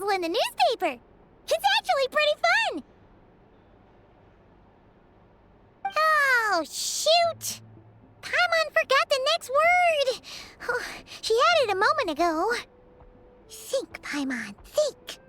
article in the newspaper. It's actually pretty fun. Oh, shoot! Paimon forgot the next word. Oh, she had it a moment ago. Think, Paimon, think.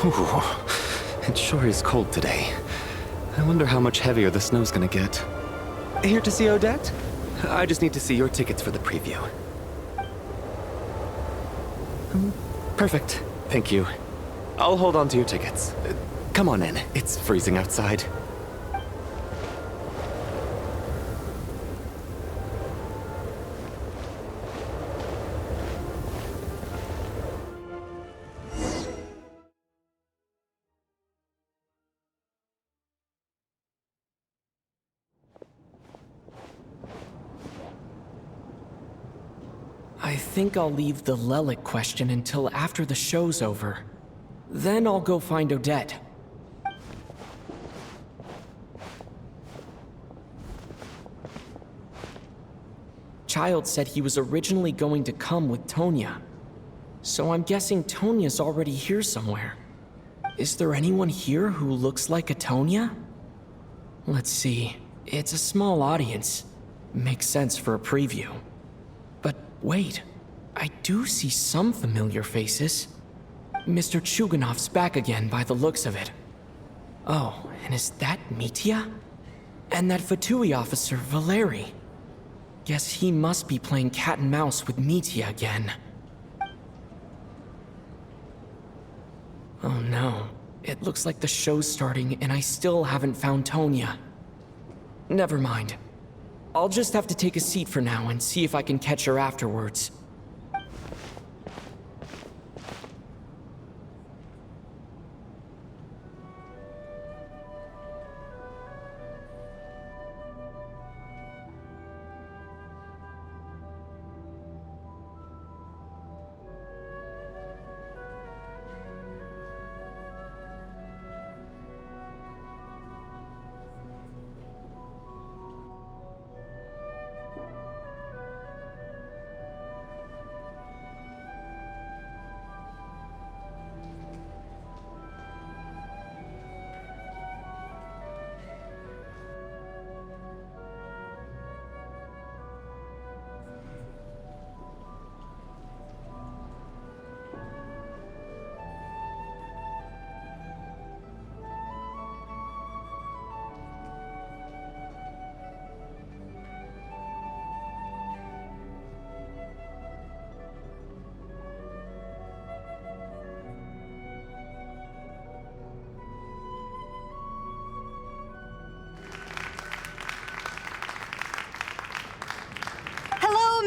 Ooh, it sure is cold today. I wonder how much heavier the snow's gonna get. Here to see Odette? I just need to see your tickets for the preview. Perfect. Thank you. I'll hold on to your tickets. Come on in. It's freezing outside. I think I'll leave the Lelic question until after the show's over. Then I'll go find Odette. Child said he was originally going to come with Tonya. So I'm guessing Tonya's already here somewhere. Is there anyone here who looks like a Tonya? Let's see. It's a small audience. Makes sense for a preview. But wait, I do see some familiar faces. Mr. Chuganov's back again by the looks of it. Oh, and is that Mitya? And that Fatui officer, Valeri. Guess he must be playing cat and mouse with Mitya again. Oh no, it looks like the show's starting and I still haven't found Tonya. Never mind. I'll just have to take a seat for now and see if I can catch her afterwards.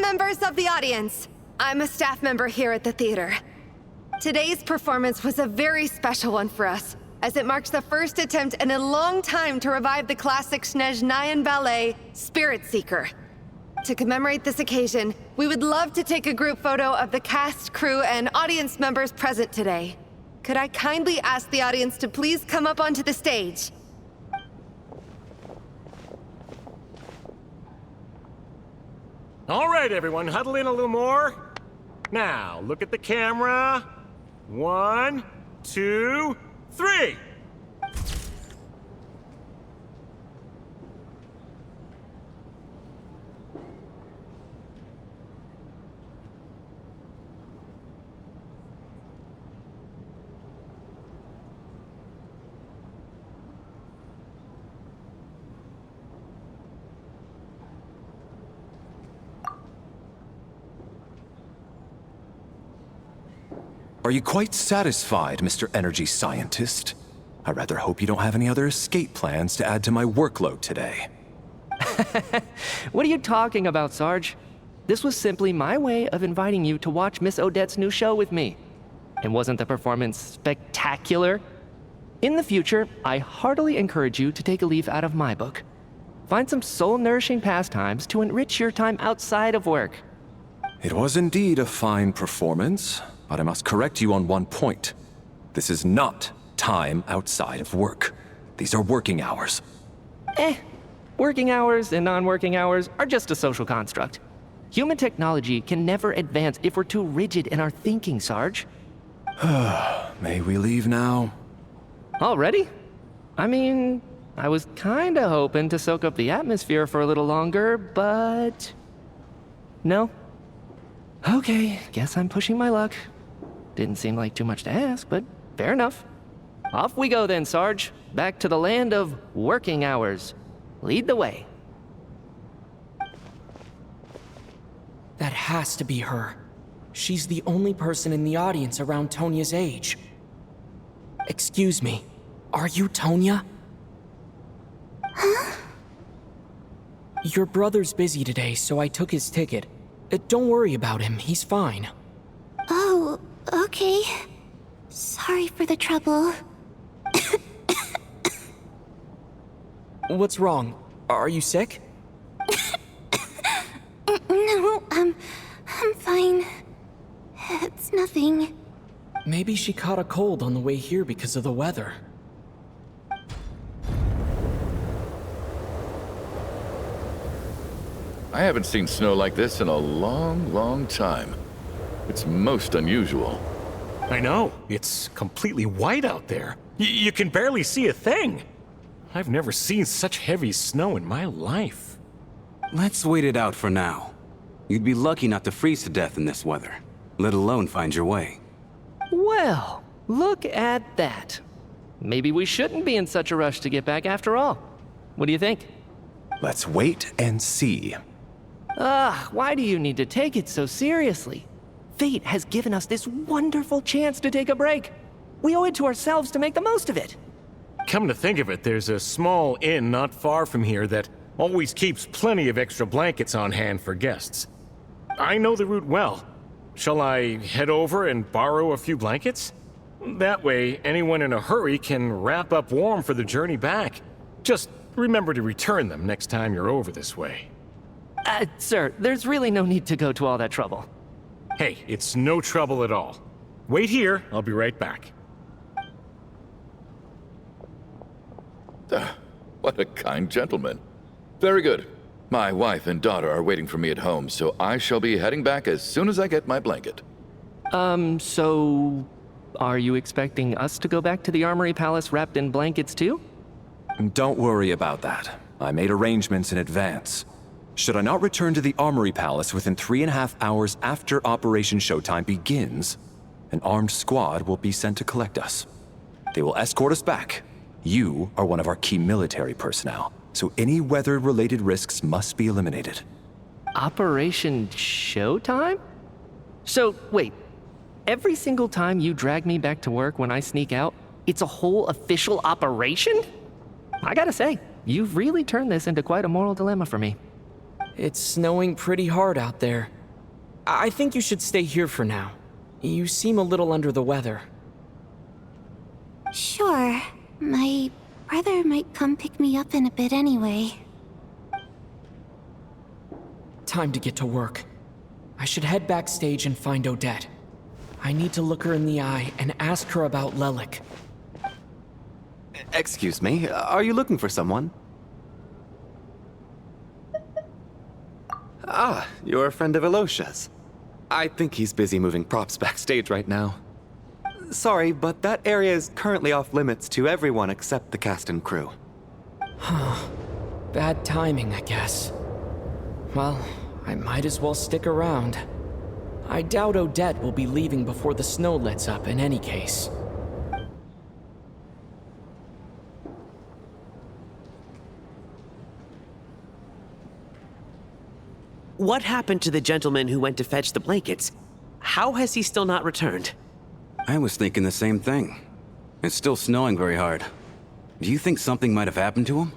Members of the audience, I'm a staff member here at the theater. Today's performance was a very special one for us. as it marks the first attempt in a long time to revive the classic Snezhnayan ballet, Spirit Seeker. To commemorate this occasion, we would love to take a group photo of the cast, crew, and audience members present today. Could I kindly ask the audience to please come up onto the stage? All right, everyone, huddle in a little more. Now, look at the camera. 1, 2, 3. Are you quite satisfied, Mr. Energy Scientist? I rather hope you don't have any other escape plans to add to my workload today. What are you talking about, Sarge? This was simply my way of inviting you to watch Miss Odette's new show with me. And wasn't the performance spectacular? In the future, I heartily encourage you to take a leaf out of my book. Find some soul-nourishing pastimes to enrich your time outside of work. It was indeed a fine performance, but I must correct you on one point. This is not time outside of work. These are working hours. Working hours and non-working hours are just a social construct. Human technology can never advance if we're too rigid in our thinking, Sarge. May we leave now? Already? I mean, I was kinda hoping to soak up the atmosphere for a little longer, but... No? Okay, guess I'm pushing my luck. Didn't seem like too much to ask, but fair enough. Off we go then, Sarge. Back to the land of working hours. Lead the way. That has to be her. She's the only person in the audience around Tonya's age. Excuse me, are you Tonya? Huh? Your brother's busy today, so I took his ticket. Don't worry about him, he's fine. Oh, okay. Sorry for the trouble. What's wrong? Are you sick? No, I'm fine. It's nothing. Maybe she caught a cold on the way here because of the weather. I haven't seen snow like this in a long, long time. It's most unusual. I know. It's completely white out there. You can barely see a thing. I've never seen such heavy snow in my life. Let's wait it out for now. You'd be lucky not to freeze to death in this weather, let alone find your way. Well, look at that. Maybe we shouldn't be in such a rush to get back after all. What do you think? Let's wait and see. Why do you need to take it so seriously? Fate has given us this wonderful chance to take a break. We owe it to ourselves to make the most of it. Come to think of it, there's a small inn not far from here that always keeps plenty of extra blankets on hand for guests. I know the route well. Shall I head over and borrow a few blankets? That way, anyone in a hurry can wrap up warm for the journey back. Just remember to return them next time you're over this way. Sir, there's really no need to go to all that trouble. Hey, it's no trouble at all. Wait here, I'll be right back. What a kind gentleman. Very good. My wife and daughter are waiting for me at home, so I shall be heading back as soon as I get my blanket. So... are you expecting us to go back to the Armory Palace wrapped in blankets too? Don't worry about that. I made arrangements in advance. Should I not return to the Armory Palace within 3.5 hours after Operation Showtime begins, an armed squad will be sent to collect us. They will escort us back. You are one of our key military personnel, so any weather-related risks must be eliminated. Operation Showtime? So, wait. Every single time you drag me back to work when I sneak out, it's a whole official operation? I gotta say, you've really turned this into quite a moral dilemma for me. It's snowing pretty hard out there. I think you should stay here for now. You seem a little under the weather. Sure. My brother might come pick me up in a bit anyway. Time to get to work. I should head backstage and find Odette. I need to look her in the eye and ask her about Lelik. Excuse me, are you looking for someone? Ah, you're a friend of Elosha's. I think he's busy moving props backstage right now. Sorry, but that area is currently off limits to everyone except the cast and crew. Bad timing, I guess. Well, I might as well stick around. I doubt Odette will be leaving before the snow lets up in any case. What happened to the gentleman who went to fetch the blankets? How has he still not returned? I was thinking the same thing. It's still snowing very hard. Do you think something might have happened to him?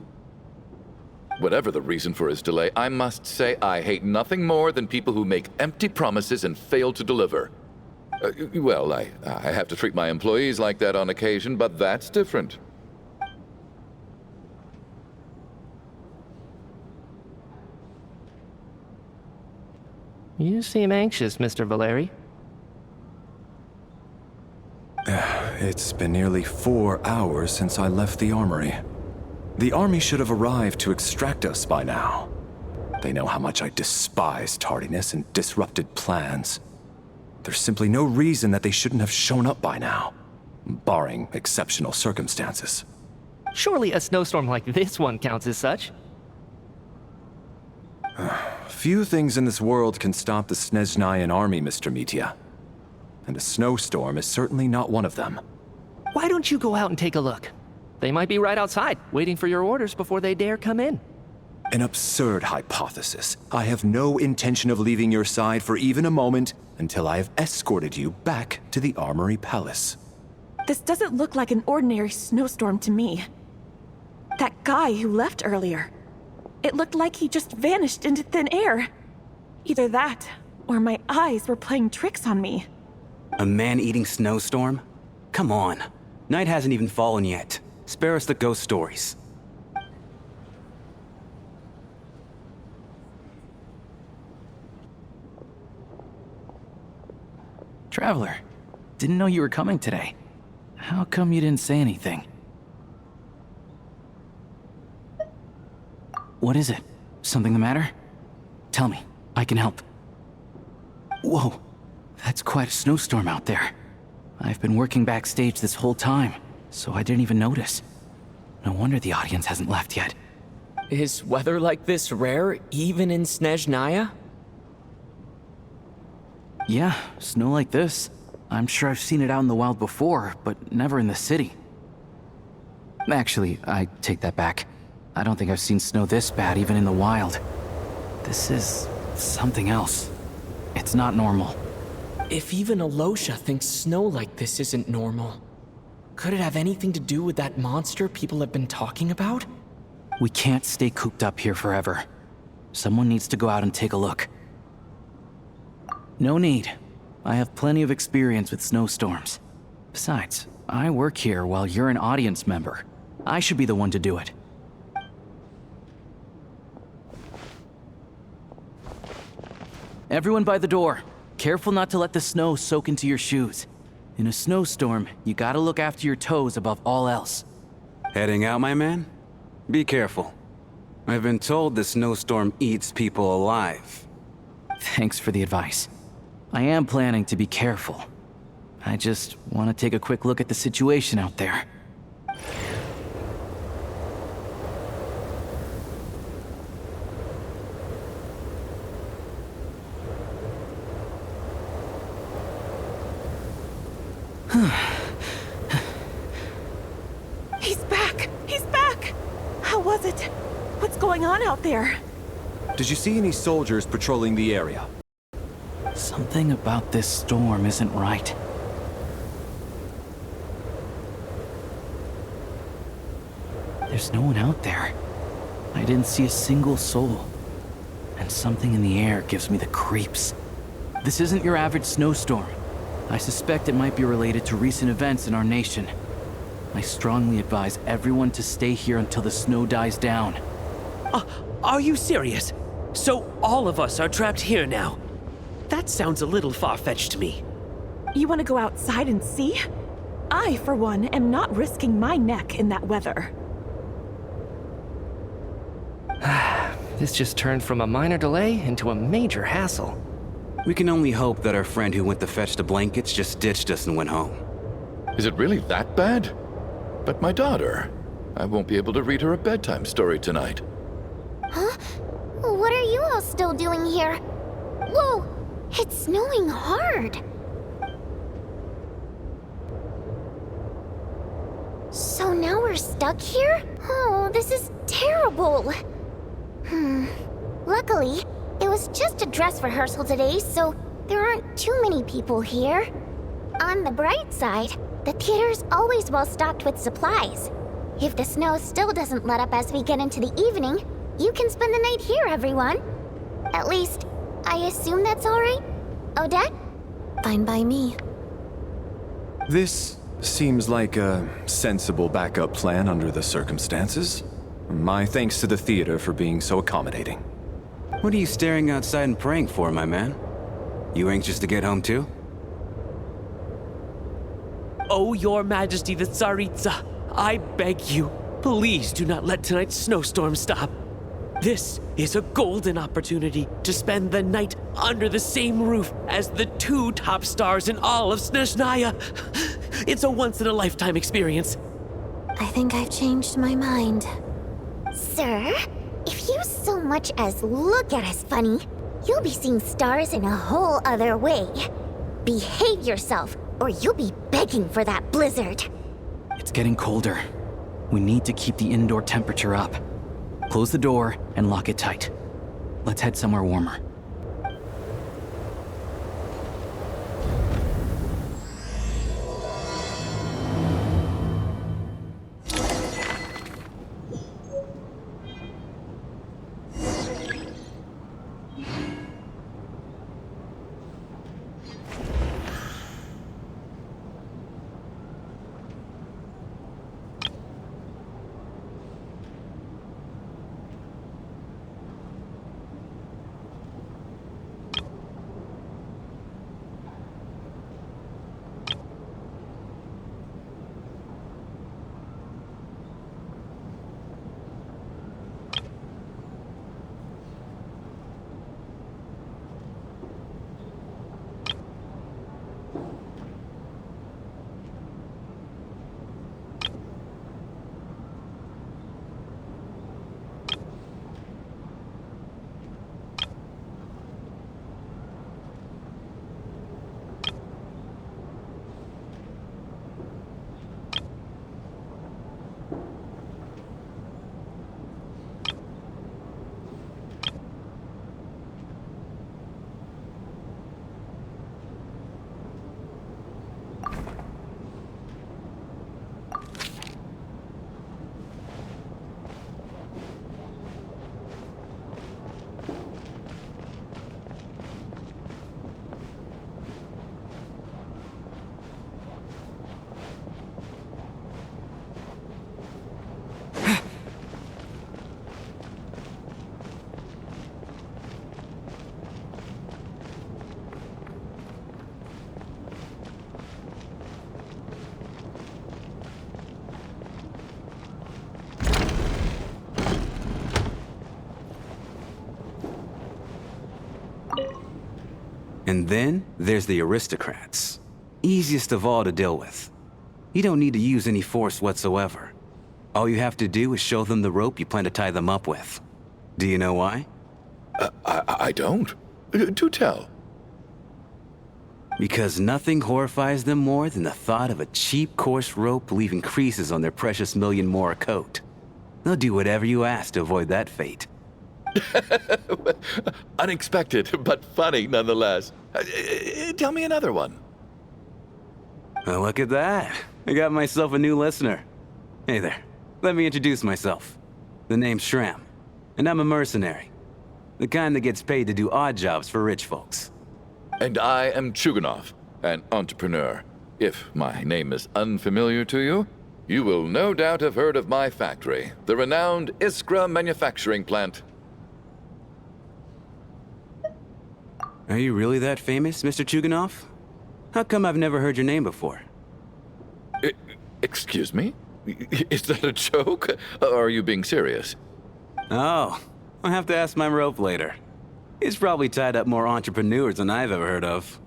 Whatever the reason for his delay, I must say I hate nothing more than people who make empty promises and fail to deliver. Well, I have to treat my employees like that on occasion, but that's different. You seem anxious, Mr. Valeri. It's been nearly 4 hours since I left the armory. The army should have arrived to extract us by now. They know how much I despise tardiness and disrupted plans. There's simply no reason that they shouldn't have shown up by now, barring exceptional circumstances. Surely a snowstorm like this one counts as such. Few things in this world can stop the Snezhnayan army, Mr. Mitya. And a snowstorm is certainly not one of them. Why don't you go out and take a look? They might be right outside, waiting for your orders before they dare come in. An absurd hypothesis. I have no intention of leaving your side for even a moment until I have escorted you back to the Armory Palace. This doesn't look like an ordinary snowstorm to me. That guy who left earlier. It looked like he just vanished into thin air. Either that, or my eyes were playing tricks on me. A man-eating snowstorm? Come on. Night hasn't even fallen yet. Spare us the ghost stories. Traveler, didn't know you were coming today. How come you didn't say anything? What is it? Something the matter? Tell me, I can help. Whoa, that's quite a snowstorm out there. I've been working backstage this whole time, so I didn't even notice. No wonder the audience hasn't left yet. Is weather like this rare, even in Snezhnaya? Yeah, snow like this. I'm sure I've seen it out in the wild before, but never in the city. Actually, I take that back. I don't think I've seen snow this bad even in the wild. This is something else. It's not normal. If even Elosha thinks snow like this isn't normal, could it have anything to do with that monster people have been talking about? We can't stay cooped up here forever. Someone needs to go out and take a look. No need. I have plenty of experience with snowstorms. Besides, I work here while you're an audience member. I should be the one to do it. Everyone by the door. Careful not to let the snow soak into your shoes. In a snowstorm, you gotta look after your toes above all else. Heading out, my man? Be careful. I've been told the snowstorm eats people alive. Thanks for the advice. I am planning to be careful. I just want to take a quick look at the situation out there. He's back! He's back! How was it? What's going on out there? Did you see any soldiers patrolling the area? Something about this storm isn't right. There's no one out there. I didn't see a single soul. And something in the air gives me the creeps. This isn't your average snowstorm. I suspect it might be related to recent events in our nation. I strongly advise everyone to stay here until the snow dies down. Are you serious? So all of us are trapped here now? That sounds a little far-fetched to me. You want to go outside and see? I, for one, am not risking my neck in that weather. This just turned from a minor delay into a major hassle. We can only hope that our friend who went to fetch the blankets just ditched us and went home. Is it really that bad? But my daughter, I won't be able to read her a bedtime story tonight. Huh? What are you all still doing here? Whoa! It's snowing hard! So now we're stuck here? Oh, this is terrible! Luckily, it was just a dress rehearsal today, so there aren't too many people here. On the bright side, the theater's always well stocked with supplies. If the snow still doesn't let up as we get into the evening, you can spend the night here, everyone. At least, I assume that's alright? Odette? Fine by me. This seems like a sensible backup plan under the circumstances. My thanks to the theater for being so accommodating. What are you staring outside and praying for, my man? You anxious to get home too? Oh, Your Majesty the Tsaritsa, I beg you, please do not let tonight's snowstorm stop. This is a golden opportunity to spend the night under the same roof as the two top stars in all of Snezhnaya. It's a once-in-a-lifetime experience. I think I've changed my mind. Sir, if you so much as look at us funny, you'll be seeing stars in a whole other way. Behave yourself, or you'll be begging for that blizzard. It's getting colder. We need to keep the indoor temperature up. Close the door and lock it tight. Let's head somewhere warmer. And then there's the aristocrats. Easiest of all to deal with. You don't need to use any force whatsoever. All you have to do is show them the rope you plan to tie them up with. Do you know why? I don't. Do tell. Because nothing horrifies them more than the thought of a cheap, coarse rope leaving creases on their precious million more coat. They'll do whatever you ask to avoid that fate. Unexpected, but funny nonetheless. Tell me another one. Well, look at that. I got myself a new listener. Hey there. Let me introduce myself. The name's Shram, and I'm a mercenary. The kind that gets paid to do odd jobs for rich folks. And I am Chuganov, an entrepreneur. If my name is unfamiliar to you, You will no doubt have heard of my factory, the renowned Iskra manufacturing plant. Are you really that famous, Mr. Chuganov? How come I've never heard your name before? Excuse me? Is that a joke? Or are you being serious? Oh, I'll have to ask my rope later. He's probably tied up more entrepreneurs than I've ever heard of.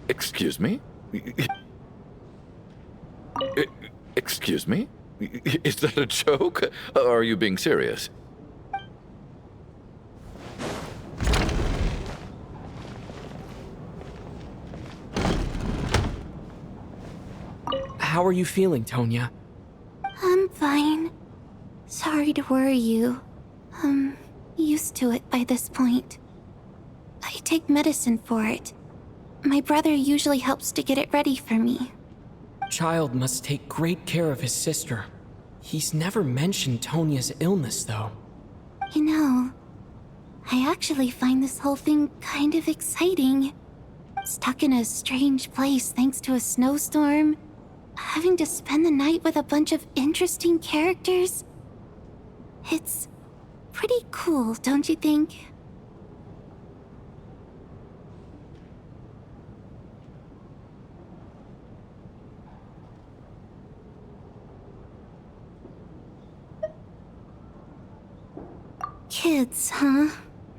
Excuse me? Excuse me? Is that a joke? Or are you being serious? How are you feeling, Tonya? I'm fine. Sorry to worry you. I'm used to it by this point. I take medicine for it. My brother usually helps to get it ready for me. Child must take great care of his sister. He's never mentioned Tonya's illness, though. You know, I actually find this whole thing kind of exciting. Stuck in a strange place thanks to a snowstorm. Having to spend the night with a bunch of interesting characters. It's pretty cool, don't you think? Kids, huh?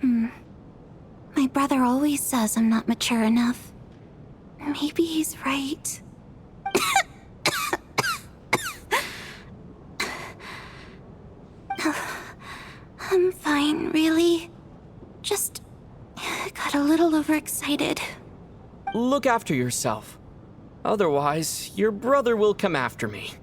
My brother always says I'm not mature enough. Maybe he's right. I'm fine, really. Just got a little overexcited. Look after yourself. Otherwise, your brother will come after me.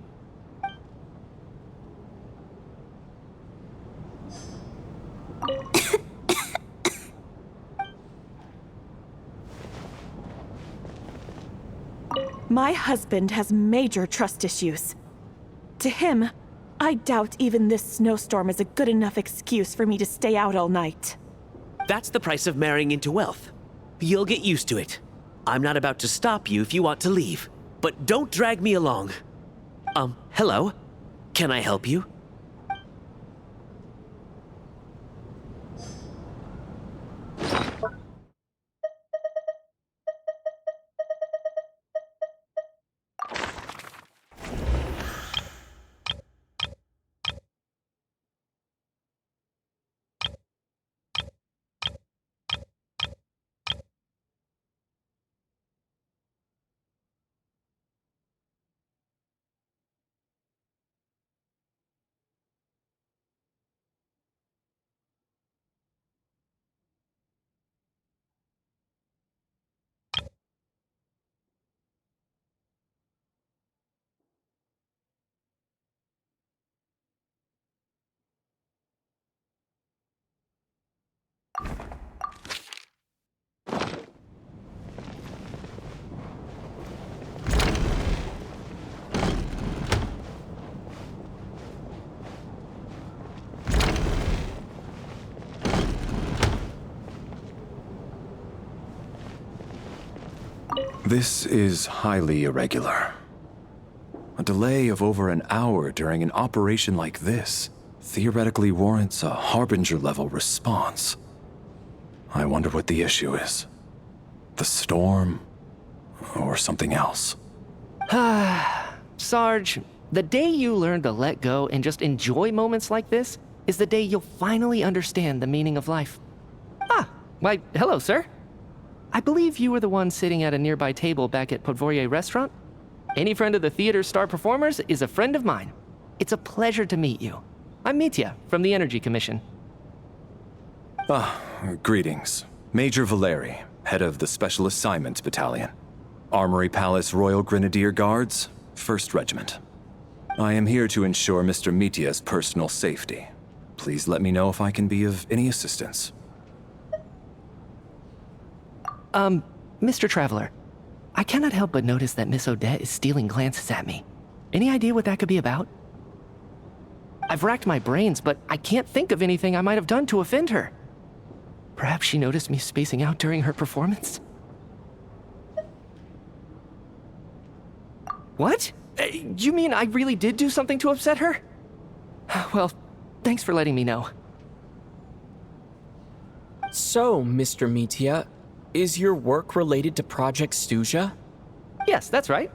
My husband has major trust issues. To him, I doubt even this snowstorm is a good enough excuse for me to stay out all night. That's the price of marrying into wealth. You'll get used to it. I'm not about to stop you if you want to leave, but don't drag me along. Hello? Can I help you? This is highly irregular. A delay of over an hour during an operation like this theoretically warrants a Harbinger-level response. I wonder what the issue is. The storm, or something else. Sarge, the day you learn to let go and just enjoy moments like this is the day you'll finally understand the meaning of life. Why, hello, sir. I believe you were the one sitting at a nearby table back at Podvorye Restaurant. Any friend of the theater's star performers is a friend of mine. It's a pleasure to meet you. I'm Mitya from the Energy Commission. Greetings. Major Valeri, head of the Special Assignments Battalion. Armory Palace Royal Grenadier Guards, 1st Regiment. I am here to ensure Mr. Mitia's personal safety. Please let me know if I can be of any assistance. Mr. Traveler, I cannot help but notice that Miss Odette is stealing glances at me. Any idea what that could be about? I've racked my brains, but I can't think of anything I might have done to offend her. Perhaps she noticed me spacing out during her performance? What? You mean I really did do something to upset her? Well, thanks for letting me know. So, Mr. Mitia, is your work related to Project Stuja? Yes, that's right.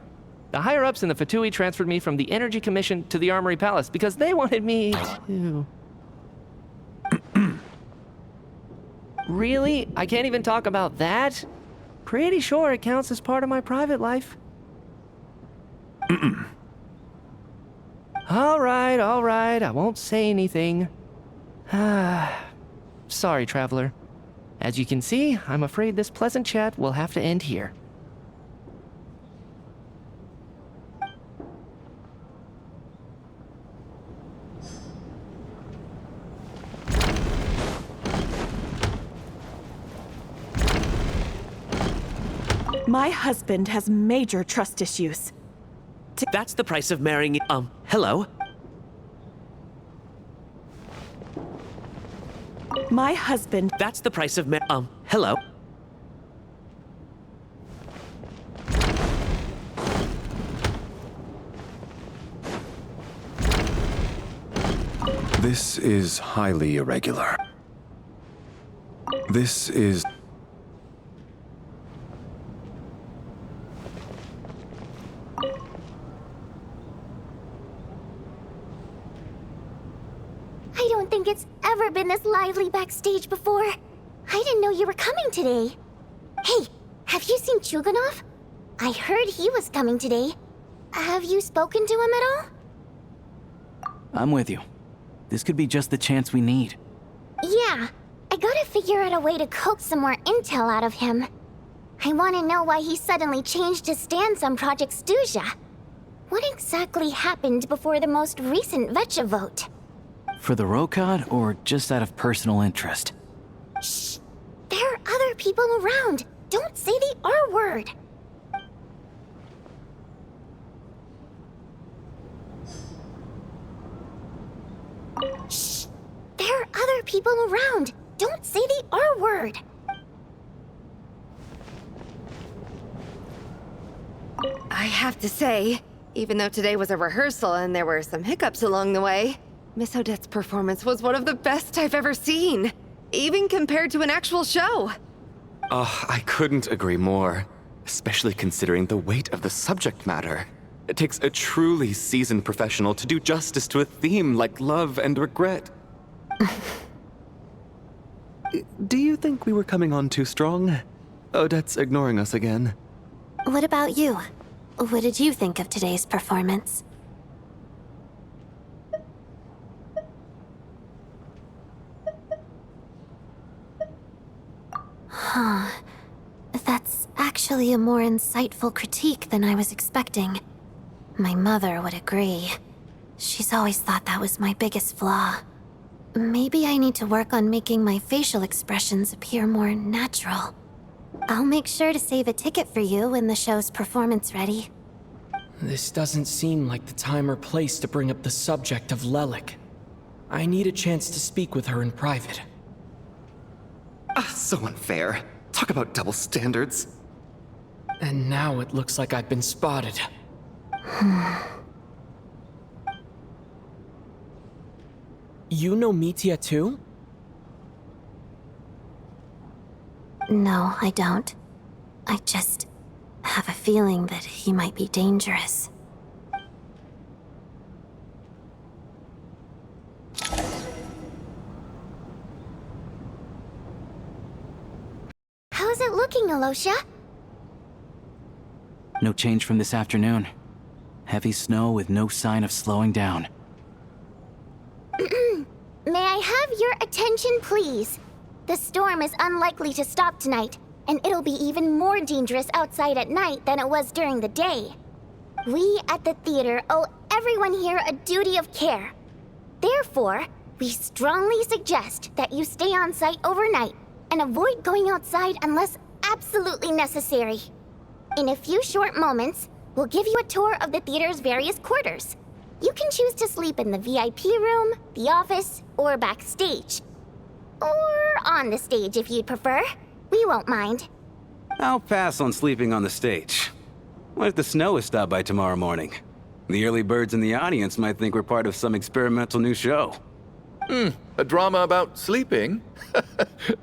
The higher-ups in the Fatui transferred me from the Energy Commission to the Armory Palace because they wanted me to... Really? I can't even talk about that? Pretty sure it counts as part of my private life. All right, I won't say anything. Sorry, Traveler. As you can see, I'm afraid this pleasant chat will have to end here. My husband has major trust issues. That's the price of marrying. Hello? My husband. That's the price of hello? This is highly irregular. This is... I don't think it's ever been this lively backstage before. I didn't know you were coming today. Hey, have you seen Chuganov? I heard he was coming today. Have you spoken to him at all? I'm with you. This could be just the chance we need. Yeah, I gotta figure out a way to coax some more intel out of him. I want to know why he suddenly changed his stance on Project Stuja. What exactly happened before the most recent Vetcha vote? For the Rokad, or just out of personal interest? Shh! There are other people around. Don't say the R word. Shh! There are other people around. Don't say the R word. I have to say, even though today was a rehearsal and there were some hiccups along the way, Miss Odette's performance was one of the best I've ever seen, even compared to an actual show. Oh, I couldn't agree more, especially considering the weight of the subject matter. It takes a truly seasoned professional to do justice to a theme like love and regret. Do you think we were coming on too strong? Odette's ignoring us again. What about you? What did you think of today's performance? Huh. That's actually a more insightful critique than I was expecting. My mother would agree. She's always thought that was my biggest flaw. Maybe I need to work on making my facial expressions appear more natural. I'll make sure to save a ticket for you when the show's performance ready. This doesn't seem like the time or place to bring up the subject of Lelik. I need a chance to speak with her in private. So unfair. Talk about double standards. And now it looks like I've been spotted. You know Mitia too? No, I don't. I just have a feeling that he might be dangerous. How's it looking, Alosha? No change from this afternoon. Heavy snow with no sign of slowing down. May I have your attention, please? The storm is unlikely to stop tonight, and it'll be even more dangerous outside at night than it was during the day. We at the theater owe everyone here a duty of care. Therefore, we strongly suggest that you stay on site overnight and avoid going outside unless absolutely necessary. In a few short moments, we'll give you a tour of the theater's various quarters. You can choose to sleep in the VIP room, the office, or backstage. Or on the stage if you'd prefer. We won't mind. I'll pass on sleeping on the stage. What if the snow is stopped by tomorrow morning? The early birds in the audience might think we're part of some experimental new show. A drama about sleeping?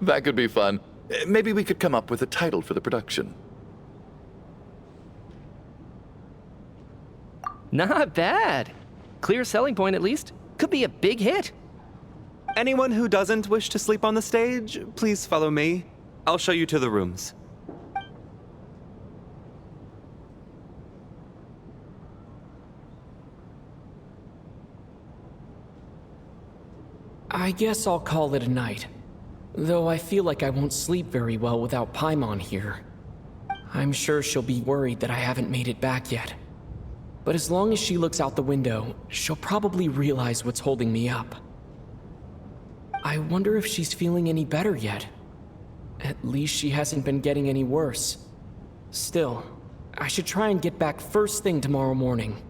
That could be fun. Maybe we could come up with a title for the production. Not bad. Clear selling point, at least. Could be a big hit. Anyone who doesn't wish to sleep on the stage, please follow me. I'll show you to the rooms. I guess I'll call it a night. Though I feel like I won't sleep very well without Paimon here. I'm sure she'll be worried that I haven't made it back yet. But as long as she looks out the window, she'll probably realize what's holding me up. I wonder if she's feeling any better yet. At least she hasn't been getting any worse. Still, I should try and get back first thing tomorrow morning.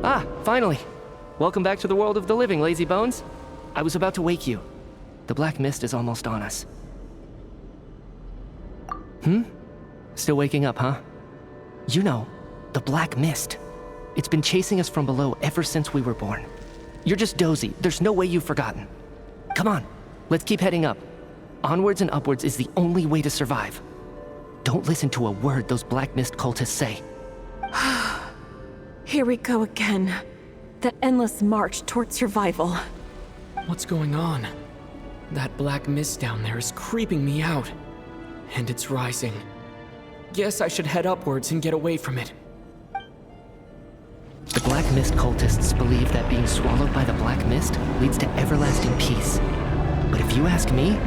Ah, finally. Welcome back to the world of the living, lazy bones. I was about to wake you. The black mist is almost on us. Still waking up, huh? You know, the black mist. It's been chasing us from below ever since we were born. You're just dozy. There's no way you've forgotten. Come on, let's keep heading up. Onwards and upwards is the only way to survive. Don't listen to a word those black mist cultists say. Here we go again. That endless march toward survival. What's going on? That black mist down there is creeping me out. And it's rising. Guess I should head upwards and get away from it. The black mist cultists believe that being swallowed by the black mist leads to everlasting peace. But if you ask me,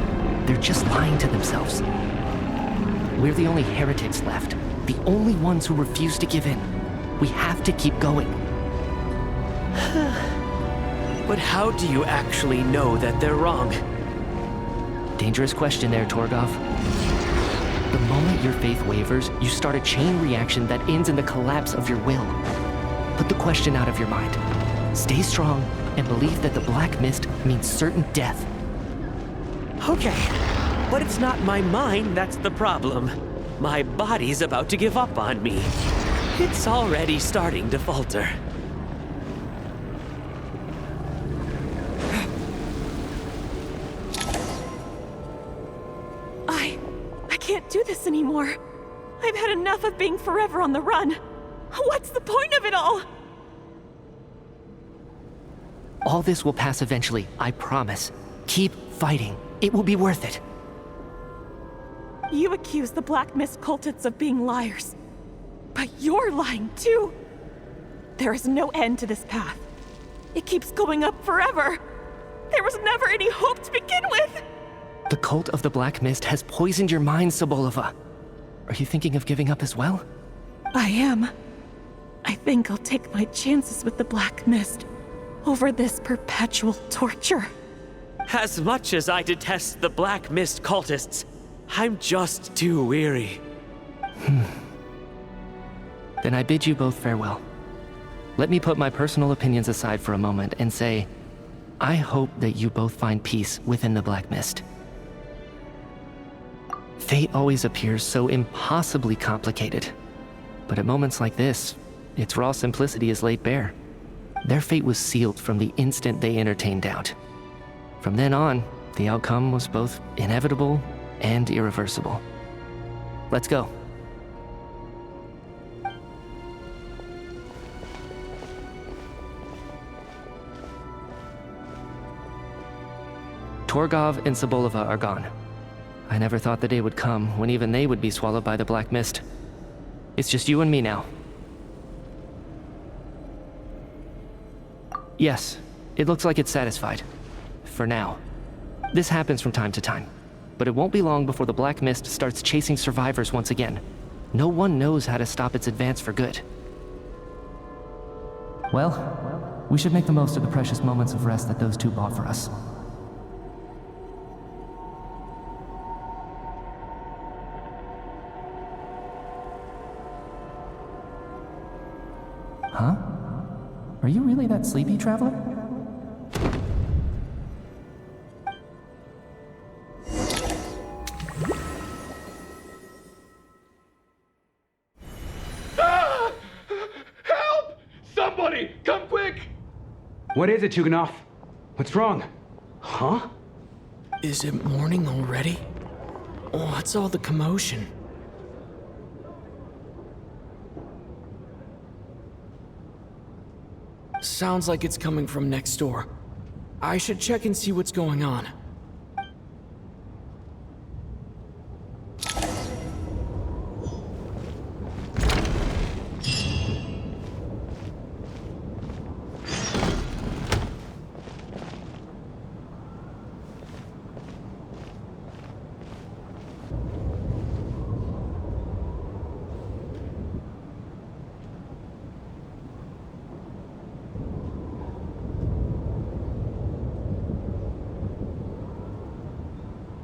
they're just lying to themselves. We're the only heretics left. The only ones who refuse to give in. We have to keep going. But how do you actually know that they're wrong? Dangerous question there, Torgov. The moment your faith wavers, you start a chain reaction that ends in the collapse of your will. Put the question out of your mind. Stay strong and believe that the black mist means certain death. Okay, but it's not my mind that's the problem. My body's about to give up on me. It's already starting to falter. I can't do this anymore. I've had enough of being forever on the run. What's the point of it all? All this will pass eventually, I promise. Keep fighting. It will be worth it. You accuse the Black Mist cultists of being liars. But you're lying too. There is no end to this path. It keeps going up forever. There was never any hope to begin with. The cult of the Black Mist has poisoned your mind, Sobolova. Are you thinking of giving up as well? I am. I think I'll take my chances with the Black Mist over this perpetual torture. As much as I detest the Black Mist cultists, I'm just too weary. Then I bid you both farewell. Let me put my personal opinions aside for a moment and say, I hope that you both find peace within the Black Mist. Fate always appears so impossibly complicated. But at moments like this, its raw simplicity is laid bare. Their fate was sealed from the instant they entertained doubt. From then on, the outcome was both inevitable and irreversible. Let's go. Torgov and Sobolova are gone. I never thought the day would come when even they would be swallowed by the black mist. It's just you and me now. Yes, it looks like it's satisfied. For now. This happens from time to time, but it won't be long before the black mist starts chasing survivors once again. No one knows how to stop its advance for good. Well, we should make the most of the precious moments of rest that those two bought for us. Huh? Are you really that sleepy, traveler? Help! Somebody, come quick! What is it, Chuganov? What's wrong? Huh? Is it morning already? What's all the commotion? Sounds like it's coming from next door. I should check and see what's going on.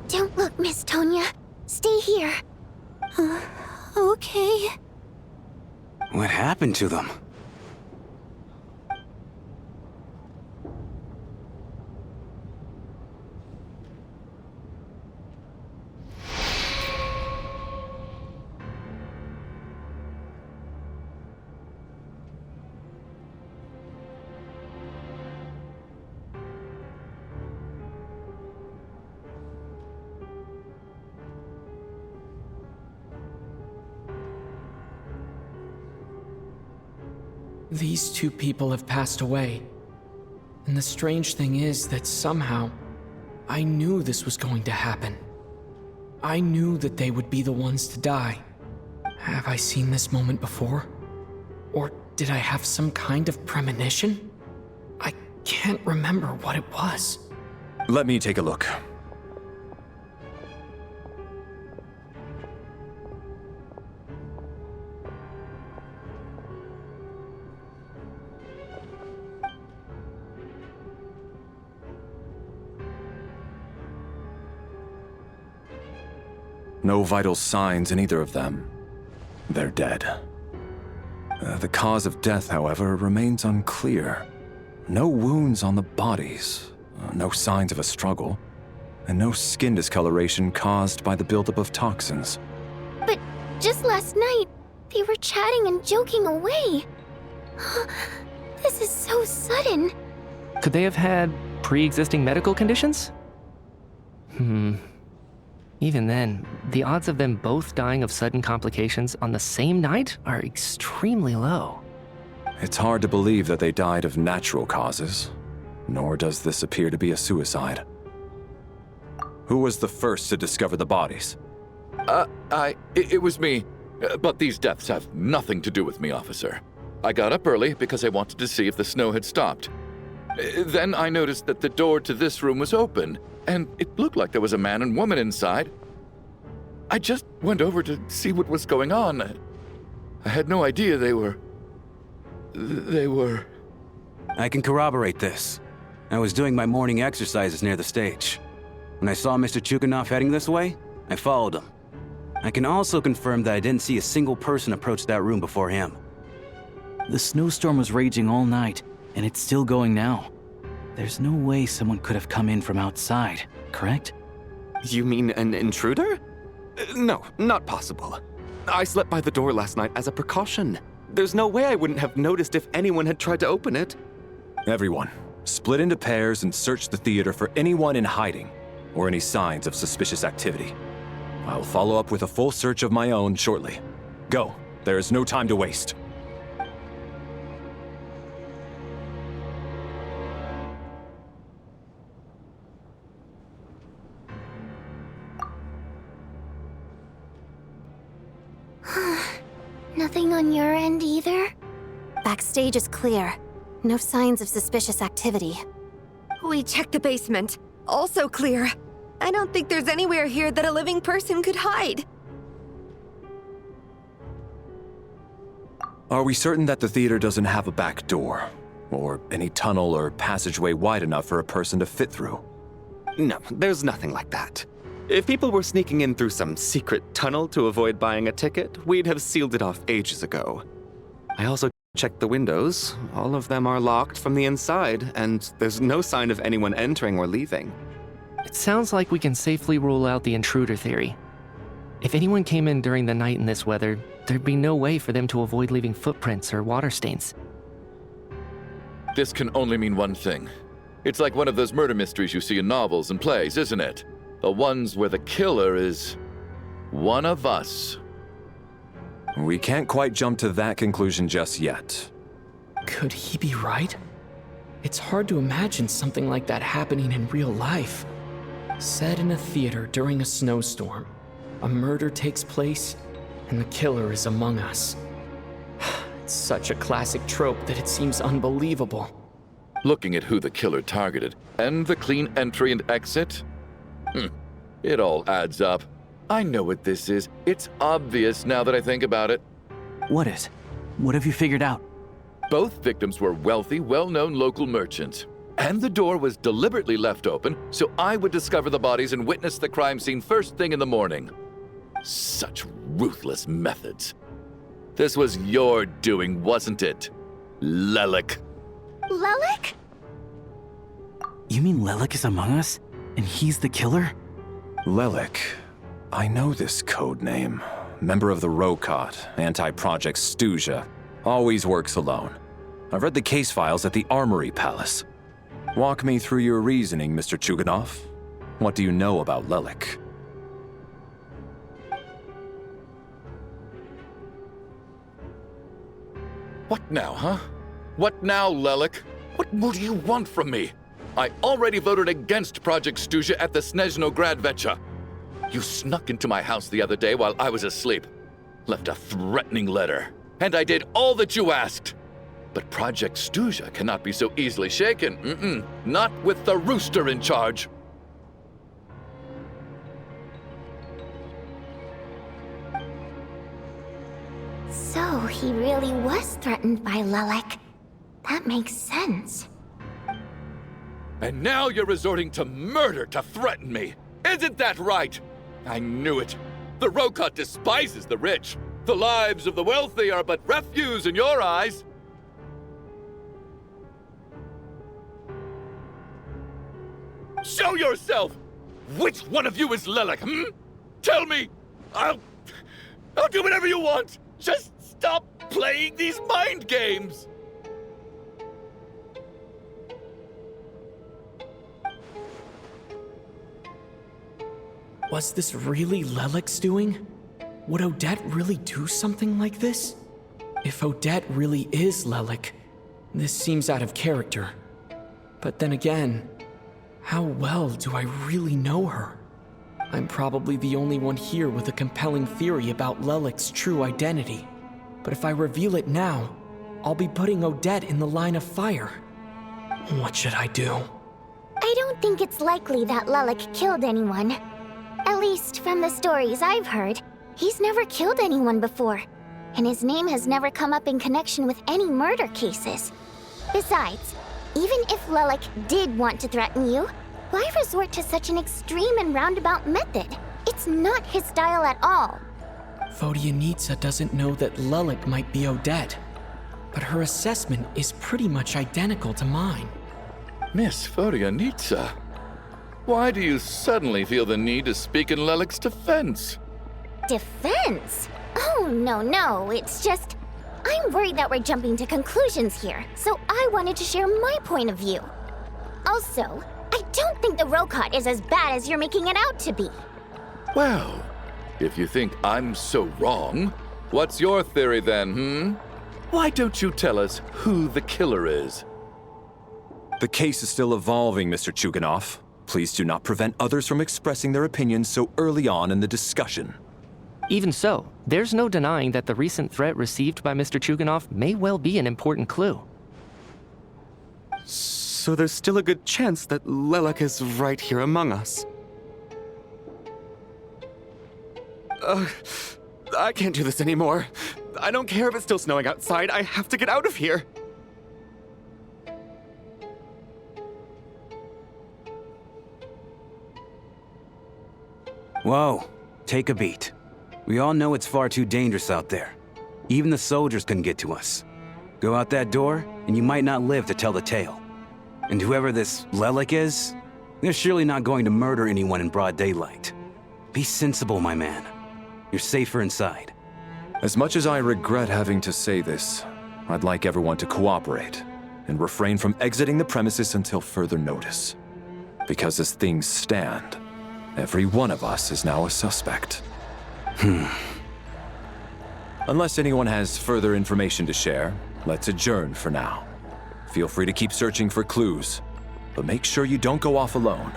Don't look, Miss Tonya. Stay here. Okay. What happened to them? These two people have passed away. And the strange thing is that somehow, I knew this was going to happen. I knew that they would be the ones to die. Have I seen this moment before? Or did I have some kind of premonition? I can't remember what it was. Let me take a look. No vital signs in either of them. They're dead. The cause of death, however, remains unclear. No wounds on the bodies, no signs of a struggle, and no skin discoloration caused by the buildup of toxins. But just last night, they were chatting and joking away. This is so sudden. Could they have had pre-existing medical conditions? Even then, the odds of them both dying of sudden complications on the same night are extremely low. It's hard to believe that they died of natural causes, nor does this appear to be a suicide. Who was the first to discover the bodies? It was me. But these deaths have nothing to do with me, officer. I got up early because I wanted to see if the snow had stopped. Then I noticed that the door to this room was open, and it looked like there was a man and woman inside. I just went over to see what was going on. I had no idea they were... I can corroborate this. I was doing my morning exercises near the stage. When I saw Mr. Chuganov heading this way, I followed him. I can also confirm that I didn't see a single person approach that room before him. The snowstorm was raging all night, and it's still going now. There's no way someone could have come in from outside, correct? You mean an intruder? No, not possible. I slept by the door last night as a precaution. There's no way I wouldn't have noticed if anyone had tried to open it. Everyone, split into pairs and search the theater for anyone in hiding, or any signs of suspicious activity. I'll follow up with a full search of my own shortly. Go, there is no time to waste. Nothing on your end either? Backstage is clear. No signs of suspicious activity. We checked the basement. Also clear. I don't think there's anywhere here that a living person could hide. Are we certain that the theater doesn't have a back door? Or any tunnel or passageway wide enough for a person to fit through? No, there's nothing like that. If people were sneaking in through some secret tunnel to avoid buying a ticket, we'd have sealed it off ages ago. I also checked the windows. All of them are locked from the inside, and there's no sign of anyone entering or leaving. It sounds like we can safely rule out the intruder theory. If anyone came in during the night in this weather, there'd be no way for them to avoid leaving footprints or water stains. This can only mean one thing. It's like one of those murder mysteries you see in novels and plays, isn't it? The ones where the killer is one of us. We can't quite jump to that conclusion just yet. Could he be right? It's hard to imagine something like that happening in real life. Set in a theater during a snowstorm, a murder takes place, and the killer is among us. It's such a classic trope that it seems unbelievable. Looking at who the killer targeted and the clean entry and exit, it all adds up. I know what this is. It's obvious now that I think about it. What is? What have you figured out? Both victims were wealthy, well-known local merchants. And the door was deliberately left open so I would discover the bodies and witness the crime scene first thing in the morning. Such ruthless methods. This was your doing, wasn't it, Lelik? Lelik? You mean Lelik is among us? And he's the killer? Lelik. I know this code name. Member of the Rokot, anti-Project Snezhnaya. Always works alone. I've read the case files at the Armory Palace. Walk me through your reasoning, Mr. Chuganov. What do you know about Lelik? What now, huh? What now, Lelik? What more do you want from me? I already voted against Project Snezhnaya at the Snezhnograd. You snuck into my house the other day while I was asleep. Left a threatening letter. And I did all that you asked. But Project Snezhnaya cannot be so easily shaken. Not with the rooster in charge. So he really was threatened by Lelik. That makes sense. And now you're resorting to murder to threaten me. Isn't that right? I knew it. The Rokot despises the rich. The lives of the wealthy are but refuse in your eyes. Show yourself! Which one of you is Lelik, Tell me! I'll do whatever you want! Just stop playing these mind games! Was this really Lelik's doing? Would Odette really do something like this? If Odette really is Lelik, this seems out of character. But then again, how well do I really know her? I'm probably the only one here with a compelling theory about Lelik's true identity. But if I reveal it now, I'll be putting Odette in the line of fire. What should I do? I don't think it's likely that Lelik killed anyone. At least from the stories I've heard, he's never killed anyone before. And his name has never come up in connection with any murder cases. Besides, even if Lelik did want to threaten you, why resort to such an extreme and roundabout method? It's not his style at all. Vodyanitsa doesn't know that Lelik might be Odette, but her assessment is pretty much identical to mine. Miss Vodyanitsa, why do you suddenly feel the need to speak in Lelik's defense? Defense? Oh, no, it's just... I'm worried that we're jumping to conclusions here, so I wanted to share my point of view. Also, I don't think the Rokot is as bad as you're making it out to be. Well, if you think I'm so wrong, what's your theory then, Why don't you tell us who the killer is? The case is still evolving, Mr. Chuganov. Please do not prevent others from expressing their opinions so early on in the discussion. Even so, there's no denying that the recent threat received by Mr. Chuganov may well be an important clue. So there's still a good chance that Lelek is right here among us. I can't do this anymore. I don't care if it's still snowing outside. I have to get out of here. Whoa, take a beat. We all know it's far too dangerous out there. Even the soldiers couldn't get to us. Go out that door, and you might not live to tell the tale. And whoever this Lelek is, they're surely not going to murder anyone in broad daylight. Be sensible, my man. You're safer inside. As much as I regret having to say this, I'd like everyone to cooperate and refrain from exiting the premises until further notice. Because as things stand, every one of us is now a suspect. Unless anyone has further information to share, let's adjourn for now. Feel free to keep searching for clues, but make sure you don't go off alone.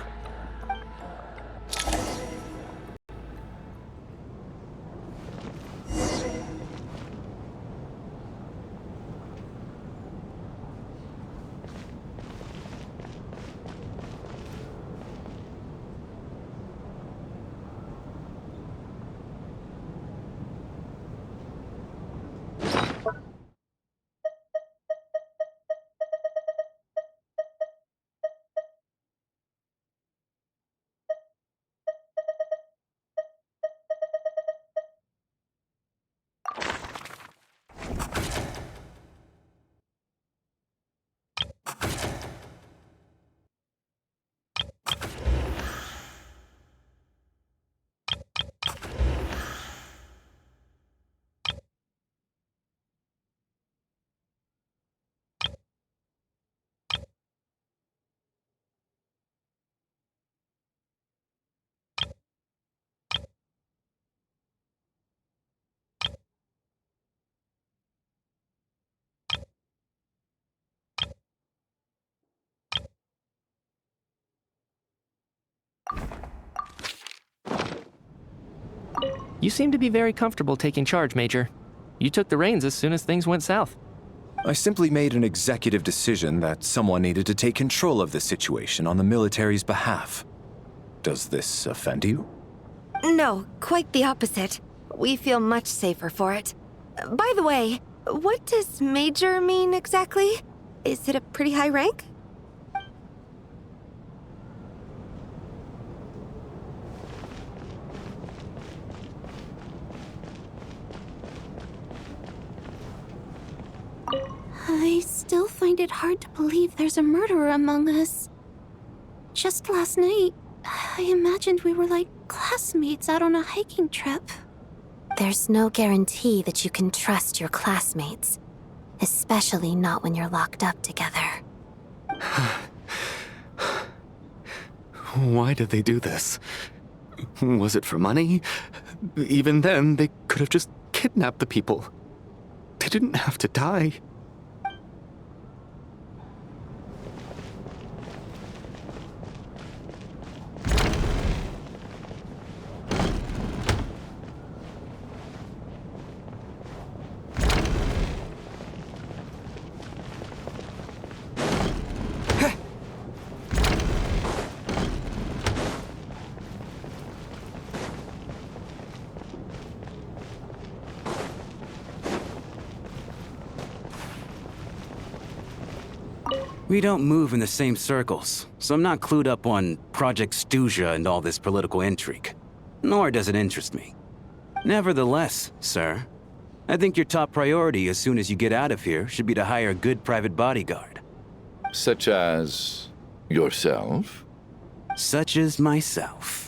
You seem to be very comfortable taking charge, Major. You took the reins as soon as things went south. I simply made an executive decision that someone needed to take control of the situation on the military's behalf. Does this offend you? No, quite the opposite. We feel much safer for it. By the way, what does Major mean exactly? Is it a pretty high rank? I still find it hard to believe there's a murderer among us. Just last night, I imagined we were like classmates out on a hiking trip. There's no guarantee that you can trust your classmates, especially not when you're locked up together. Why did they do this? Was it for money? Even then, they could have just kidnapped the people. They didn't have to die. We don't move in the same circles, so I'm not clued up on Project Stuzia and all this political intrigue. Nor does it interest me. Nevertheless, sir, I think your top priority as soon as you get out of here should be to hire a good private bodyguard. Such as yourself? Such as myself.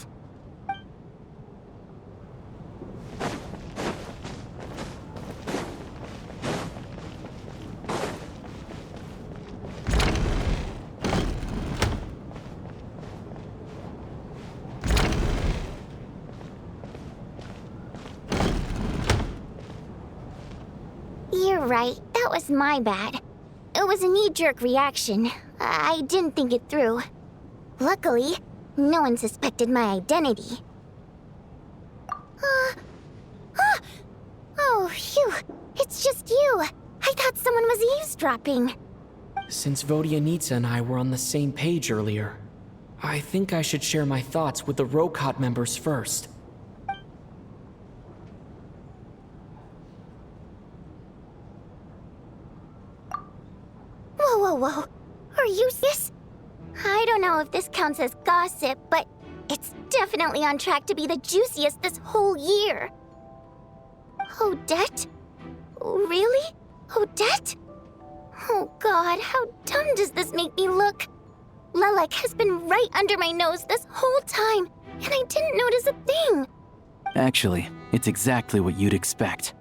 You're right, that was my bad. It was a knee-jerk reaction. I didn't think it through. Luckily, no one suspected my identity. phew. It's just you. I thought someone was eavesdropping. Since Vodyanitsa and I were on the same page earlier, I think I should share my thoughts with the Rokot members first. Whoa. Are you serious? I don't know if this counts as gossip, but it's definitely on track to be the juiciest this whole year. Odette? Really? Odette? Oh god, how dumb does this make me look? Lelek has been right under my nose this whole time, and I didn't notice a thing. Actually, it's exactly what you'd expect.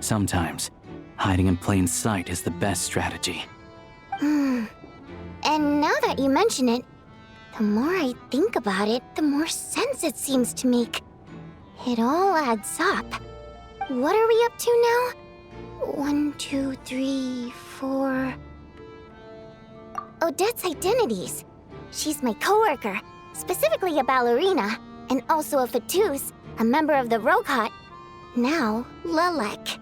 Sometimes, hiding in plain sight is the best strategy. And now that you mention it, the more I think about it, the more sense it seems to make. It all adds up. What are we up to now? 1, 2, 3, 4... Odette's identities. She's my coworker, specifically a ballerina, and also a Fatous, a member of the Rokot. Now, Lelek.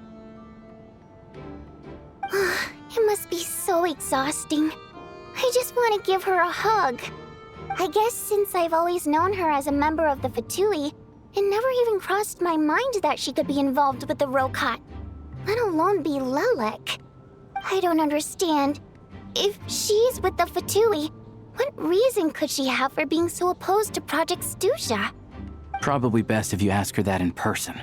It must be so exhausting. I just want to give her a hug. I guess since I've always known her as a member of the Fatui, it never even crossed my mind that she could be involved with the Rokot, let alone be Lelek. I don't understand. If she's with the Fatui, what reason could she have for being so opposed to Project Stusha? Probably best if you ask her that in person.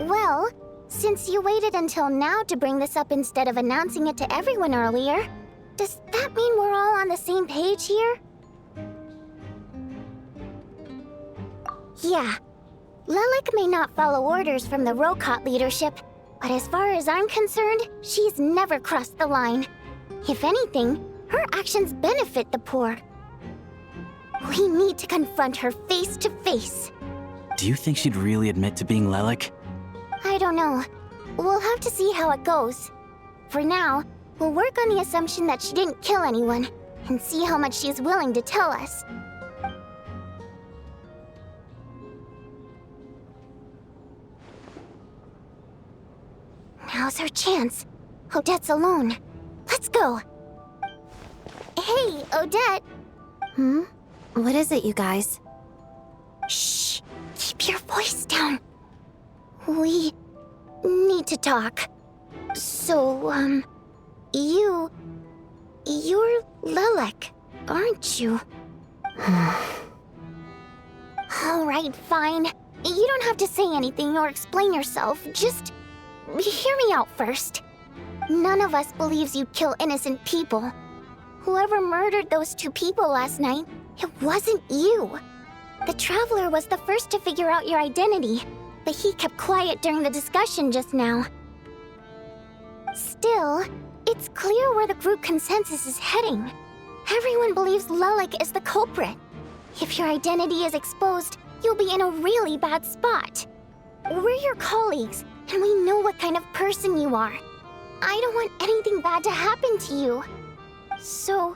Well, since you waited until now to bring this up instead of announcing it to everyone earlier, does that mean we're all on the same page here? Yeah. Lelek may not follow orders from the Rokot leadership, but as far as I'm concerned, she's never crossed the line. If anything, her actions benefit the poor. We need to confront her face to face. Do you think she'd really admit to being Lelek? I don't know. We'll have to see how it goes. For now, we'll work on the assumption that she didn't kill anyone, and see how much she's willing to tell us. Now's her chance. Odette's alone. Let's go. Hey, Odette. What is it, you guys? Shh. Keep your voice down. We need to talk. So, you're Lelek, aren't you? All right, fine. You don't have to say anything or explain yourself. Just hear me out first. None of us believes you'd kill innocent people. Whoever murdered those 2 people last night, it wasn't you. The Traveler was the first to figure out your identity, but he kept quiet during the discussion just now. Still, it's clear where the group consensus is heading. Everyone believes Lelek is the culprit. If your identity is exposed, you'll be in a really bad spot. We're your colleagues, and we know what kind of person you are. I don't want anything bad to happen to you. So,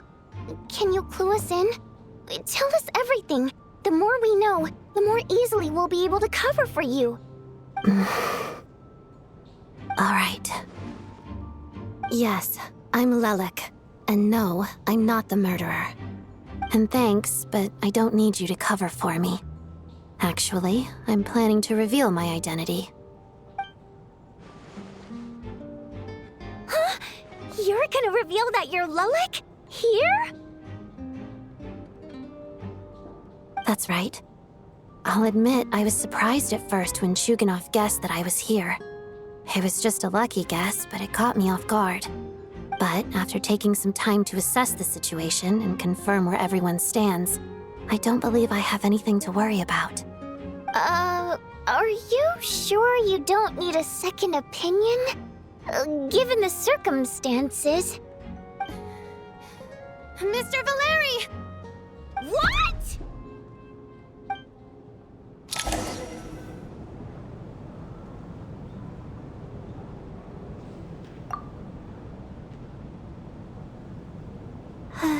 can you clue us in? Tell us everything. The more we know, the more easily we'll be able to cover for you. All right. Yes, I'm Lelek. And no, I'm not the murderer. And thanks, but I don't need you to cover for me. Actually, I'm planning to reveal my identity. Huh? You're gonna reveal that you're Lelek? Here? That's right. I'll admit I was surprised at first when Chuganov guessed that I was here. It was just a lucky guess, but it caught me off guard. But after taking some time to assess the situation and confirm where everyone stands, I don't believe I have anything to worry about. Are you sure you don't need a second opinion? Given the circumstances. Mr. Valeri! What?!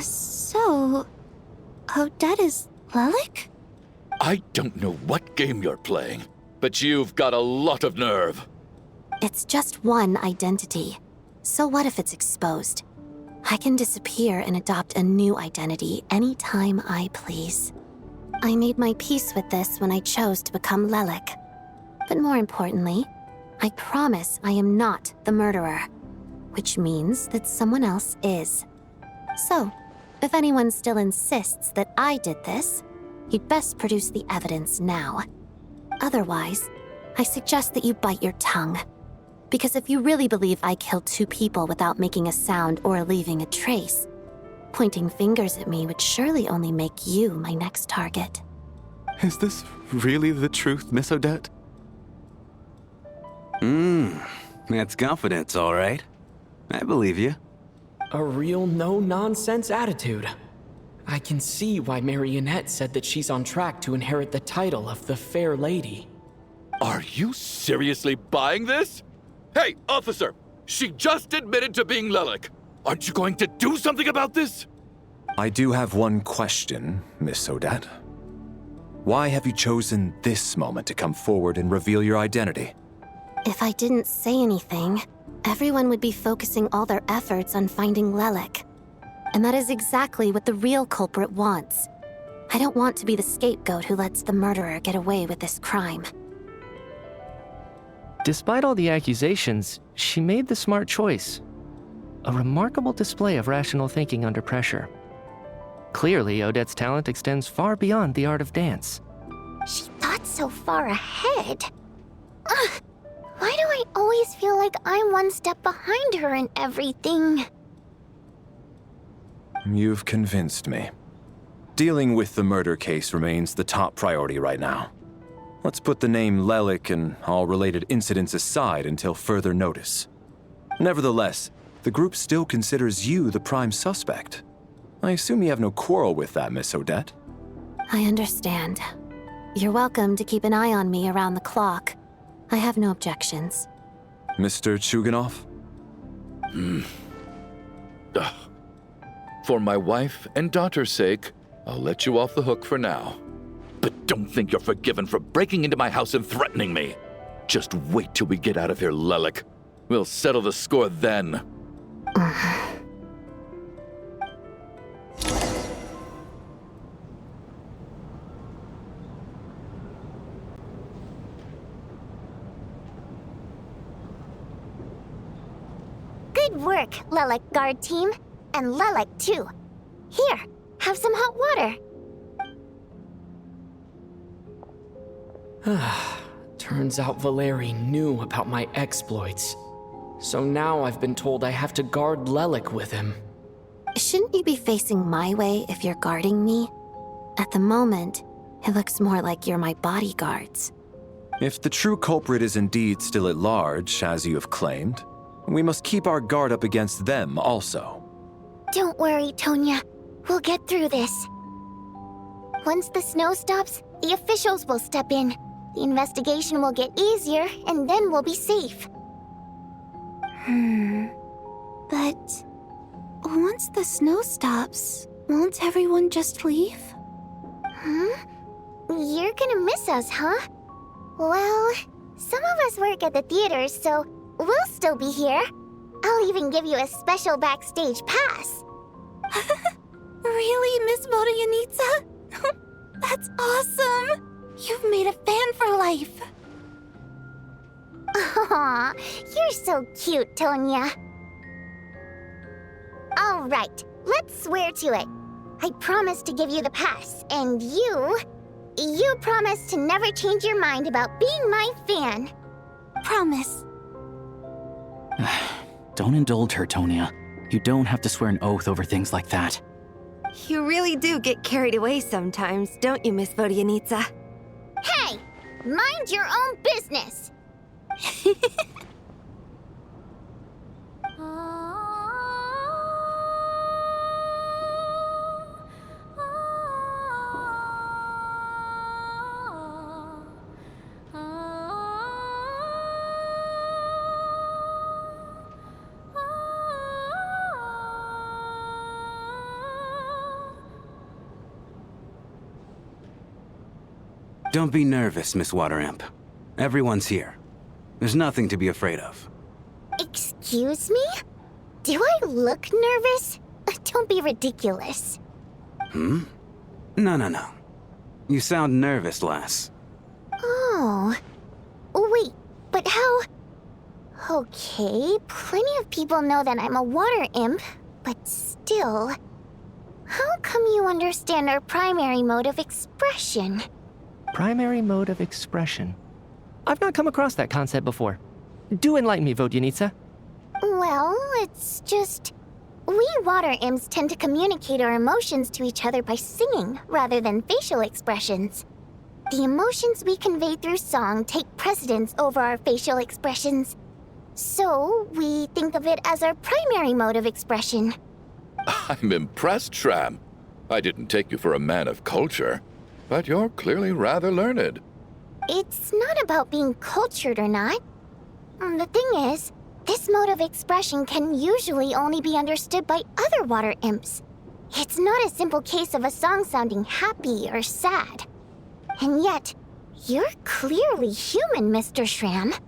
So... Odette is Lelek? I don't know what game you're playing, but you've got a lot of nerve. It's just one identity. So what if it's exposed? I can disappear and adopt a new identity anytime I please. I made my peace with this when I chose to become Lelik. But more importantly, I promise I am not the murderer, which means that someone else is. So, if anyone still insists that I did this, you'd best produce the evidence now. Otherwise, I suggest that you bite your tongue. Because if you really believe I killed 2 people without making a sound or leaving a trace, pointing fingers at me would surely only make you my next target. Is this really the truth, Miss Odette? That's confidence, all right. I believe you. A real no-nonsense attitude. I can see why Marionette said that she's on track to inherit the title of the Fair Lady. Are you seriously buying this? Hey, officer! She just admitted to being Lelik. Aren't you going to do something about this? I do have one question, Miss Odette. Why have you chosen this moment to come forward and reveal your identity? If I didn't say anything, everyone would be focusing all their efforts on finding Lelik. And that is exactly what the real culprit wants. I don't want to be the scapegoat who lets the murderer get away with this crime. Despite all the accusations, she made the smart choice. A remarkable display of rational thinking under pressure. Clearly, Odette's talent extends far beyond the art of dance. She thought so far ahead. Ugh, why do I always feel like I'm one step behind her in everything? You've convinced me. Dealing with the murder case remains the top priority right now. Let's put the name Lelik and all related incidents aside until further notice. Nevertheless, the group still considers you the prime suspect. I assume you have no quarrel with that, Miss Odette? I understand. You're welcome to keep an eye on me around the clock. I have no objections. Mr. Chuganov? For my wife and daughter's sake, I'll let you off the hook for now. But don't think you're forgiven for breaking into my house and threatening me. Just wait till we get out of here, Lelik. We'll settle the score then. Good work, Lelik guard team. And Lelik too. Here, have some hot water. Turns out Valeri knew about my exploits. So now I've been told I have to guard Lelik with him. Shouldn't you be facing my way if you're guarding me? At the moment, it looks more like you're my bodyguards. If the true culprit is indeed still at large, as you have claimed, we must keep our guard up against them also. Don't worry, Tonya. We'll get through this. Once the snow stops, the officials will step in. The investigation will get easier, and then we'll be safe. But once the snow stops, won't everyone just leave? You're gonna miss us, huh? Well, some of us work at the theaters, so we'll still be here. I'll even give you a special backstage pass. Really, Miss Vodyanitsa? That's awesome! You've made a fan for life. Aw, you're so cute, Tonya. All right, let's swear to it. I promise to give you the pass, and you promise to never change your mind about being my fan. Promise. Don't indulge her, Tonya. You don't have to swear an oath over things like that. You really do get carried away sometimes, don't you, Miss Vodyanitsa? Hey, mind your own business. Don't be nervous, Miss Wateramp. Everyone's here. There's nothing to be afraid of. Excuse me? Do I look nervous? Don't be ridiculous. No, no. You sound nervous, lass. Oh. Wait, but how... Okay, plenty of people know that I'm a water imp, but still... How come you understand our primary mode of expression? Primary mode of expression. I've not come across that concept before. Do enlighten me, Vodyanitsa. Well, it's just... We water imps tend to communicate our emotions to each other by singing, rather than facial expressions. The emotions we convey through song take precedence over our facial expressions. So, we think of it as our primary mode of expression. I'm impressed, Shram. I didn't take you for a man of culture, but you're clearly rather learned. It's not about being cultured or not. The thing is, this mode of expression can usually only be understood by other water imps. It's not a simple case of a song sounding happy or sad. And yet, you're clearly human, Mr. Shram.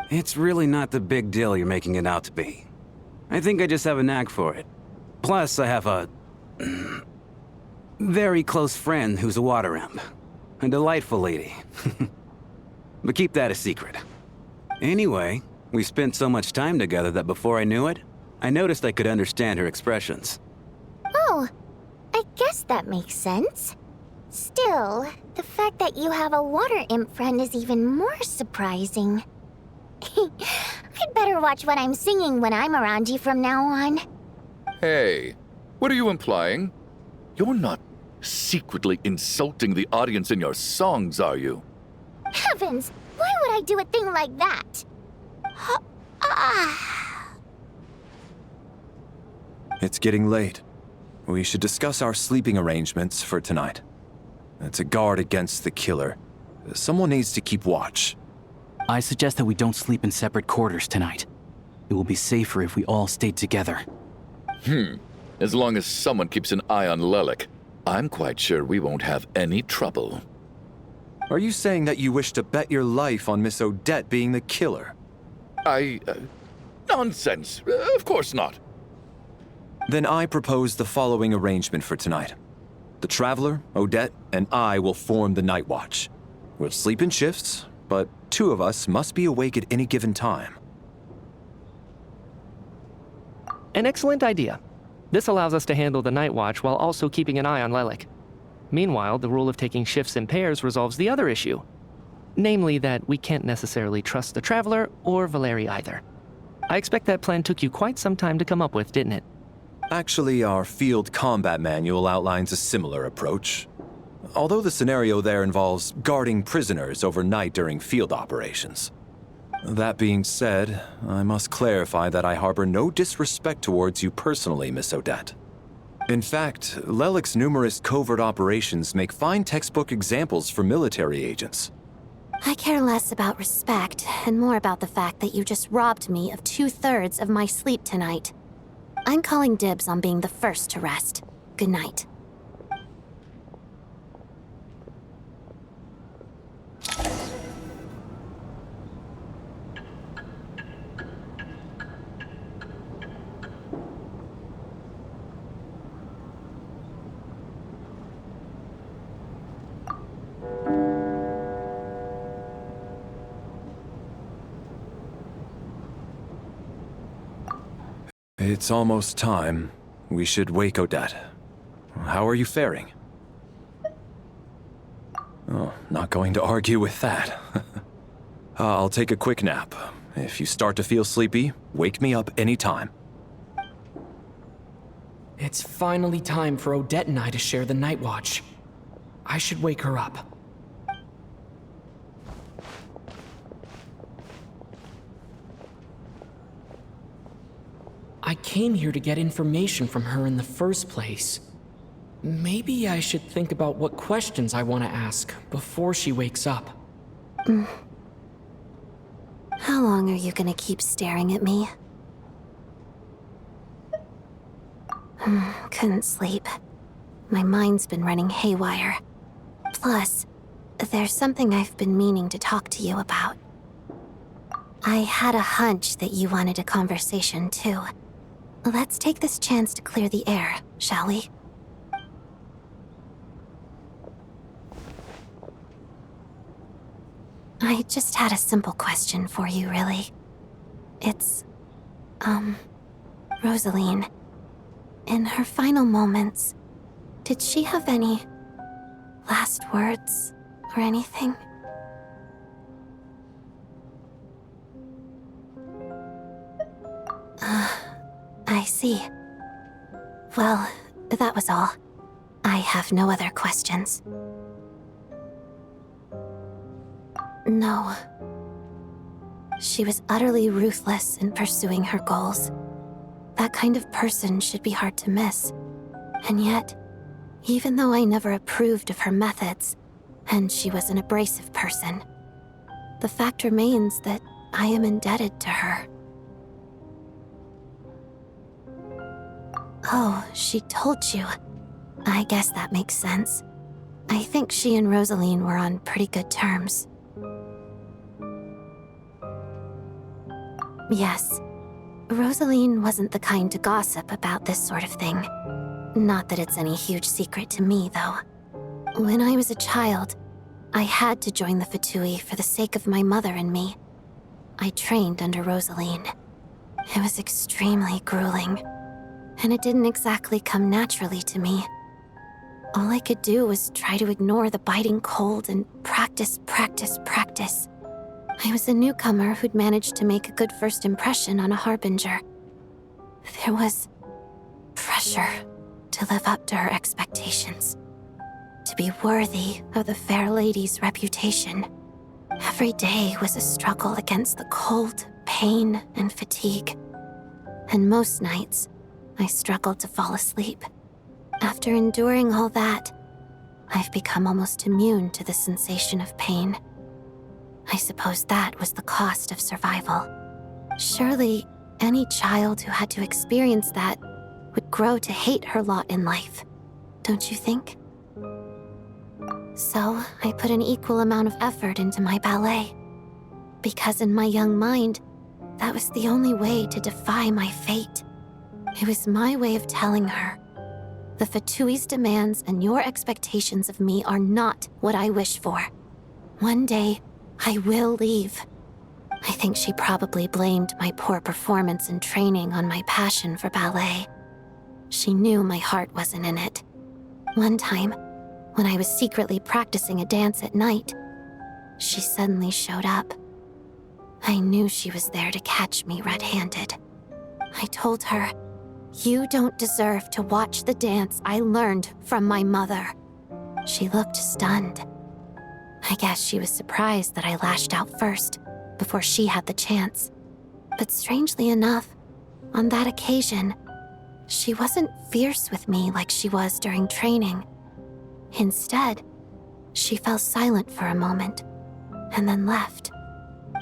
It's really not the big deal you're making it out to be. I think I just have a knack for it. Plus, I have a... very close friend who's a water imp. A delightful lady. But keep that a secret. Anyway, we spent so much time together that before I knew it, I noticed I could understand her expressions. Oh, I guess that makes sense. Still, the fact that you have a water imp friend is even more surprising. I'd better watch what I'm singing when I'm around you from now on. Hey, what are you implying? You're not secretly insulting the audience in your songs, are you? Heavens, why would I do a thing like that? It's getting late. We should discuss our sleeping arrangements for tonight. To guard against the killer, someone needs to keep watch. I suggest that we don't sleep in separate quarters tonight. It will be safer if we all stayed together. As long as someone keeps an eye on Lelik, I'm quite sure we won't have any trouble. Are you saying that you wish to bet your life on Miss Odette being the killer? Nonsense. Of course not. Then I propose the following arrangement for tonight. The Traveler, Odette, and I will form the Night Watch. We'll sleep in shifts, but 2 of us must be awake at any given time. An excellent idea. This allows us to handle the night watch while also keeping an eye on Lelik. Meanwhile, the rule of taking shifts in pairs resolves the other issue. Namely that we can't necessarily trust the Traveler or Valeri either. I expect that plan took you quite some time to come up with, didn't it? Actually, our field combat manual outlines a similar approach. Although the scenario there involves guarding prisoners overnight during field operations. That being said, I must clarify that I harbor no disrespect towards you personally, Miss Odette. In fact, Lelik's numerous covert operations make fine textbook examples for military agents. I care less about respect and more about the fact that you just robbed me of 2/3 of my sleep tonight. I'm calling dibs on being the first to rest. Good night. It's almost time. We should wake Odette. How are you faring? Oh, not going to argue with that. I'll take a quick nap. If you start to feel sleepy, wake me up anytime. It's finally time for Odette and I to share the night watch. I should wake her up. I came here to get information from her in the first place. Maybe I should think about what questions I want to ask before she wakes up. How long are you gonna keep staring at me? Couldn't sleep. My mind's been running haywire. Plus, there's something I've been meaning to talk to you about. I had a hunch that you wanted a conversation, too. Let's take this chance to clear the air, shall we? I just had a simple question for you, really. It's, Rosaline. In her final moments, did she have any last words or anything? I see. Well, that was all. I have no other questions. No. She was utterly ruthless in pursuing her goals. That kind of person should be hard to miss. And yet, even though I never approved of her methods, and she was an abrasive person, the fact remains that I am indebted to her. Oh, she told you. I guess that makes sense. I think she and Rosaline were on pretty good terms. Yes. Rosaline wasn't the kind to gossip about this sort of thing. Not that it's any huge secret to me, though. When I was a child, I had to join the Fatui for the sake of my mother and me. I trained under Rosaline. It was extremely grueling, and it didn't exactly come naturally to me. All I could do was try to ignore the biting cold and practice. I was a newcomer who'd managed to make a good first impression on a harbinger. There was pressure to live up to her expectations, to be worthy of the fair lady's reputation. Every day was a struggle against the cold, pain, and fatigue. And most nights, I struggled to fall asleep. After enduring all that, I've become almost immune to the sensation of pain. I suppose that was the cost of survival. Surely, any child who had to experience that would grow to hate her lot in life, don't you think? So, I put an equal amount of effort into my ballet. Because in my young mind, that was the only way to defy my fate. It was my way of telling her, the Fatui's demands and your expectations of me are not what I wish for. One day, I will leave. I think she probably blamed my poor performance in training on my passion for ballet. She knew my heart wasn't in it. One time, when I was secretly practicing a dance at night, she suddenly showed up. I knew she was there to catch me red-handed. I told her, "You don't deserve to watch the dance I learned from my mother." She looked stunned. I guess she was surprised that I lashed out first, before she had the chance. But strangely enough, on that occasion, she wasn't fierce with me like she was during training. Instead, she fell silent for a moment, and then left.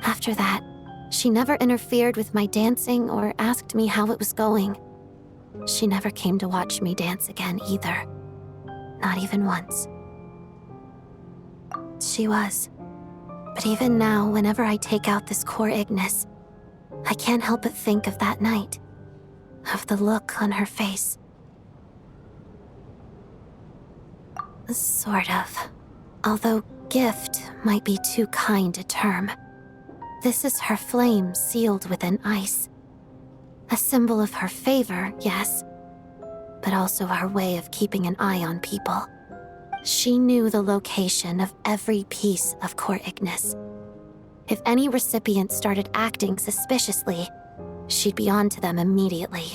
After that, she never interfered with my dancing or asked me how it was going. She never came to watch me dance again either. Not even once. She was. But even now, whenever I take out this core Ignis, I can't help but think of that night. Of the look on her face. Sort of. Although gift might be too kind a term. This is her flame sealed within ice. A symbol of her favor, yes, but also her way of keeping an eye on people. She knew the location of every piece of core Ignis. If any recipient started acting suspiciously, she'd be on to them immediately.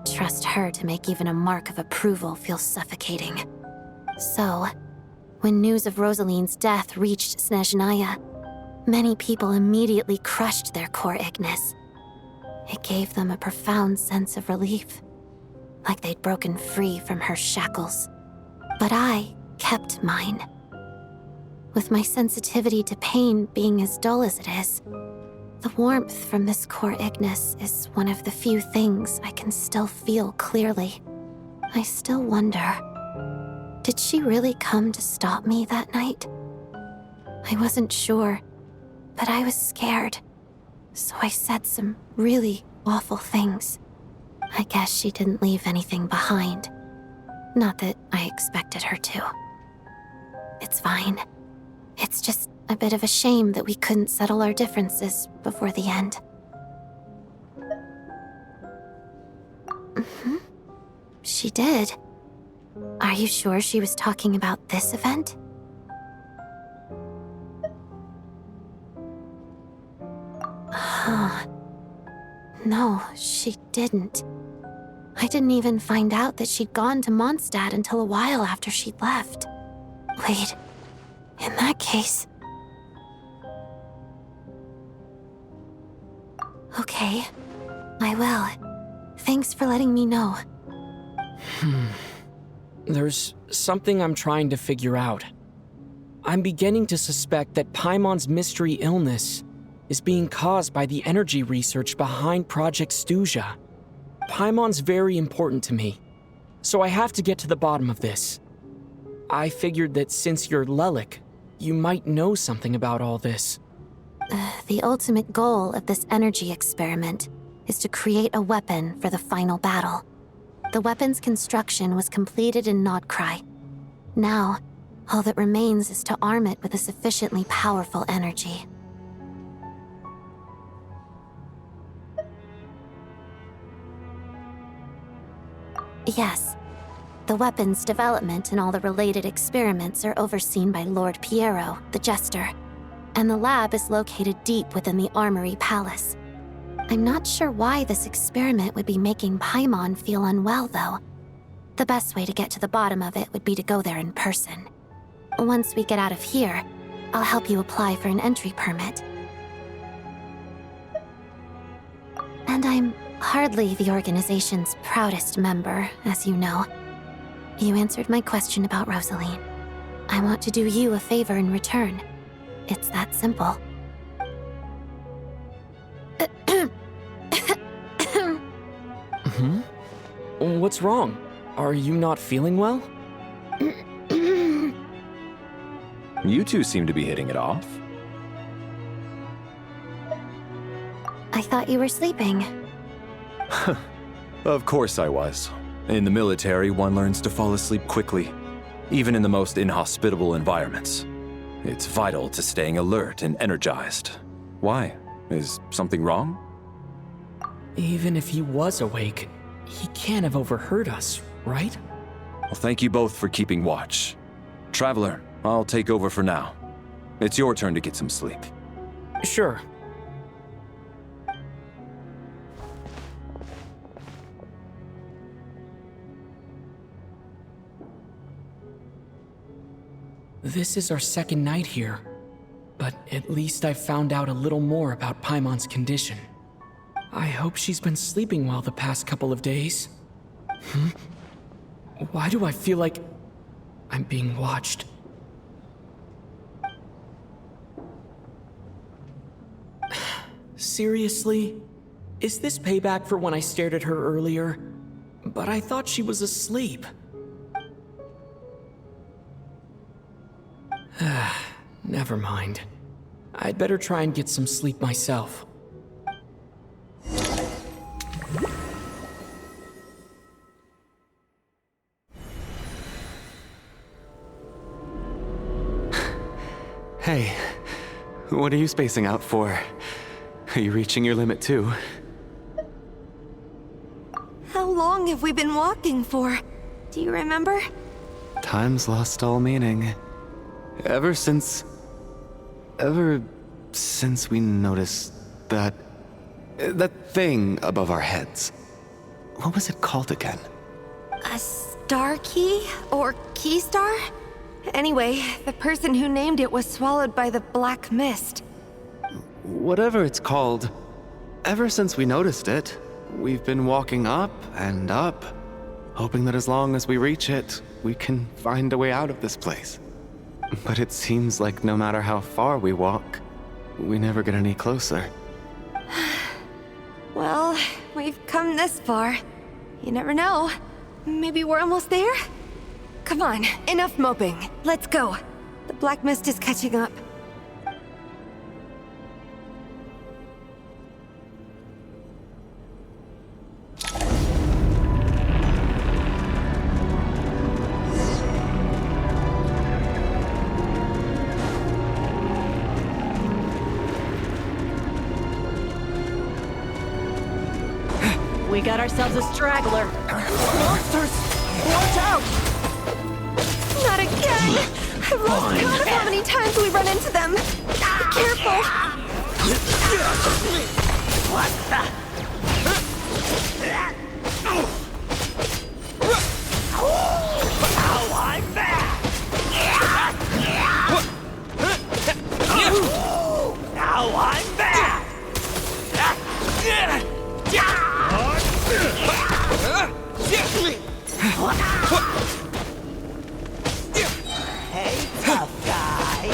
Trust her to make even a mark of approval feel suffocating. So, when news of Rosaline's death reached Snezhnaya, many people immediately crushed their core Ignis. It gave them a profound sense of relief, like they'd broken free from her shackles. But I kept mine. With my sensitivity to pain being as dull as it is, the warmth from this core Ignis is one of the few things I can still feel clearly. I still wonder, Did she really come to stop me that night? I wasn't sure, but I was scared. So I said some really awful things. I guess she didn't leave anything behind. Not that I expected her to. It's fine. It's just a bit of a shame that we couldn't settle our differences before the end. She did. Are you sure she was talking about this event? Huh. No, she didn't. I didn't even find out that she'd gone to Mondstadt until a while after she'd left. Wait, in that case... Okay, I will. Thanks for letting me know. There's something I'm trying to figure out. I'm beginning to suspect that Paimon's mystery illness is being caused by the energy research behind Project Stuja. Paimon's very important to me, so I have to get to the bottom of this. I figured that since you're Lelik, you might know something about all this. The ultimate goal of this energy experiment is to create a weapon for the final battle. The weapon's construction was completed in Nocturne. Now, all that remains is to arm it with a sufficiently powerful energy. Yes, the weapon's development and all the related experiments are overseen by Lord Piero, the Jester, and the lab is located deep within the Armory Palace. I'm not sure why this experiment would be making Paimon feel unwell, though. The best way to get to the bottom of it would be to go there in person. Once we get out of here, I'll help you apply for an entry permit. And I'm hardly the organization's proudest member, as you know. You answered my question about Rosaline. I want to do you a favor in return. It's that simple. What's wrong? Are you not feeling well? You two seem to be hitting it off. I thought you were sleeping. Of course I was. In the military, one learns to fall asleep quickly, even in the most inhospitable environments. It's vital to staying alert and energized. Why? Is something wrong? Even if he was awake, he can't have overheard us, right? Well, thank you both for keeping watch. Traveler, I'll take over for now. It's your turn to get some sleep. Sure. This is our second night here, but at least I've found out a little more about Paimon's condition. I hope she's been sleeping well the past couple of days. Why do I feel like I'm being watched? Seriously? Is this payback for when I stared at her earlier? But I thought she was asleep. Never mind. I'd better try and get some sleep myself. Hey, what are you spacing out for? Are you reaching your limit too? How long have we been walking for? Do you remember? Time's lost all meaning. Ever since we noticed that thing above our heads. What was it called again? A star key? Or key star? Anyway, the person who named it was swallowed by the black mist. Whatever it's called, ever since we noticed it, we've been walking up and up, hoping that as long as we reach it, we can find a way out of this place. But it seems like no matter how far we walk, we never get any closer. Well, we've come this far. You never know. Maybe we're almost there? Come on, enough moping. Let's go. The black mist is catching up. We got ourselves a straggler. Monsters! Watch out! Not again! I've lost count of how many times we run into them. Be careful! What the? Ow, I'm back! Now I'm back! Hey, tough guy!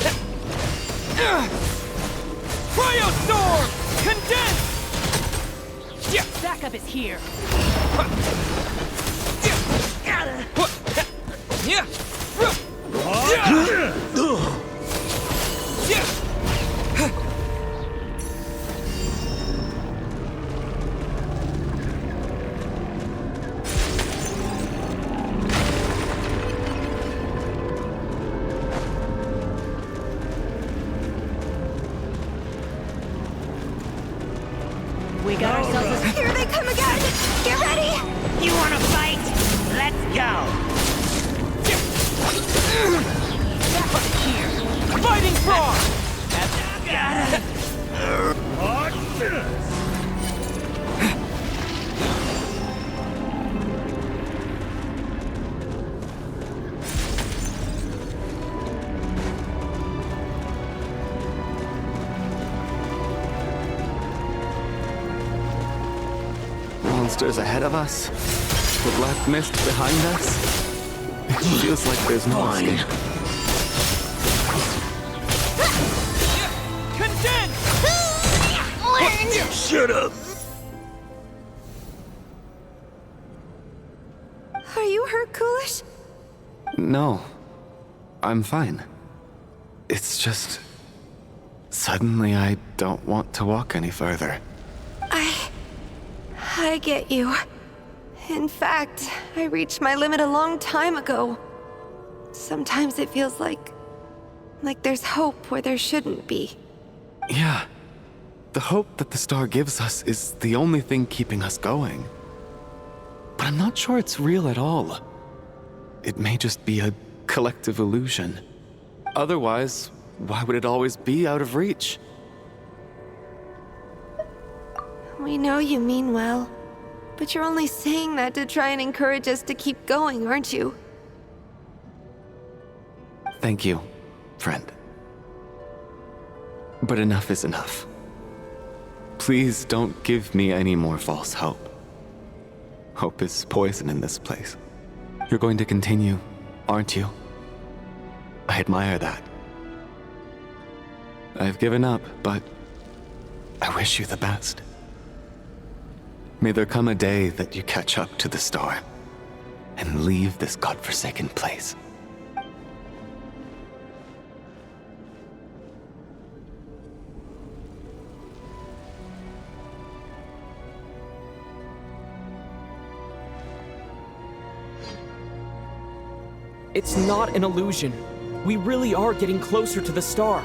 Cryostorm! Condense! Backup is here! We got ourselves a... Here they come again! Get ready! You wanna fight? Let's go! Backup is here! Fighting frog! Got it! Monsters ahead of us, the black mist behind us. It feels like there's no escape. Condense! Shut up! Are you hurt, Coolish? No, I'm fine. It's just... suddenly I don't want to walk any further. I get you. In fact, I reached my limit a long time ago. Sometimes it feels like there's hope where there shouldn't be. Yeah. The hope that the star gives us is the only thing keeping us going. But I'm not sure it's real at all. It may just be a collective illusion. Otherwise, why would it always be out of reach? We know you mean well, but you're only saying that to try and encourage us to keep going, aren't you? Thank you, friend. But enough is enough. Please don't give me any more false hope. Hope is poison in this place. You're going to continue, aren't you? I admire that. I've given up, but I wish you the best. May there come a day that you catch up to the star and leave this godforsaken place. It's not an illusion. We really are getting closer to the star.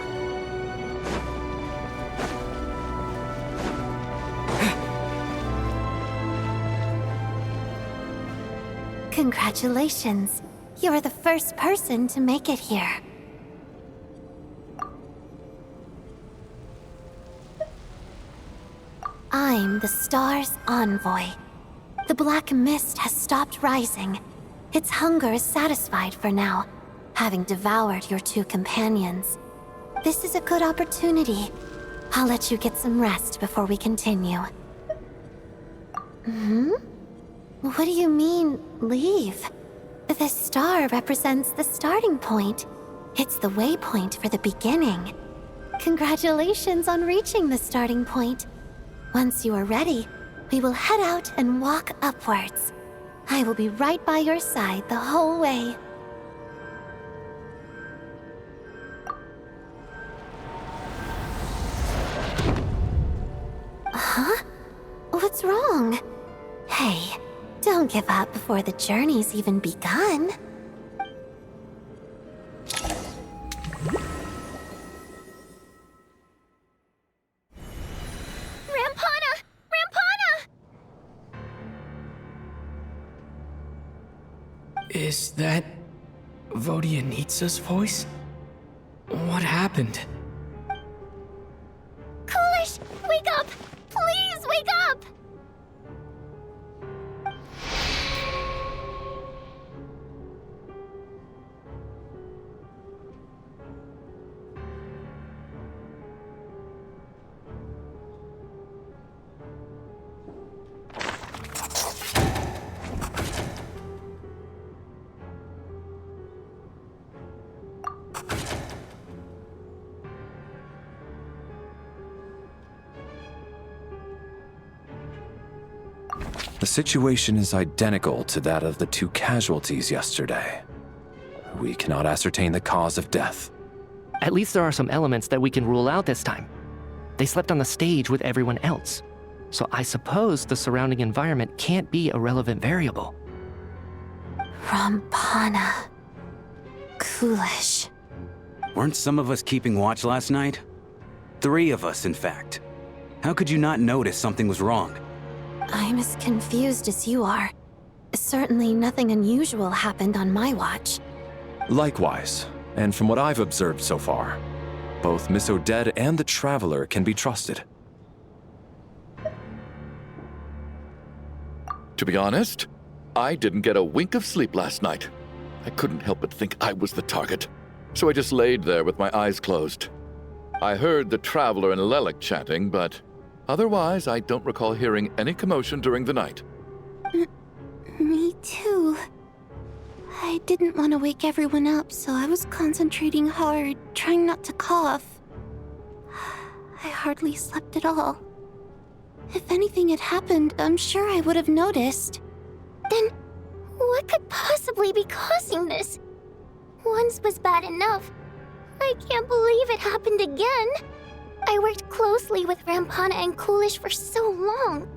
Congratulations. You're the first person to make it here. I'm the star's envoy. The black mist has stopped rising. Its hunger is satisfied for now, having devoured your two companions. This is a good opportunity. I'll let you get some rest before we continue. What do you mean, leave? The star represents the starting point. It's the waypoint for the beginning. Congratulations on reaching the starting point. Once you are ready, we will head out and walk upwards. I will be right by your side the whole way. What's wrong? Hey, don't give up before the journey's even begun. Rampana! Rampana! Is that Vodyanitsa's voice? What happened? Coolish, wake up! Please wake up! The situation is identical to that of the 2 casualties yesterday. We cannot ascertain the cause of death. At least there are some elements that we can rule out this time. They slept on the stage with everyone else. So I suppose the surrounding environment can't be a relevant variable. Rampana. Coolish. Weren't some of us keeping watch last night? 3 of us, in fact. How could you not notice something was wrong? I'm as confused as you are. Certainly nothing unusual happened on my watch. Likewise, and from what I've observed so far, both Miss Odette and the Traveler can be trusted. To be honest, I didn't get a wink of sleep last night. I couldn't help but think I was the target, so I just laid there with my eyes closed. I heard the Traveler and Lelik chatting, but otherwise I don't recall hearing any commotion during the night. Me too. I didn't want to wake everyone up, so I was concentrating hard, trying not to cough. I hardly slept at all. If anything had happened, I'm sure I would have noticed. Then, what could possibly be causing this? Once was bad enough. I can't believe it happened again. I worked closely with Rampana and Coolish for so long.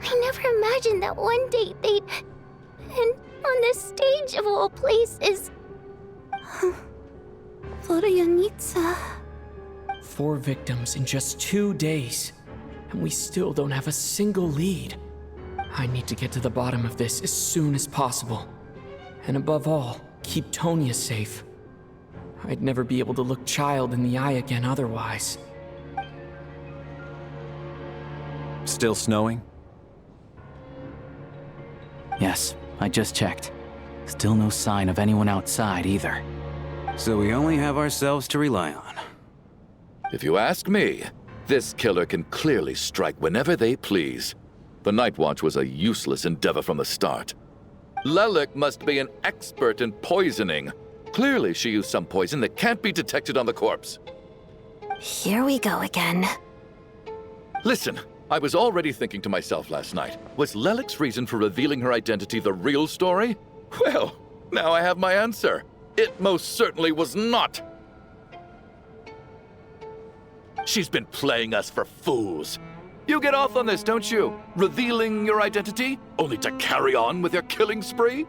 I never imagined that one day they'd... And on the stage of all places... Vodyanitsa. 4 victims in just 2 days, and we still don't have a single lead. I need to get to the bottom of this as soon as possible. And above all, keep Tonya safe. I'd never be able to look Child in the eye again otherwise. Still snowing? Yes, I just checked. Still no sign of anyone outside either. So we only have ourselves to rely on. If you ask me, this killer can clearly strike whenever they please. The Night Watch was a useless endeavor from the start. Lelik must be an expert in poisoning. Clearly she used some poison that can't be detected on the corpse. Here we go again. Listen, I was already thinking to myself last night, was Lelik's reason for revealing her identity the real story? Well, now I have my answer. It most certainly was not. She's been playing us for fools. You get off on this, don't you? Revealing your identity, only to carry on with your killing spree?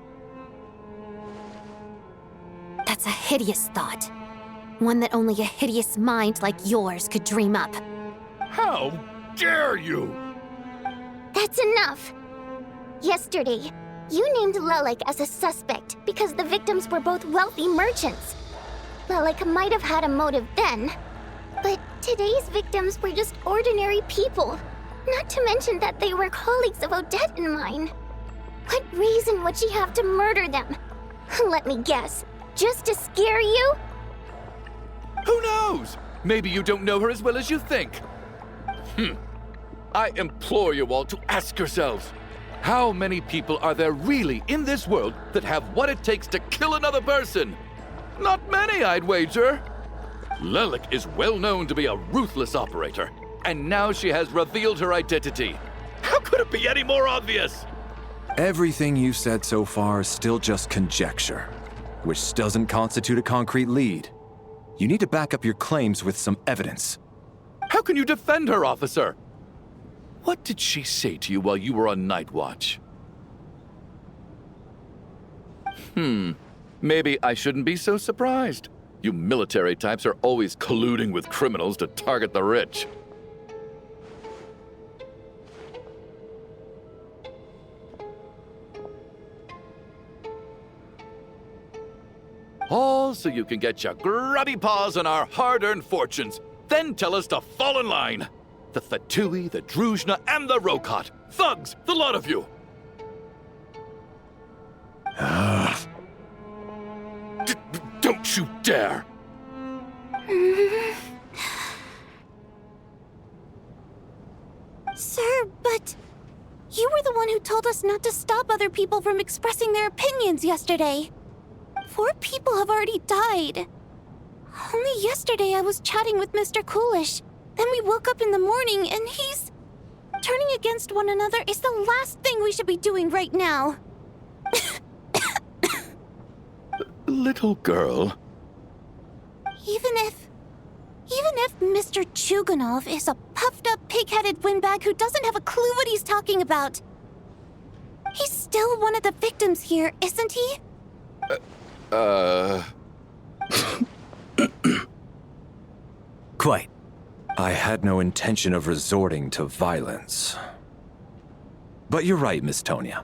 That's a hideous thought. One that only a hideous mind like yours could dream up. How dare you! That's enough! Yesterday, you named Lelik as a suspect because the victims were both wealthy merchants. Lelik might have had a motive then, but today's victims were just ordinary people. Not to mention that they were colleagues of Odette and mine. What reason would she have to murder them? Let me guess, just to scare you? Who knows? Maybe you don't know her as well as you think. I implore you all to ask yourselves, how many people are there really in this world that have what it takes to kill another person? Not many, I'd wager. Lelik is well known to be a ruthless operator, and now she has revealed her identity. How could it be any more obvious? Everything you've said so far is still just conjecture, which doesn't constitute a concrete lead. You need to back up your claims with some evidence. How can you defend her, officer? What did she say to you while you were on night watch? Maybe I shouldn't be so surprised. You military types are always colluding with criminals to target the rich. All so you can get your grubby paws on our hard-earned fortunes, then tell us to fall in line. The Fatui, the Druzhna, and the Rokot. Thugs, the lot of you! Don't you dare! Sir, but you were the one who told us not to stop other people from expressing their opinions yesterday. 4 people have already died. Only yesterday I was chatting with Mr. Coolish. Then we woke up in the morning and he's... Turning against one another is the last thing we should be doing right now. Little girl. Even if Mr. Chuganov is a puffed-up, pig-headed windbag who doesn't have a clue what he's talking about, he's still one of the victims here, isn't he? Quite. I had no intention of resorting to violence. But you're right, Miss Tonya.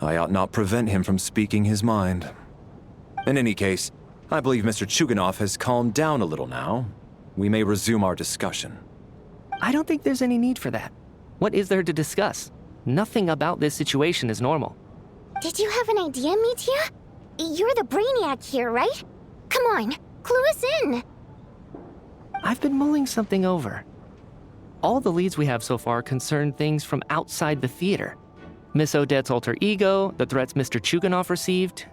I ought not prevent him from speaking his mind. In any case, I believe Mr. Chuganov has calmed down a little now. We may resume our discussion. I don't think there's any need for that. What is there to discuss? Nothing about this situation is normal. Did you have an idea, Mitya? You're the brainiac here, right? Come on, clue us in. I've been mulling something over. All the leads we have so far concern things from outside the theater. Miss Odette's alter ego, the threats Mr. Chuganov received.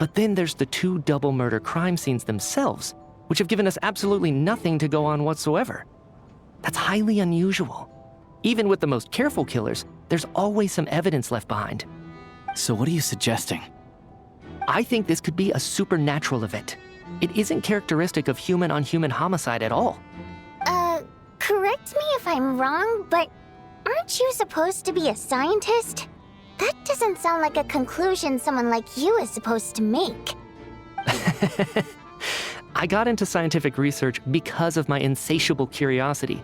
But then there's the 2 double murder crime scenes themselves, which have given us absolutely nothing to go on whatsoever. That's highly unusual. Even with the most careful killers, there's always some evidence left behind. So what are you suggesting? I think this could be a supernatural event. It isn't characteristic of human-on-human homicide at all. Correct me if I'm wrong, but aren't you supposed to be a scientist? That doesn't sound like a conclusion someone like you is supposed to make. I got into scientific research because of my insatiable curiosity.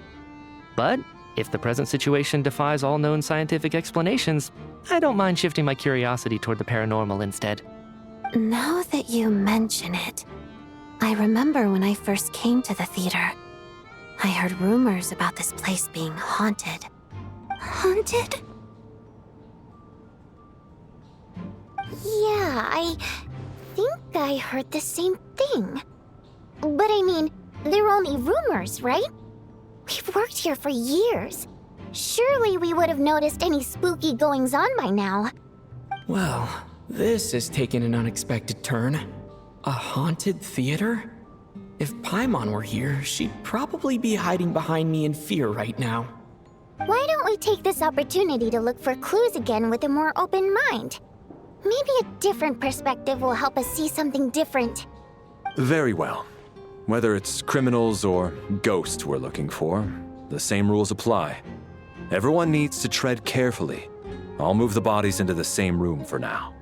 But if the present situation defies all known scientific explanations, I don't mind shifting my curiosity toward the paranormal instead. Now that you mention it, I remember when I first came to the theater. I heard rumors about this place being haunted. Haunted? Yeah, I think I heard the same thing. But I mean, they're only rumors, right? We've worked here for years. Surely we would have noticed any spooky goings-on by now. Well, this has taken an unexpected turn. A haunted theater? If Paimon were here, she'd probably be hiding behind me in fear right now. Why don't we take this opportunity to look for clues again with a more open mind? Maybe a different perspective will help us see something different. Very well. Whether it's criminals or ghosts we're looking for, the same rules apply. Everyone needs to tread carefully. I'll move the bodies into the same room for now.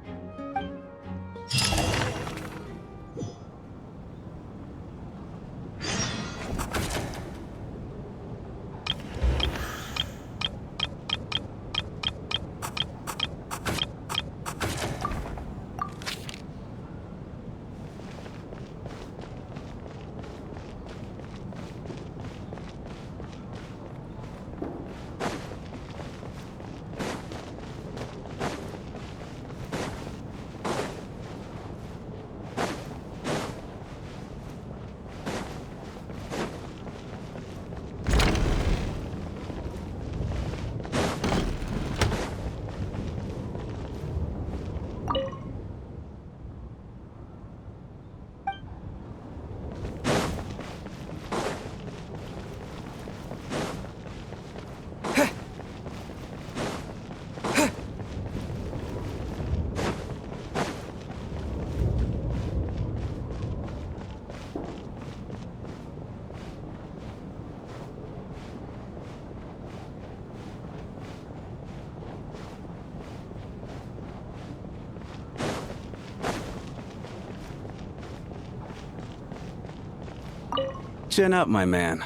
Chin up, my man.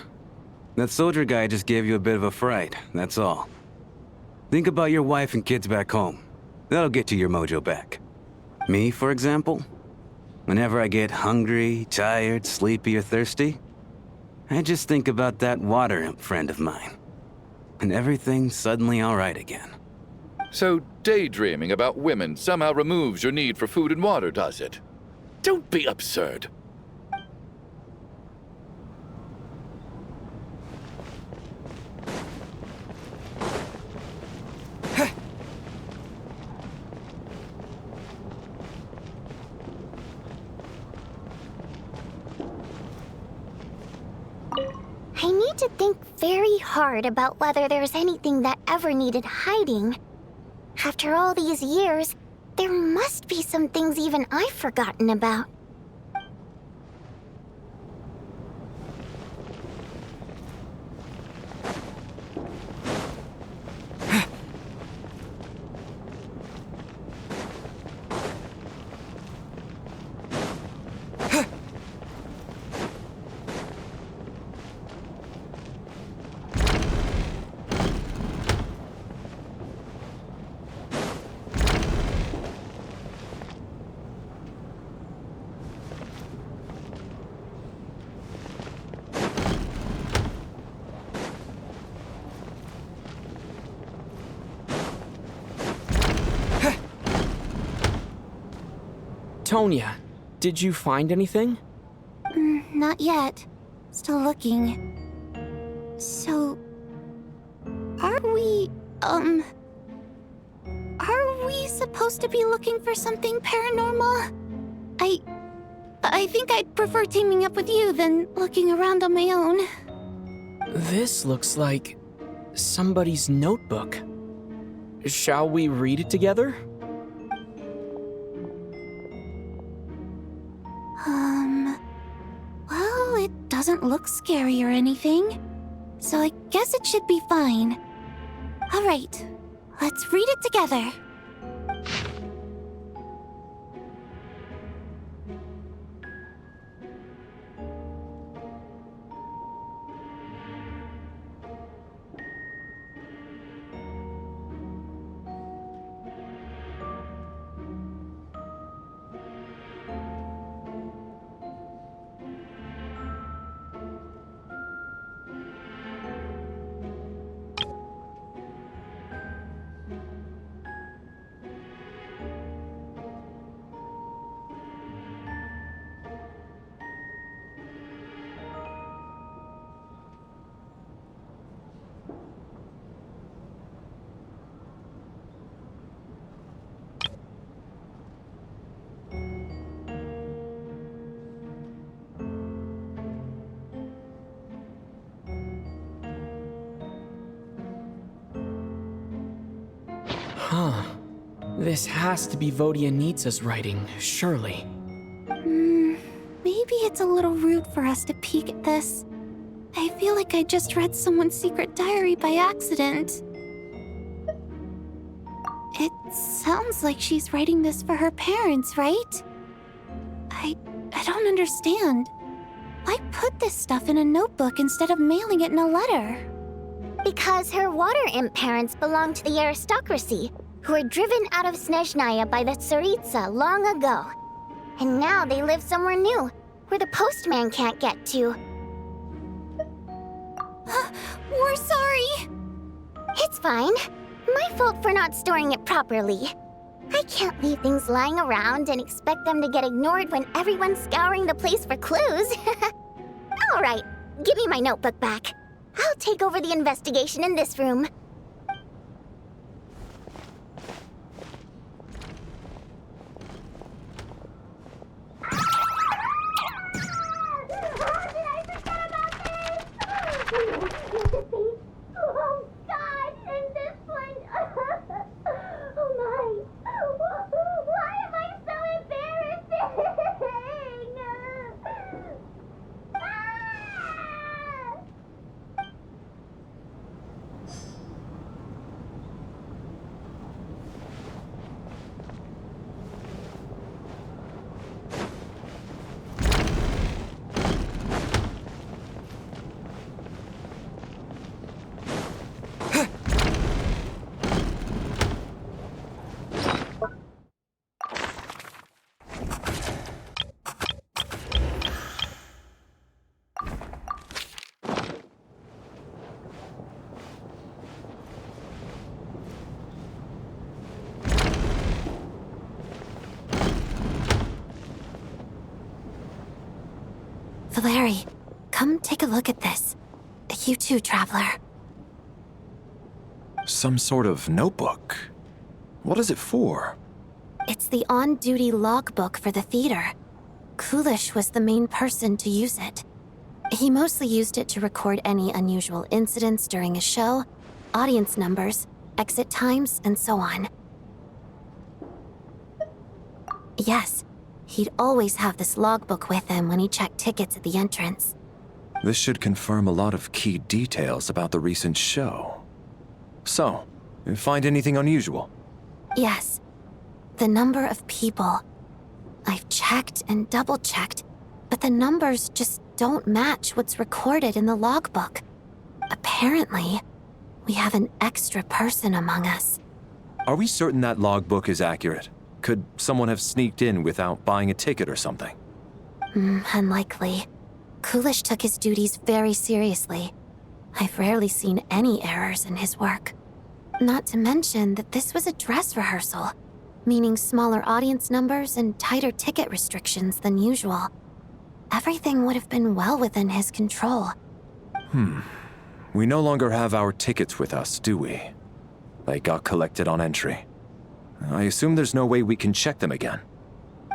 That soldier guy just gave you a bit of a fright, that's all. Think about your wife and kids back home. That'll get you your mojo back. Me, for example? Whenever I get hungry, tired, sleepy, or thirsty, I just think about that water imp friend of mine. And everything's suddenly alright again. So daydreaming about women somehow removes your need for food and water, does it? Don't be absurd. I need to think very hard about whether there's anything that ever needed hiding. After all these years, there must be some things even I've forgotten about. Tonya, did you find anything? Not yet. Still looking. So... Are we supposed to be looking for something paranormal? I think I'd prefer teaming up with you than looking around on my own. This looks like somebody's notebook. Shall we read it together? Well, it doesn't look scary or anything, so I guess it should be fine. Alright, let's read it together. Huh. This has to be Vodyanitsa's writing, surely. Maybe it's a little rude for us to peek at this. I feel like I just read someone's secret diary by accident. It sounds like she's writing this for her parents, right? I don't understand. Why put this stuff in a notebook instead of mailing it in a letter? Because her water imp parents belonged to the aristocracy, who were driven out of Snezhnaya by the Tsaritsa long ago. And now they live somewhere new, where the postman can't get to. We're sorry! It's fine. My fault for not storing it properly. I can't leave things lying around and expect them to get ignored when everyone's scouring the place for clues. All right, give me my notebook back. I'll take over the investigation in this room. Oh God, and this one. Oh my. Why am I so embarrassing? Valeri, come take a look at this. You too, Traveler. Some sort of notebook. What is it for? It's the on-duty logbook for the theater. Kulish was the main person to use it. He mostly used it to record any unusual incidents during a show, audience numbers, exit times, and so on. Yes, he'd always have this logbook with him when he checked tickets at the entrance. This should confirm a lot of key details about the recent show. So, you find anything unusual? Yes. The number of people. I've checked and double-checked, but the numbers just don't match what's recorded in the logbook. Apparently, we have an extra person among us. Are we certain that logbook is accurate? Could someone have sneaked in without buying a ticket or something? Unlikely. Kulish took his duties very seriously. I've rarely seen any errors in his work. Not to mention that this was a dress rehearsal, meaning smaller audience numbers and tighter ticket restrictions than usual. Everything would have been well within his control. We no longer have our tickets with us, do we? They got collected on entry. I assume there's no way we can check them again.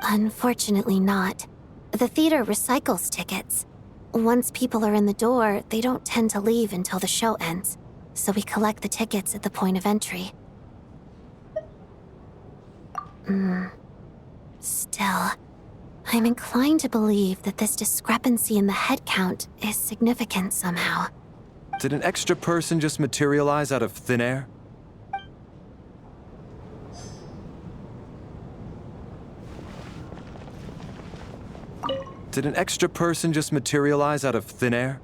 Unfortunately not. The theater recycles tickets. Once people are in the door, they don't tend to leave until the show ends, so we collect the tickets at the point of entry. Still, I'm inclined to believe that this discrepancy in the head count is significant somehow. Did an extra person just materialize out of thin air? Did an extra person just materialize out of thin air?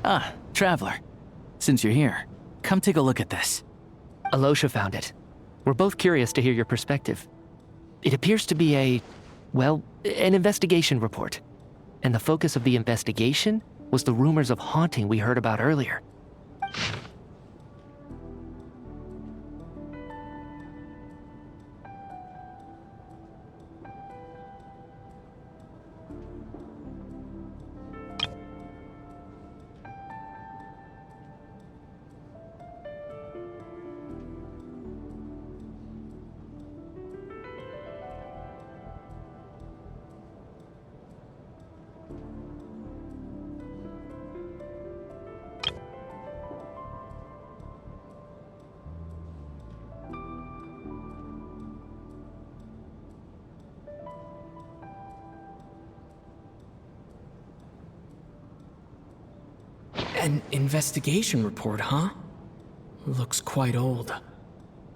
Ah, Traveler. Since you're here, come take a look at this. Alosha found it. We're both curious to hear your perspective. It appears to be an investigation report. And the focus of the investigation was the rumors of haunting we heard about earlier. An investigation report, huh? Looks quite old.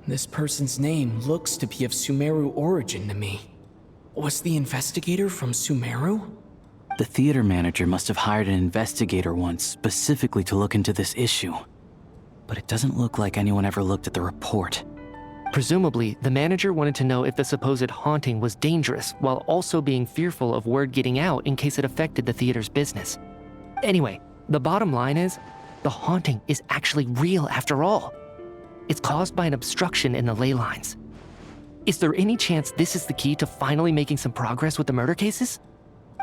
This person's name looks to be of Sumeru origin to me. Was the investigator from Sumeru? The theater manager must have hired an investigator once specifically to look into this issue. But it doesn't look like anyone ever looked at the report. Presumably, the manager wanted to know if the supposed haunting was dangerous while also being fearful of word getting out in case it affected the theater's business. Anyway, the bottom line is, the haunting is actually real after all. It's caused by an obstruction in the ley lines. Is there any chance this is the key to finally making some progress with the murder cases?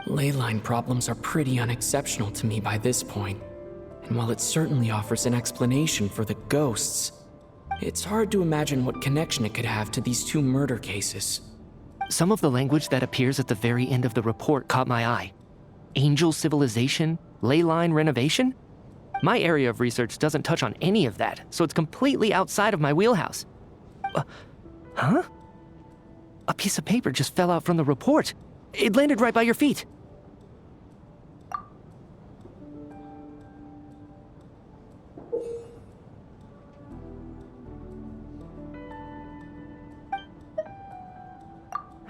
Ley line problems are pretty unexceptional to me by this point. And while it certainly offers an explanation for the ghosts, it's hard to imagine what connection it could have to these two murder cases. Some of the language that appears at the very end of the report caught my eye. Angel civilization, ley line renovation? My area of research doesn't touch on any of that, so it's completely outside of my wheelhouse. Huh? A piece of paper just fell out from the report. It landed right by your feet.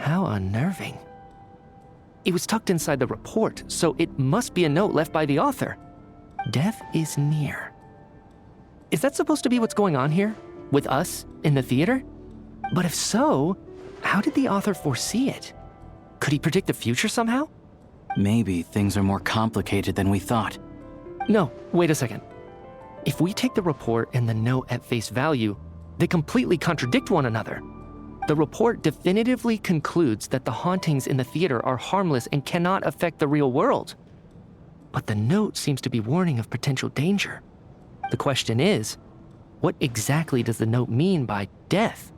How unnerving. It was tucked inside the report, so it must be a note left by the author. Death is near. Is that supposed to be what's going on here? With us in the theater? But if so, how did the author foresee it? Could he predict the future somehow? Maybe things are more complicated than we thought. No, wait a second. If we take the report and the note at face value, they completely contradict one another. The report definitively concludes that the hauntings in the theater are harmless and cannot affect the real world. But the note seems to be warning of potential danger. The question is, what exactly does the note mean by death?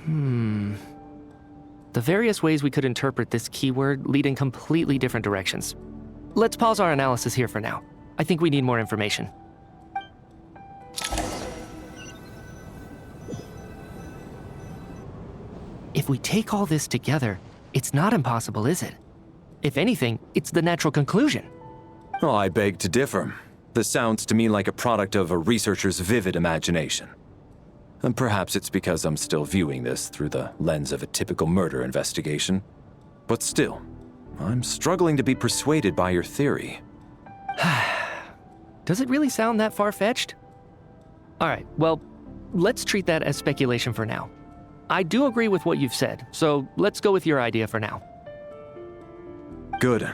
The various ways we could interpret this keyword lead in completely different directions. Let's pause our analysis here for now. I think we need more information. If we take all this together, it's not impossible, is it? If anything, it's the natural conclusion. Oh, I beg to differ. This sounds to me like a product of a researcher's vivid imagination. And perhaps it's because I'm still viewing this through the lens of a typical murder investigation. But still, I'm struggling to be persuaded by your theory. Does it really sound that far-fetched? All right, well, let's treat that as speculation for now. I do agree with what you've said, so let's go with your idea for now. Good.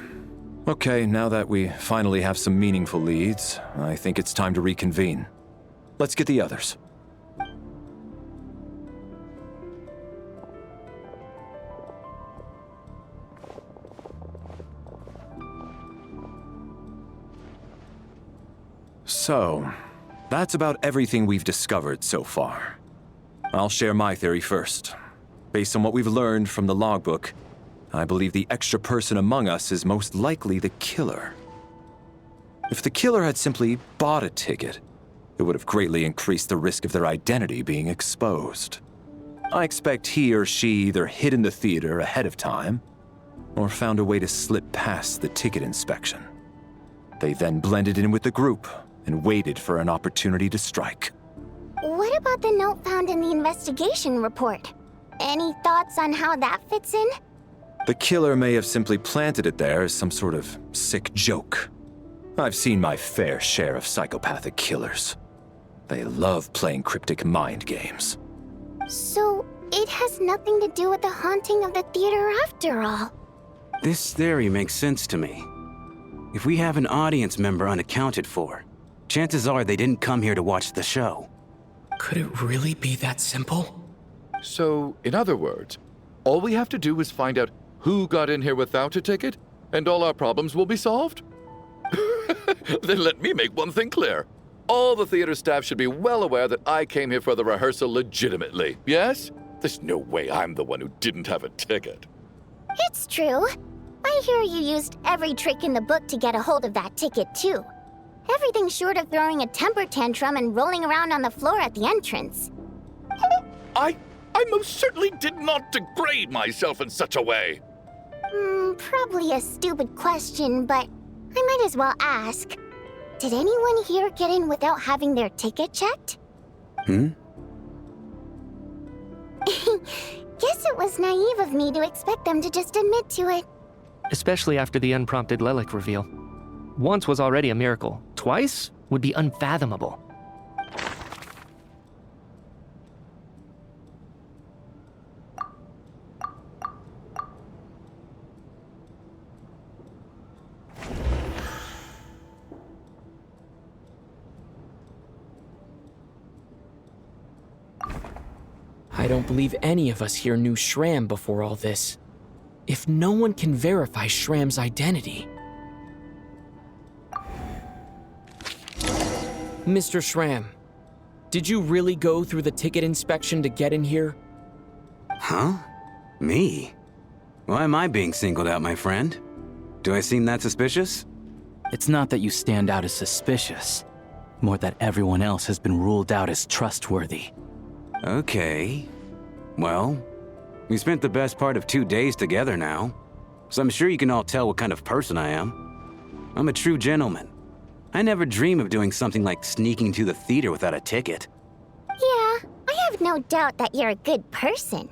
Okay, now that we finally have some meaningful leads, I think it's time to reconvene. Let's get the others. So, that's about everything we've discovered so far. I'll share my theory first. Based on what we've learned from the logbook, I believe the extra person among us is most likely the killer. If the killer had simply bought a ticket, it would have greatly increased the risk of their identity being exposed. I expect he or she either hid in the theater ahead of time, or found a way to slip past the ticket inspection. They then blended in with the group and waited for an opportunity to strike. What about the note found in the investigation report? Any thoughts on how that fits in? The killer may have simply planted it there as some sort of sick joke. I've seen my fair share of psychopathic killers. They love playing cryptic mind games. So, it has nothing to do with the haunting of the theater after all. This theory makes sense to me. If we have an audience member unaccounted for, chances are they didn't come here to watch the show. Could it really be that simple? So, in other words, all we have to do is find out who got in here without a ticket, and all our problems will be solved? Then let me make one thing clear. All the theater staff should be well aware that I came here for the rehearsal legitimately, yes? There's no way I'm the one who didn't have a ticket. It's true. I hear you used every trick in the book to get a hold of that ticket, too. Everything short of throwing a temper tantrum and rolling around on the floor at the entrance. I most certainly did not degrade myself in such a way. Probably a stupid question, but I might as well ask. Did anyone here get in without having their ticket checked? Hmm? Guess it was naive of me to expect them to just admit to it. Especially after the unprompted Lelic reveal. Once was already a miracle. Twice would be unfathomable. I don't believe any of us here knew Shram before all this. If no one can verify Shram's identity... Mr. Shram, did you really go through the ticket inspection to get in here? Huh? Me? Why am I being singled out, my friend? Do I seem that suspicious? It's not that you stand out as suspicious, more that everyone else has been ruled out as trustworthy. Okay. Well, we spent the best part of 2 days together now, so I'm sure you can all tell what kind of person I am. I'm a true gentleman. I never dream of doing something like sneaking to the theater without a ticket. Yeah, I have no doubt that you're a good person.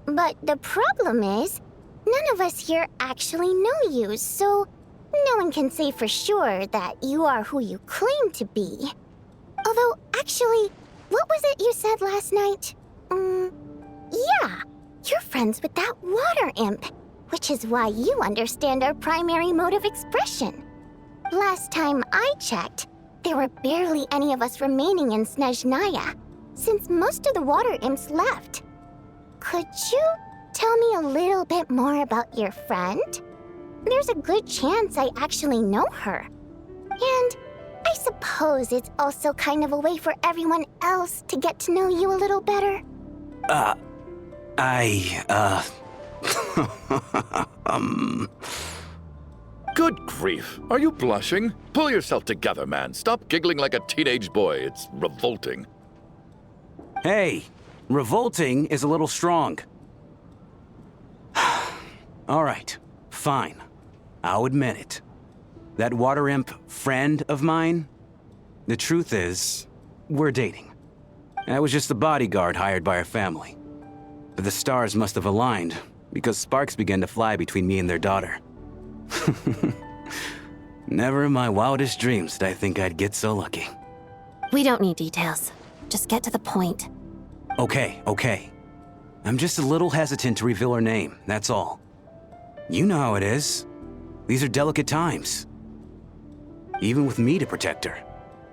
But the problem is, none of us here actually know you, so no one can say for sure that you are who you claim to be. Although, actually, what was it you said last night? Yeah, you're friends with that water imp, which is why you understand our primary mode of expression. Last time I checked, there were barely any of us remaining in Snezhnaya, since most of the water imps left. Could you tell me a little bit more about your friend? There's a good chance I actually know her. And I suppose it's also kind of a way for everyone else to get to know you a little better. Good grief. Are you blushing? Pull yourself together, man. Stop giggling like a teenage boy. It's revolting. Hey, revolting is a little strong. All right, fine. I'll admit it. That water imp friend of mine, the truth is, we're dating. I was just the bodyguard hired by our family. But the stars must have aligned, because sparks began to fly between me and their daughter. Never in my wildest dreams did I think I'd get so lucky. We don't need details. Just get to the point. Okay. I'm just a little hesitant to reveal her name, that's all. You know how it is. These are delicate times. Even with me to protect her.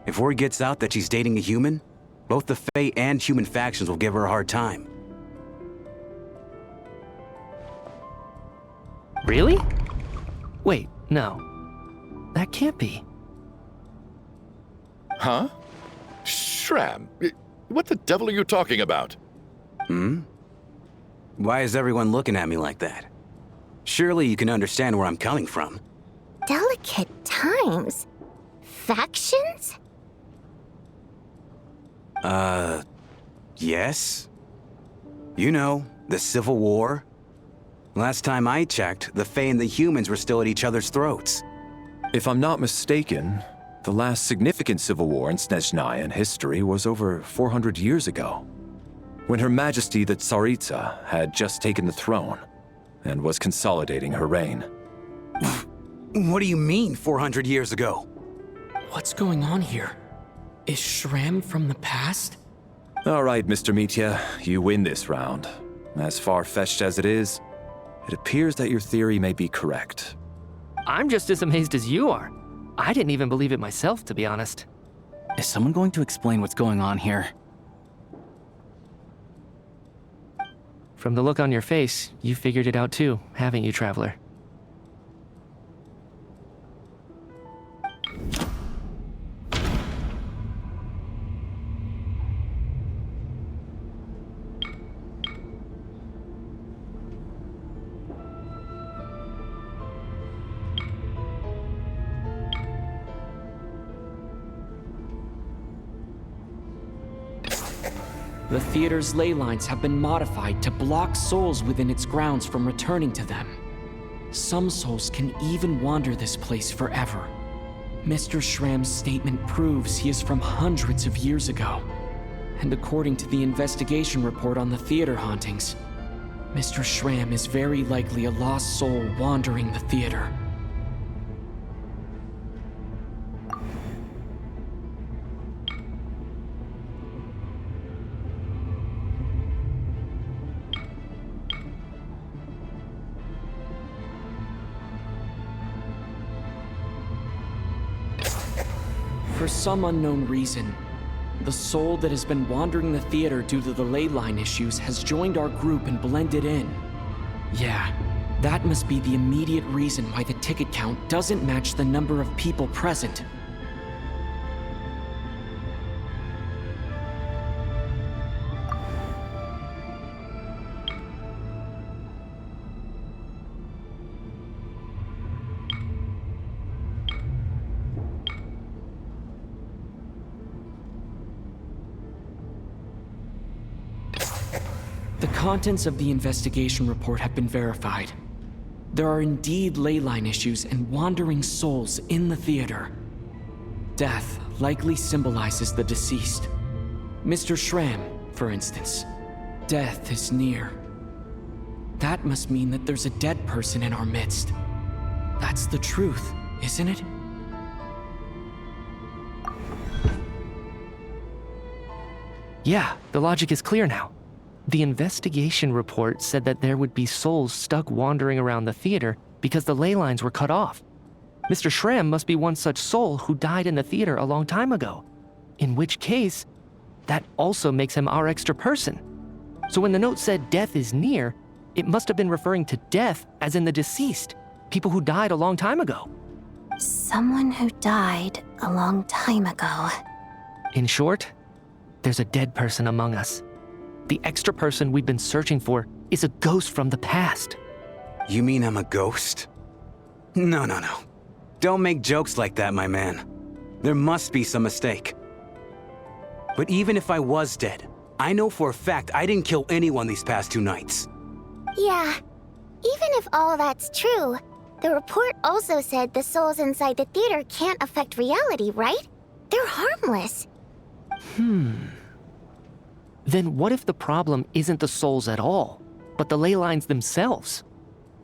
If word gets out that she's dating a human, both the Fae and human factions will give her a hard time. Really? Wait, no. That can't be. Huh? Shram, what the devil are you talking about? Why is everyone looking at me like that? Surely you can understand where I'm coming from. Delicate times? Factions? Yes? You know, the Civil War? Last time I checked, the Fae and the humans were still at each other's throats. If I'm not mistaken, the last significant civil war in Snezhnayan history was over 400 years ago, when Her Majesty the Tsaritsa had just taken the throne and was consolidating her reign. What do you mean, 400 years ago? What's going on here? Is Shram from the past? All right, Mr. Mitya, you win this round. As far-fetched as it is, it appears that your theory may be correct. I'm just as amazed as you are. I didn't even believe it myself, to be honest. Is someone going to explain what's going on here? From the look on your face, you figured it out too, haven't you, Traveler? The theater's ley lines have been modified to block souls within its grounds from returning to them. Some souls can even wander this place forever. Mr. Shram's statement proves he is from hundreds of years ago. And according to the investigation report on the theater hauntings, Mr. Shram is very likely a lost soul wandering the theater. For some unknown reason, the soul that has been wandering the theater due to the ley line issues has joined our group and blended in. Yeah, that must be the immediate reason why the ticket count doesn't match the number of people present. The contents of the investigation report have been verified. There are indeed ley line issues and wandering souls in the theater. Death likely symbolizes the deceased. Mr. Schramm, for instance. Death is near. That must mean that there's a dead person in our midst. That's the truth, isn't it? Yeah, the logic is clear now. The investigation report said that there would be souls stuck wandering around the theater because the ley lines were cut off. Mr. Schramm must be one such soul who died in the theater a long time ago. In which case, that also makes him our extra person. So when the note said death is near, it must have been referring to death as in the deceased, people who died a long time ago. Someone who died a long time ago. In short, there's a dead person among us. The extra person we've been searching for is a ghost from the past. You mean I'm a ghost? No. Don't make jokes like that, my man. There must be some mistake. But even if I was dead, I know for a fact I didn't kill anyone these past 2 nights. Yeah, even if all that's true, the report also said the souls inside the theater can't affect reality, right? They're harmless. Then what if the problem isn't the souls at all, but the ley lines themselves?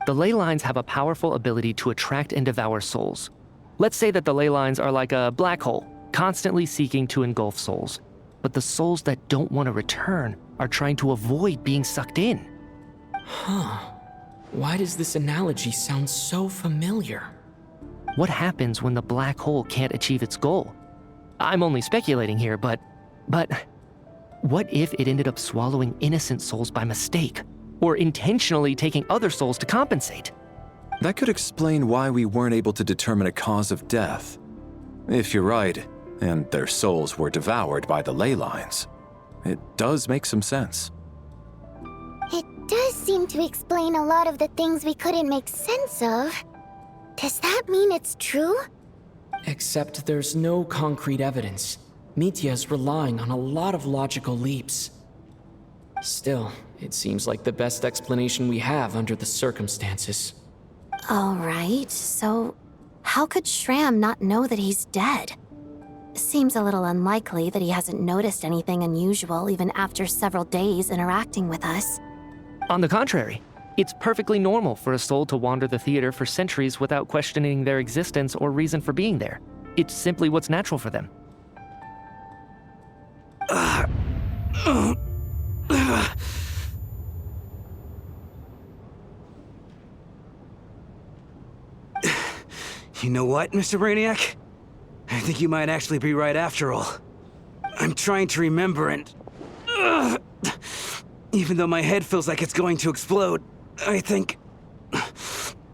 The ley lines have a powerful ability to attract and devour souls. Let's say that the ley lines are like a black hole, constantly seeking to engulf souls. But the souls that don't want to return are trying to avoid being sucked in. Why does this analogy sound so familiar? What happens when the black hole can't achieve its goal? I'm only speculating here, but what if it ended up swallowing innocent souls by mistake, or intentionally taking other souls to compensate? That could explain why we weren't able to determine a cause of death. If you're right, and their souls were devoured by the ley lines, it does make some sense. It does seem to explain a lot of the things we couldn't make sense of. Does that mean it's true? Except there's no concrete evidence. Mitya's relying on a lot of logical leaps. Still, it seems like the best explanation we have under the circumstances. All right, so how could Schramm not know that he's dead? Seems a little unlikely that he hasn't noticed anything unusual even after several days interacting with us. On the contrary, it's perfectly normal for a soul to wander the theater for centuries without questioning their existence or reason for being there. It's simply what's natural for them. You know what, Mr. Brainiac? I think you might actually be right after all. I'm trying to remember and... even though my head feels like it's going to explode, I think...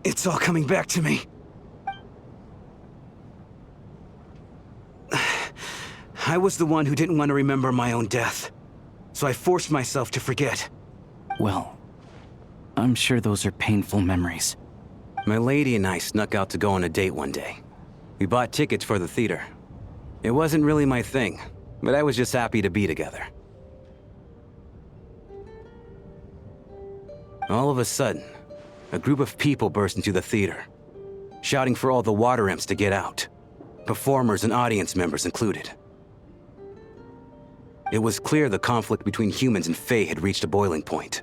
it's all coming back to me. I was the one who didn't want to remember my own death, so I forced myself to forget. Well, I'm sure those are painful memories. My lady and I snuck out to go on a date one day. We bought tickets for the theater. It wasn't really my thing, but I was just happy to be together. All of a sudden, a group of people burst into the theater, shouting for all the water imps to get out, performers and audience members included. It was clear the conflict between humans and Fae had reached a boiling point.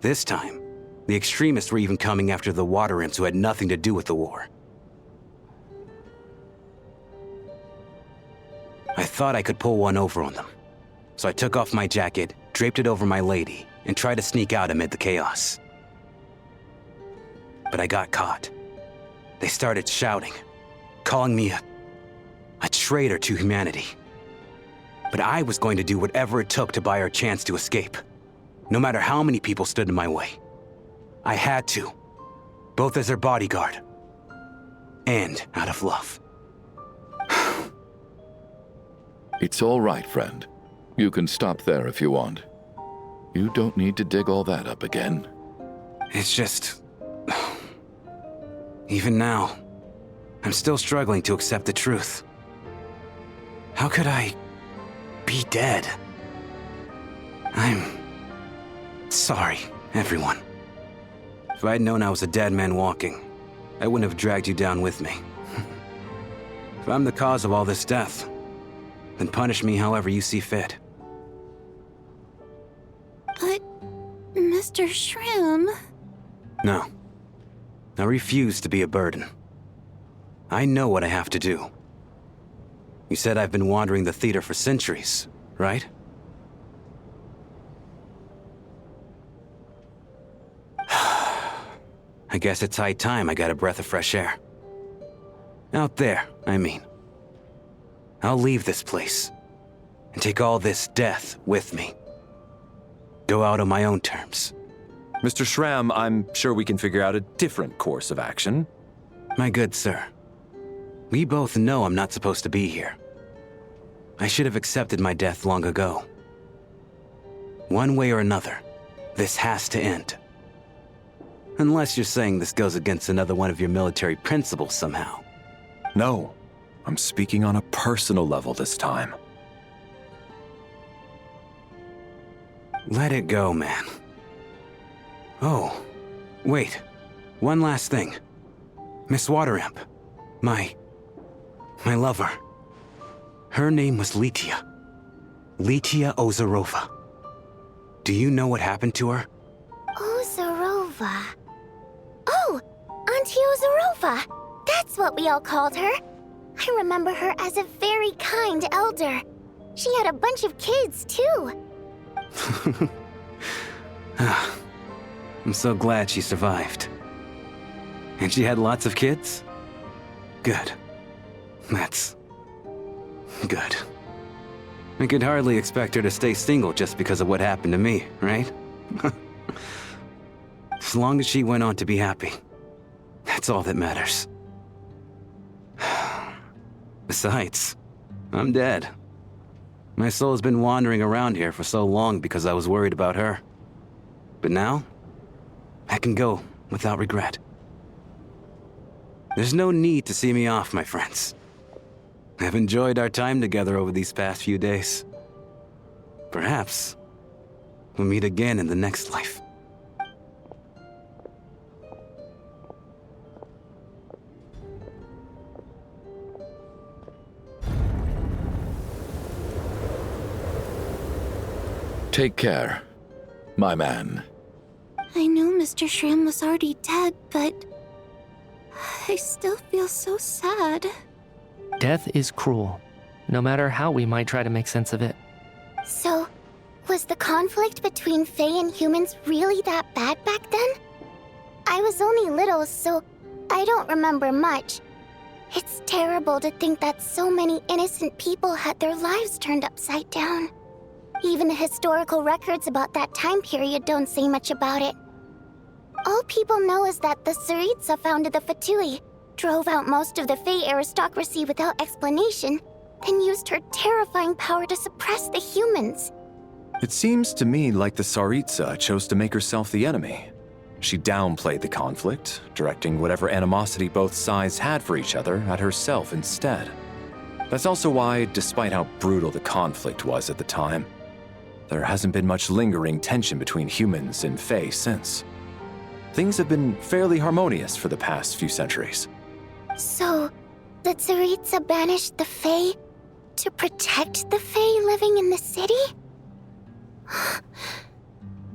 This time, the extremists were even coming after the water imps who had nothing to do with the war. I thought I could pull one over on them, so I took off my jacket, draped it over my lady, and tried to sneak out amid the chaos. But I got caught. They started shouting, calling me a traitor to humanity. But I was going to do whatever it took to buy her a chance to escape, no matter how many people stood in my way. I had to, both as their bodyguard and out of love. It's all right, friend. You can stop there if you want. You don't need to dig all that up again. It's just... even now, I'm still struggling to accept the truth. How could I be dead? I'm sorry, everyone. If I'd known I was a dead man walking, I wouldn't have dragged you down with me. If I'm the cause of all this death, then punish me however you see fit. But, Mr. Shram... No. I refuse to be a burden. I know what I have to do. You said I've been wandering the theater for centuries, right? I guess it's high time I got a breath of fresh air. Out there, I mean. I'll leave this place and take all this death with me. Go out on my own terms. Mr. Shram, I'm sure we can figure out a different course of action. My good sir, we both know I'm not supposed to be here. I should have accepted my death long ago. One way or another, this has to end. Unless you're saying this goes against another one of your military principles somehow. No, I'm speaking on a personal level this time. Let it go, man. Oh, wait. One last thing. Miss Wateramp. My lover. Her name was Litia. Litia Ozarova. Do you know what happened to her? Ozarova. Oh, Auntie Ozarova. That's what we all called her. I remember her as a very kind elder. She had a bunch of kids, too. I'm so glad she survived. And she had lots of kids? Good. That's... good. I could hardly expect her to stay single just because of what happened to me, right? As long as she went on to be happy, that's all that matters. Besides, I'm dead. My soul's been wandering around here for so long because I was worried about her. But now, I can go without regret. There's no need to see me off, my friends. I've enjoyed our time together over these past few days. Perhaps we'll meet again in the next life. Take care, my man. I know Mr. Shram was already dead, but... I still feel so sad. Death is cruel, no matter how we might try to make sense of it. So, was the conflict between Fae and humans really that bad back then? I was only little, so I don't remember much. It's terrible to think that so many innocent people had their lives turned upside down. Even the historical records about that time period don't say much about it. All people know is that the Tsaritsa founded the Fatui, drove out most of the Fae aristocracy without explanation, then used her terrifying power to suppress the humans. It seems to me like the Tsaritsa chose to make herself the enemy. She downplayed the conflict, directing whatever animosity both sides had for each other at herself instead. That's also why, despite how brutal the conflict was at the time, there hasn't been much lingering tension between humans and Fae since. Things have been fairly harmonious for the past few centuries. So, the Tsaritsa banished the Fae to protect the Fae living in the city?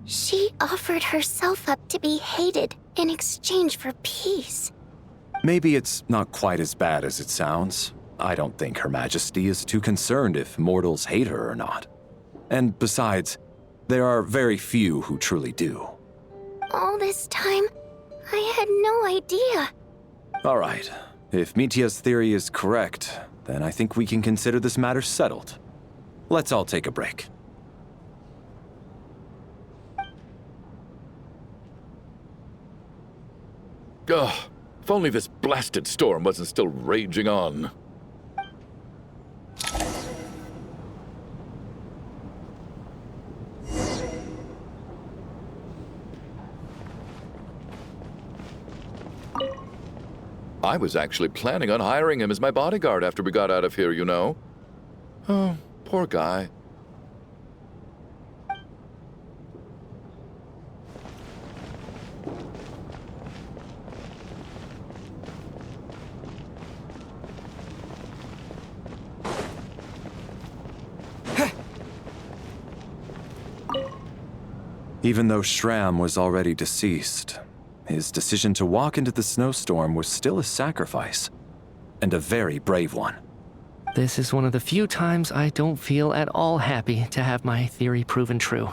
She offered herself up to be hated in exchange for peace. Maybe it's not quite as bad as it sounds. I don't think Her Majesty is too concerned if mortals hate her or not. And besides, there are very few who truly do. All this time, I had no idea. All right. If Mitia's theory is correct, then I think we can consider this matter settled. Let's all take a break. Ugh, if only this blasted storm wasn't still raging on. I was actually planning on hiring him as my bodyguard after we got out of here, you know. Oh, poor guy. Even though Shram was already deceased, his decision to walk into the snowstorm was still a sacrifice, and a very brave one. This is one of the few times I don't feel at all happy to have my theory proven true.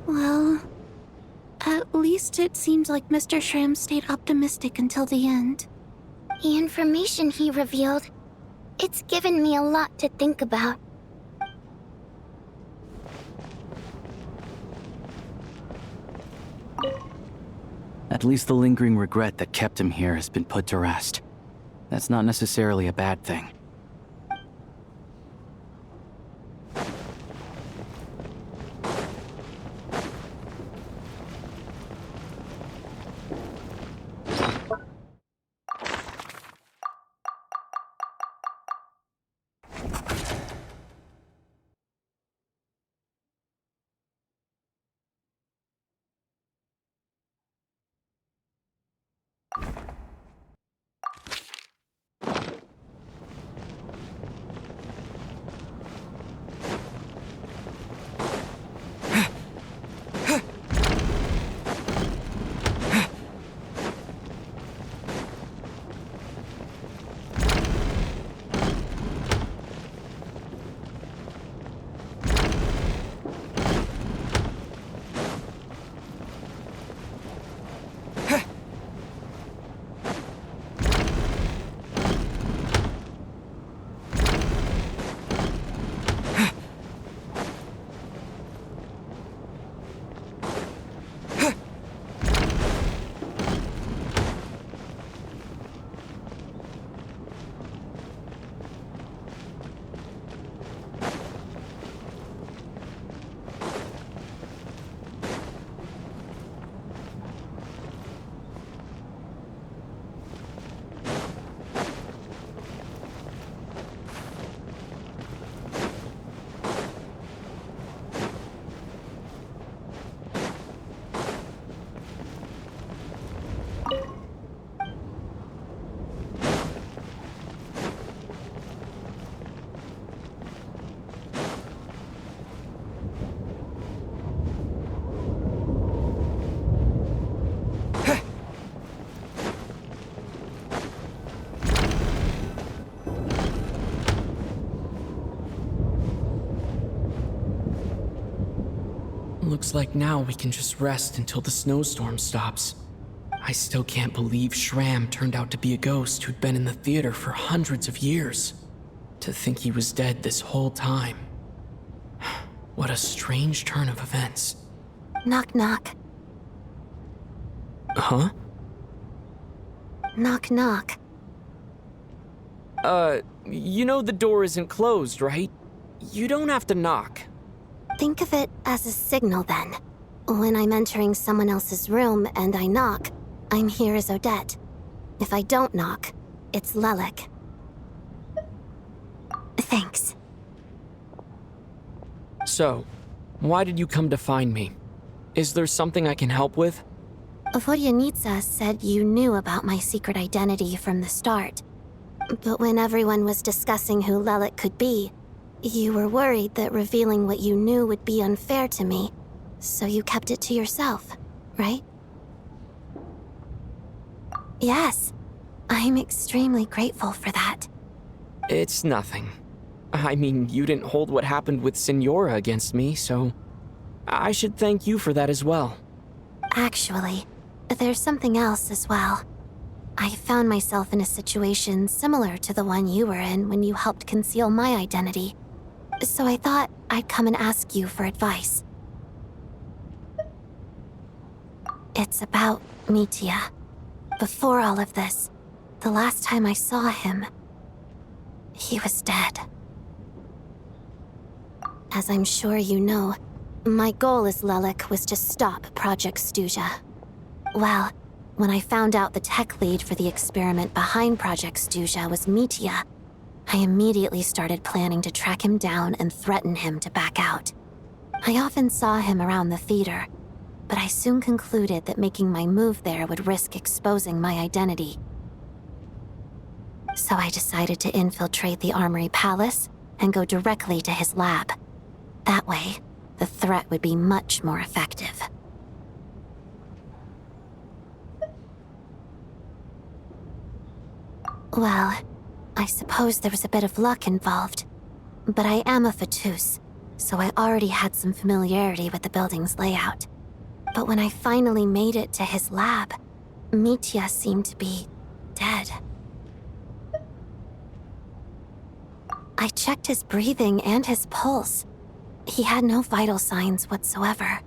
Well, at least it seems like Mr. Shram stayed optimistic until the end. The information he revealed, it's given me a lot to think about. At least the lingering regret that kept him here has been put to rest. That's not necessarily a bad thing. Looks like now we can just rest until the snowstorm stops. I still can't believe Shram turned out to be a ghost who'd been in the theater for hundreds of years. To think he was dead this whole time. What a strange turn of events. Knock knock. Huh? Knock knock. You know the door isn't closed, right? You don't have to knock. Think of it as a signal then. When I'm entering someone else's room and I knock, I'm here as Odette. If I don't knock, it's Lelik. Thanks. So, why did you come to find me? Is there something I can help with? Vodyanitsa said you knew about my secret identity from the start. But when everyone was discussing who Lelik could be, you were worried that revealing what you knew would be unfair to me, so you kept it to yourself, right? Yes, I'm extremely grateful for that. It's nothing. I mean, you didn't hold what happened with Signora against me, so I should thank you for that as well. Actually, there's something else as well. I found myself in a situation similar to the one you were in when you helped conceal my identity. So I thought I'd come and ask you for advice. It's about Mitya. Before all of this, the last time I saw him, he was dead. As I'm sure you know, my goal as Lelik was to stop Project Stuja. Well, when I found out the tech lead for the experiment behind Project Stuja was Mitya, I immediately started planning to track him down and threaten him to back out. I often saw him around the theater, but I soon concluded that making my move there would risk exposing my identity. So I decided to infiltrate the Armory Palace and go directly to his lab. That way, the threat would be much more effective. Well, I suppose there was a bit of luck involved. But I am a Fatus, so I already had some familiarity with the building's layout. But when I finally made it to his lab, Mitya seemed to be dead. I checked his breathing and his pulse. He had no vital signs whatsoever.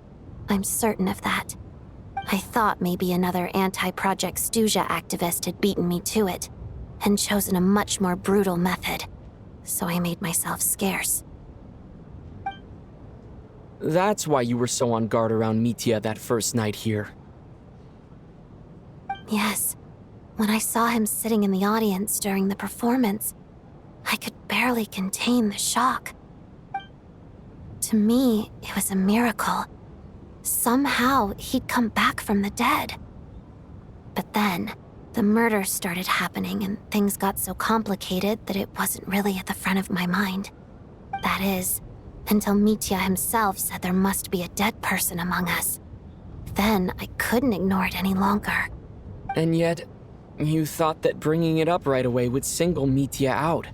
I'm certain of that. I thought maybe another anti-Project Stuja activist had beaten me to it, and chosen a much more brutal method. So I made myself scarce. That's why you were so on guard around Mitya that first night here. Yes. When I saw him sitting in the audience during the performance, I could barely contain the shock. To me, it was a miracle. Somehow, he'd come back from the dead. But then, the murder started happening and things got so complicated that it wasn't really at the front of my mind. That is, until Mitya himself said there must be a dead person among us. Then I couldn't ignore it any longer. And yet, you thought that bringing it up right away would single Mitya out.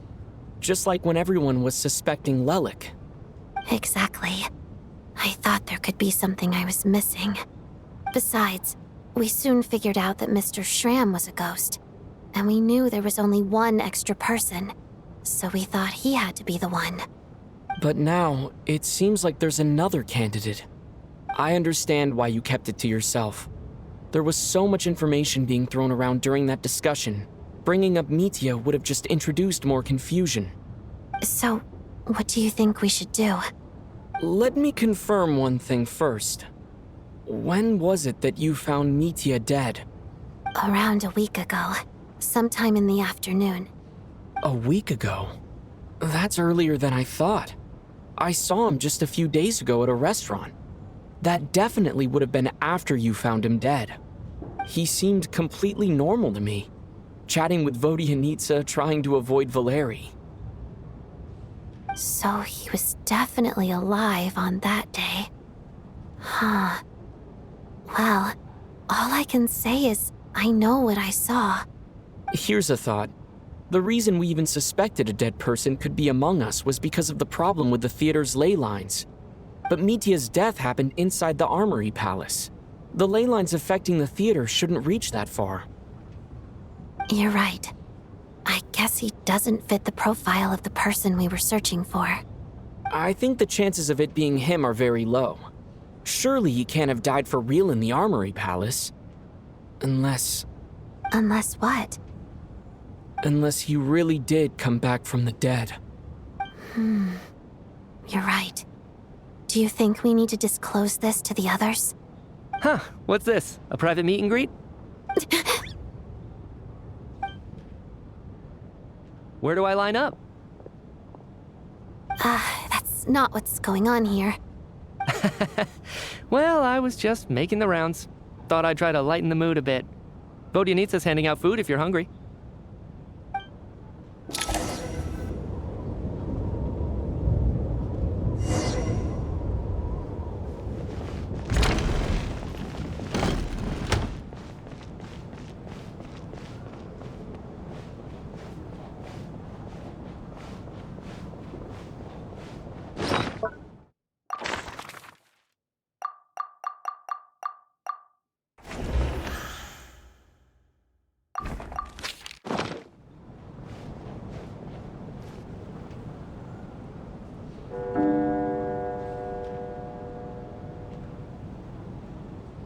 Just like when everyone was suspecting Lelik. Exactly. I thought there could be something I was missing. Besides, we soon figured out that Mr. Schramm was a ghost. And we knew there was only one extra person. So we thought he had to be the one. But now, it seems like there's another candidate. I understand why you kept it to yourself. There was so much information being thrown around during that discussion. Bringing up Mitya would have just introduced more confusion. So, what do you think we should do? Let me confirm one thing first. When was it that you found Mitya dead? Around a week ago. Sometime in the afternoon. A week ago? That's earlier than I thought. I saw him just a few days ago at a restaurant. That definitely would have been after you found him dead. He seemed completely normal to me. Chatting with Vodyanitsa, trying to avoid Valeri. So he was definitely alive on that day. Huh. Well, all I can say is I know what I saw. Here's a thought. The reason we even suspected a dead person could be among us was because of the problem with the theater's ley lines. But Mitya's death happened inside the Armory Palace. The ley lines affecting the theater shouldn't reach that far. You're right. I guess he doesn't fit the profile of the person we were searching for. I think the chances of it being him are very low. Surely he can't have died for real in the Armory Palace. Unless... Unless what? Unless he really did come back from the dead. You're right. Do you think we need to disclose this to the others? Huh, what's this? A private meet and greet? Where do I line up? That's not what's going on here. Well, I was just making the rounds. Thought I'd try to lighten the mood a bit. Vodyanitsa's handing out food if you're hungry.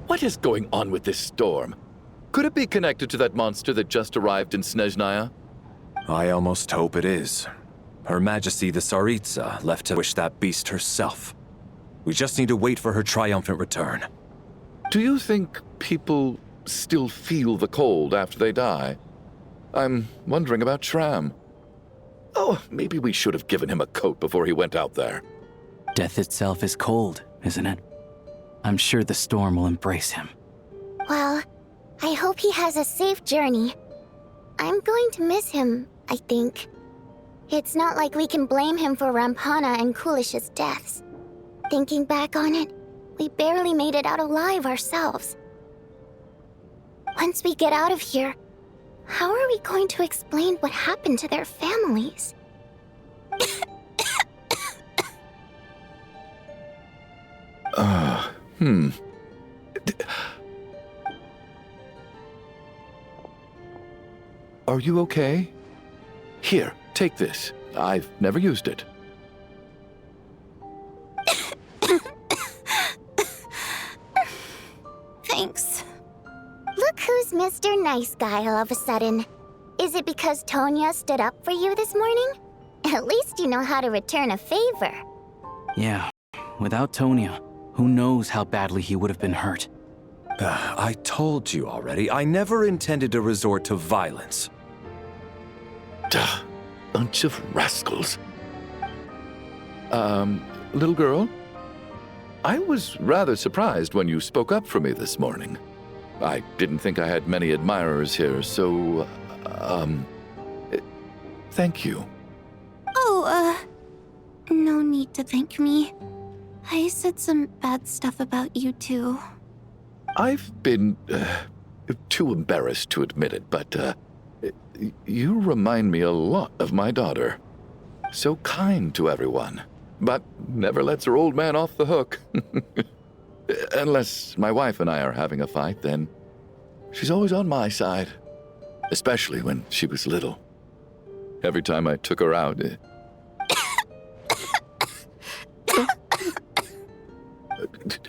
What is going on with this storm? Could it be connected to that monster that just arrived in Snezhnaya? I almost hope it is. Her Majesty the Tsaritsa left to wish that beast herself. We just need to wait for her triumphant return. Do you think people still feel the cold after they die? I'm wondering about Schramm. Oh, maybe we should have given him a coat before he went out there. Death itself is cold, isn't it? I'm sure the storm will embrace him. Well, I hope he has a safe journey. I'm going to miss him I think. It's not like we can blame him for Rampana and Kulish's deaths. Thinking back on it, we barely made it out alive ourselves. Once we get out of here, how are we going to explain what happened to their families? Are you okay? Here, take this. I've never used it. Thanks. Look who's Mr. Nice Guy all of a sudden. Is it because Tonya stood up for you this morning? At least you know how to return a favor. Yeah, without Tonya, who knows how badly he would have been hurt. I told you already, I never intended to resort to violence. Duh, bunch of rascals. Little girl? I was rather surprised when you spoke up for me this morning. I didn't think I had many admirers here, so, thank you. Oh, no need to thank me. I said some bad stuff about you too. I've been, too embarrassed to admit it, but, you remind me a lot of my daughter. So kind to everyone, but never lets her old man off the hook. Unless my wife and I are having a fight, then she's always on my side. Especially when she was little. Every time I took her out...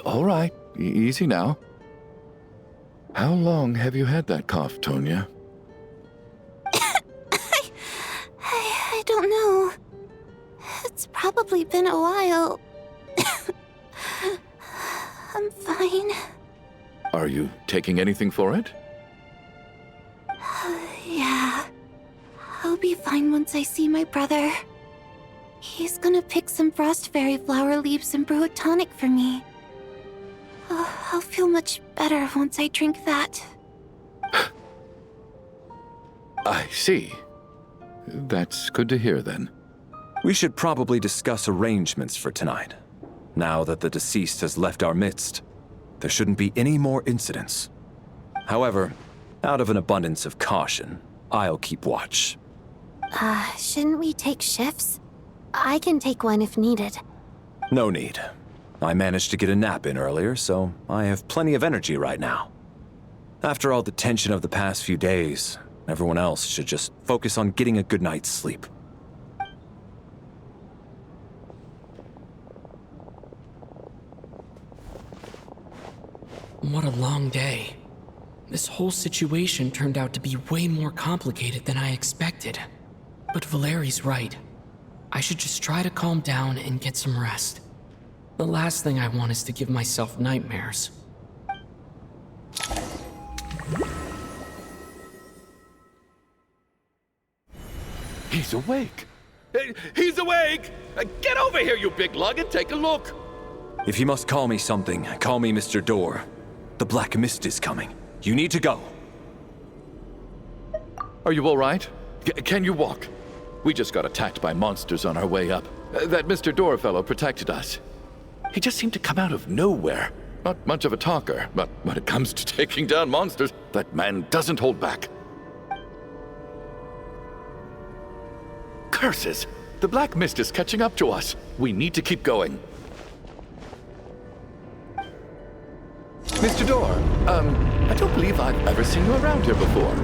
All right, easy now. How long have you had that cough, Tonya? I don't know. It's probably been a while. I'm fine. Are you taking anything for it? Yeah. I'll be fine once I see my brother. He's gonna pick some frost fairy flower leaves and brew a tonic for me. I'll feel much better once I drink that. I see. That's good to hear, then. We should probably discuss arrangements for tonight. Now that the deceased has left our midst, there shouldn't be any more incidents. However, out of an abundance of caution, I'll keep watch. Shouldn't we take shifts? I can take one if needed. No need. I managed to get a nap in earlier, so I have plenty of energy right now. After all the tension of the past few days, everyone else should just focus on getting a good night's sleep. What a long day. This whole situation turned out to be way more complicated than I expected. But Valeri's right. I should just try to calm down and get some rest. The last thing I want is to give myself nightmares. He's awake! He's awake! Get over here, you big lug, and take a look! If you must call me something, call me Mr. Door. The Black Mist is coming. You need to go. Are you all right? Can you walk? We just got attacked by monsters on our way up. That Mr. Door fellow protected us. He just seemed to come out of nowhere. Not much of a talker, but when it comes to taking down monsters, that man doesn't hold back. Curses! The Black Mist is catching up to us. We need to keep going. Mr. Door, I don't believe I've ever seen you around here before.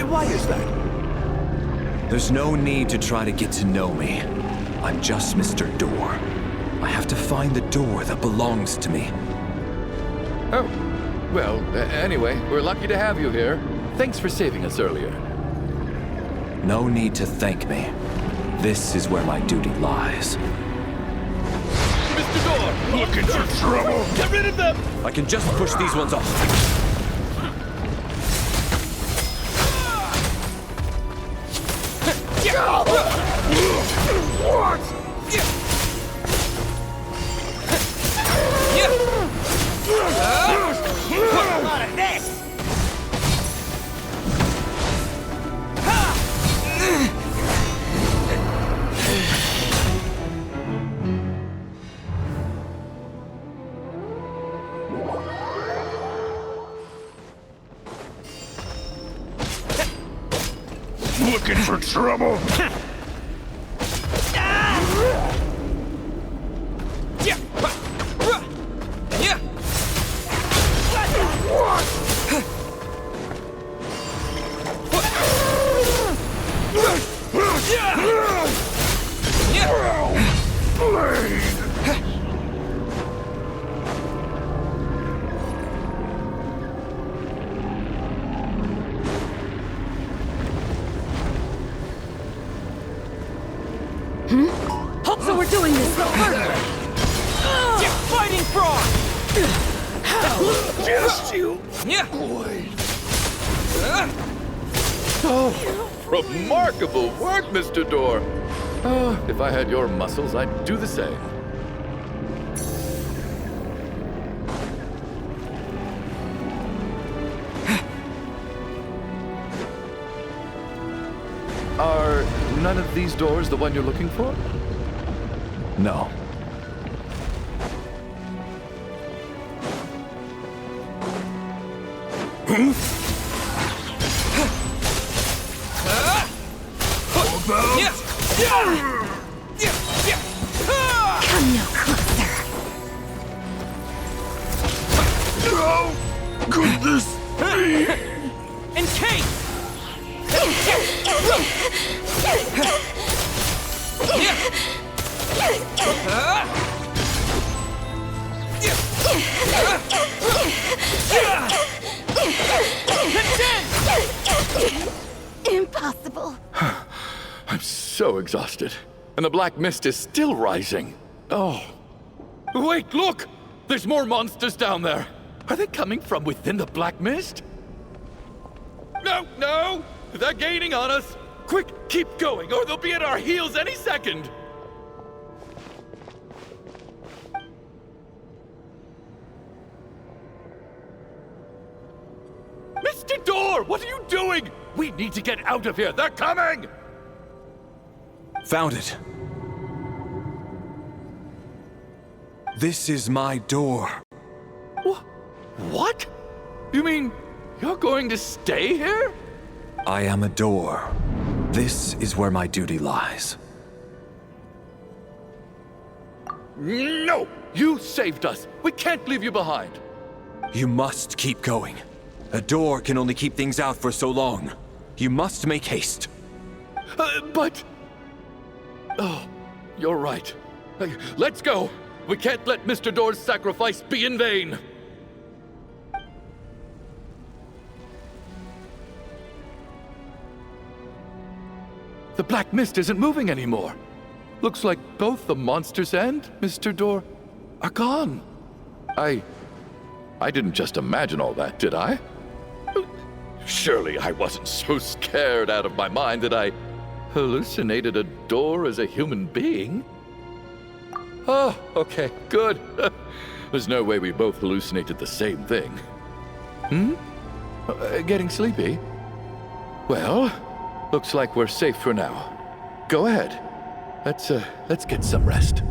Why is that? There's no need to try to get to know me. I'm just Mr. Door. I have to find the door that belongs to me. Oh, well, anyway, we're lucky to have you here. Thanks for saving us earlier. No need to thank me. This is where my duty lies. Mr. Door! Look at your trouble! Get rid of them! I can just push these ones off. What? A lot of this! looking for trouble? So we're doing this over. Fighting frog. Just you. Yeah. Oh, remarkable work, Mr. Door. If I had your muscles, I'd do the same. Are none of these doors the one you're looking for? No. Come no closer. How could this be? Encase. Impossible. I'm so exhausted. And the black mist is still rising. Oh. Wait, look! There's more monsters down there. Are they coming from within the black mist? No, no! They're gaining on us! Quick, keep going, or they'll be at our heels any second! Mr. Door, what are you doing? We need to get out of here. They're coming! Found it. This is my door. What? You mean you're going to stay here? I am a door. This is where my duty lies. No! You saved us. We can't leave you behind. You must keep going. A door can only keep things out for so long. You must make haste. But... Oh, you're right. Let's go. We can't let Mr. Door's sacrifice be in vain. The black mist isn't moving anymore. Looks like both the monsters and Mr. Door are gone. I didn't just imagine all that, did I? Surely I wasn't so scared out of my mind that I hallucinated a door as a human being. Oh, okay, good. There's no way we both hallucinated the same thing. Getting sleepy? Well, looks like we're safe for now. Go ahead. Let's get some rest.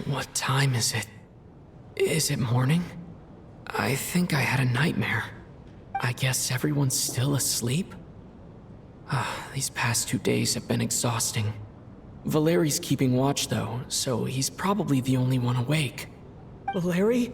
What time is it? Is it morning? I think I had a nightmare. I guess everyone's still asleep? These past 2 days have been exhausting. Valeri's keeping watch though, so he's probably the only one awake. Valeri?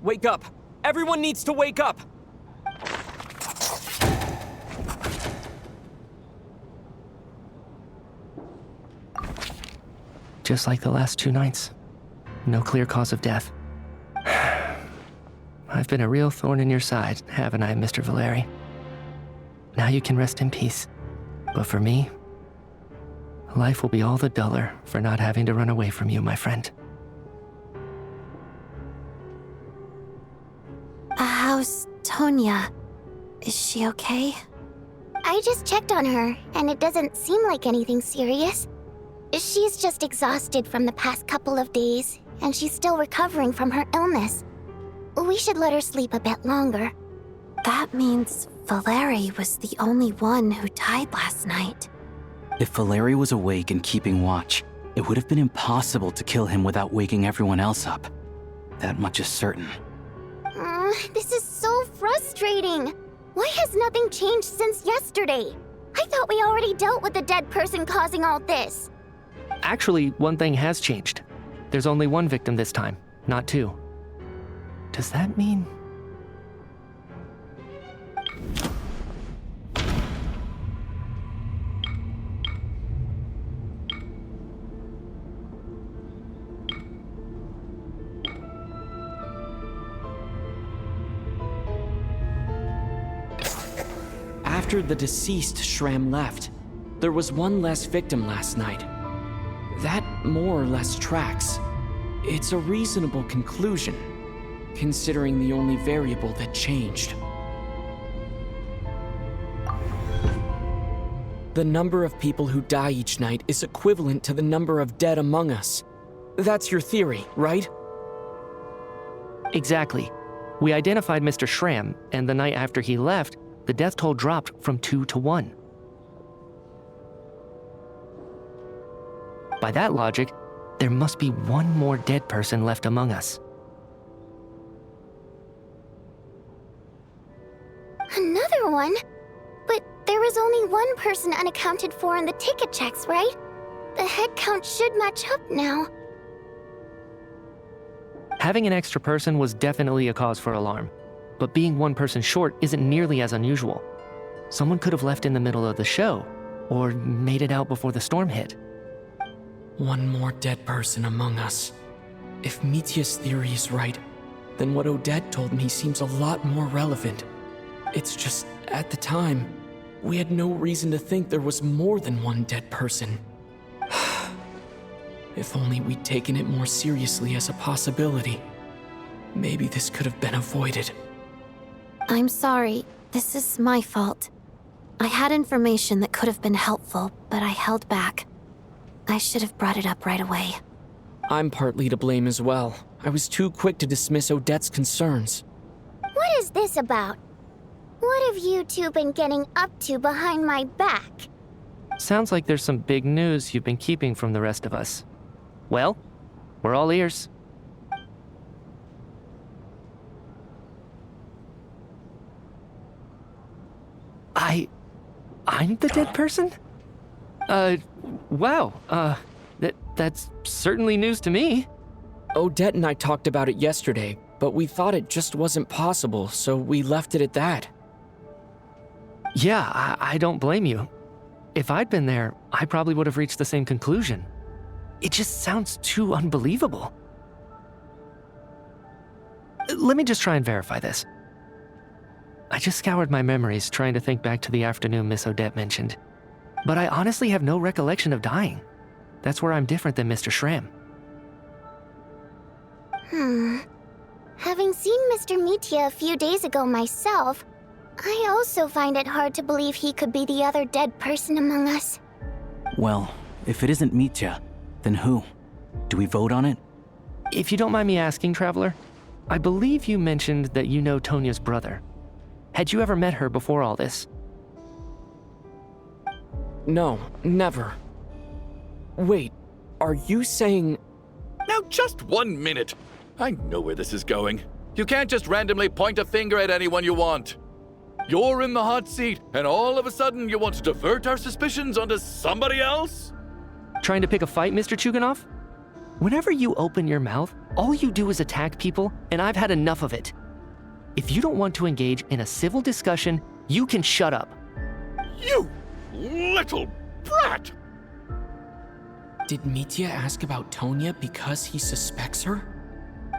Wake up! Everyone needs to wake up! Just like the last 2 nights. No clear cause of death. I've been a real thorn in your side, haven't I, Mr. Valeri? Now you can rest in peace. But for me, life will be all the duller for not having to run away from you, my friend. How's Tonya? Is she okay? I just checked on her, and it doesn't seem like anything serious. She's just exhausted from the past couple of days, and she's still recovering from her illness. We should let her sleep a bit longer. That means Valeri was the only one who died last night. If Valeri was awake and keeping watch, it would have been impossible to kill him without waking everyone else up. That much is certain. This is so frustrating. Why has nothing changed since yesterday? I thought we already dealt with the dead person causing all this. Actually, one thing has changed. There's only one victim this time, not two. Does that mean... After the deceased Shram left, there was one less victim last night. That more or less tracks. It's a reasonable conclusion, considering the only variable that changed. The number of people who die each night is equivalent to the number of dead among us. That's your theory, right? Exactly. We identified Mr. Shram, and the night after he left, the death toll dropped from 2 to 1. By that logic, there must be one more dead person left among us. Another one? But there was only one person unaccounted for in the ticket checks, right? The head count should match up now. Having an extra person was definitely a cause for alarm, but being one person short isn't nearly as unusual. Someone could have left in the middle of the show, or made it out before the storm hit. One more dead person among us. If Mitya's theory is right, then what Odette told me seems a lot more relevant. It's just, at the time, we had no reason to think there was more than one dead person. If only we'd taken it more seriously as a possibility. Maybe this could have been avoided. I'm sorry. This is my fault. I had information that could have been helpful, but I held back. I should have brought it up right away. I'm partly to blame as well. I was too quick to dismiss Odette's concerns. What is this about? What have you two been getting up to behind my back? Sounds like there's some big news you've been keeping from the rest of us. Well, we're all ears. I'm the dead person? Wow, that's certainly news to me. Odette and I talked about it yesterday, but we thought it just wasn't possible, so we left it at that. Yeah, I don't blame you. If I'd been there, I probably would have reached the same conclusion. It just sounds too unbelievable. Let me just try and verify this. I just scoured my memories trying to think back to the afternoon Miss Odette mentioned. But I honestly have no recollection of dying. That's where I'm different than Mr. Shram. Having seen Mr. Mitya a few days ago myself, I also find it hard to believe he could be the other dead person among us. Well, if it isn't Mitya, then who? Do we vote on it? If you don't mind me asking, Traveler, I believe you mentioned that you know Tonya's brother. Had you ever met her before all this? No, never. Wait, are you saying... Now just 1 minute. I know where this is going. You can't just randomly point a finger at anyone you want. You're in the hot seat, and all of a sudden you want to divert our suspicions onto somebody else? Trying to pick a fight, Mr. Chuganov? Whenever you open your mouth, all you do is attack people, and I've had enough of it. If you don't want to engage in a civil discussion, you can shut up. You little brat! Did Mitya ask about Tonya because he suspects her?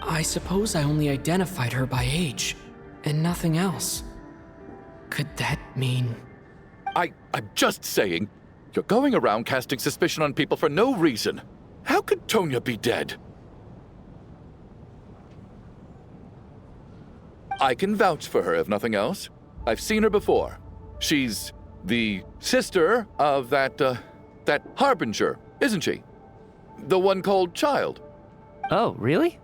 I suppose I only identified her by age, and nothing else. Could that mean... I'm just saying, you're going around casting suspicion on people for no reason. How could Tonya be dead? I can vouch for her, if nothing else. I've seen her before. She's the sister of that Harbinger, isn't she? The one called Child. Oh, really?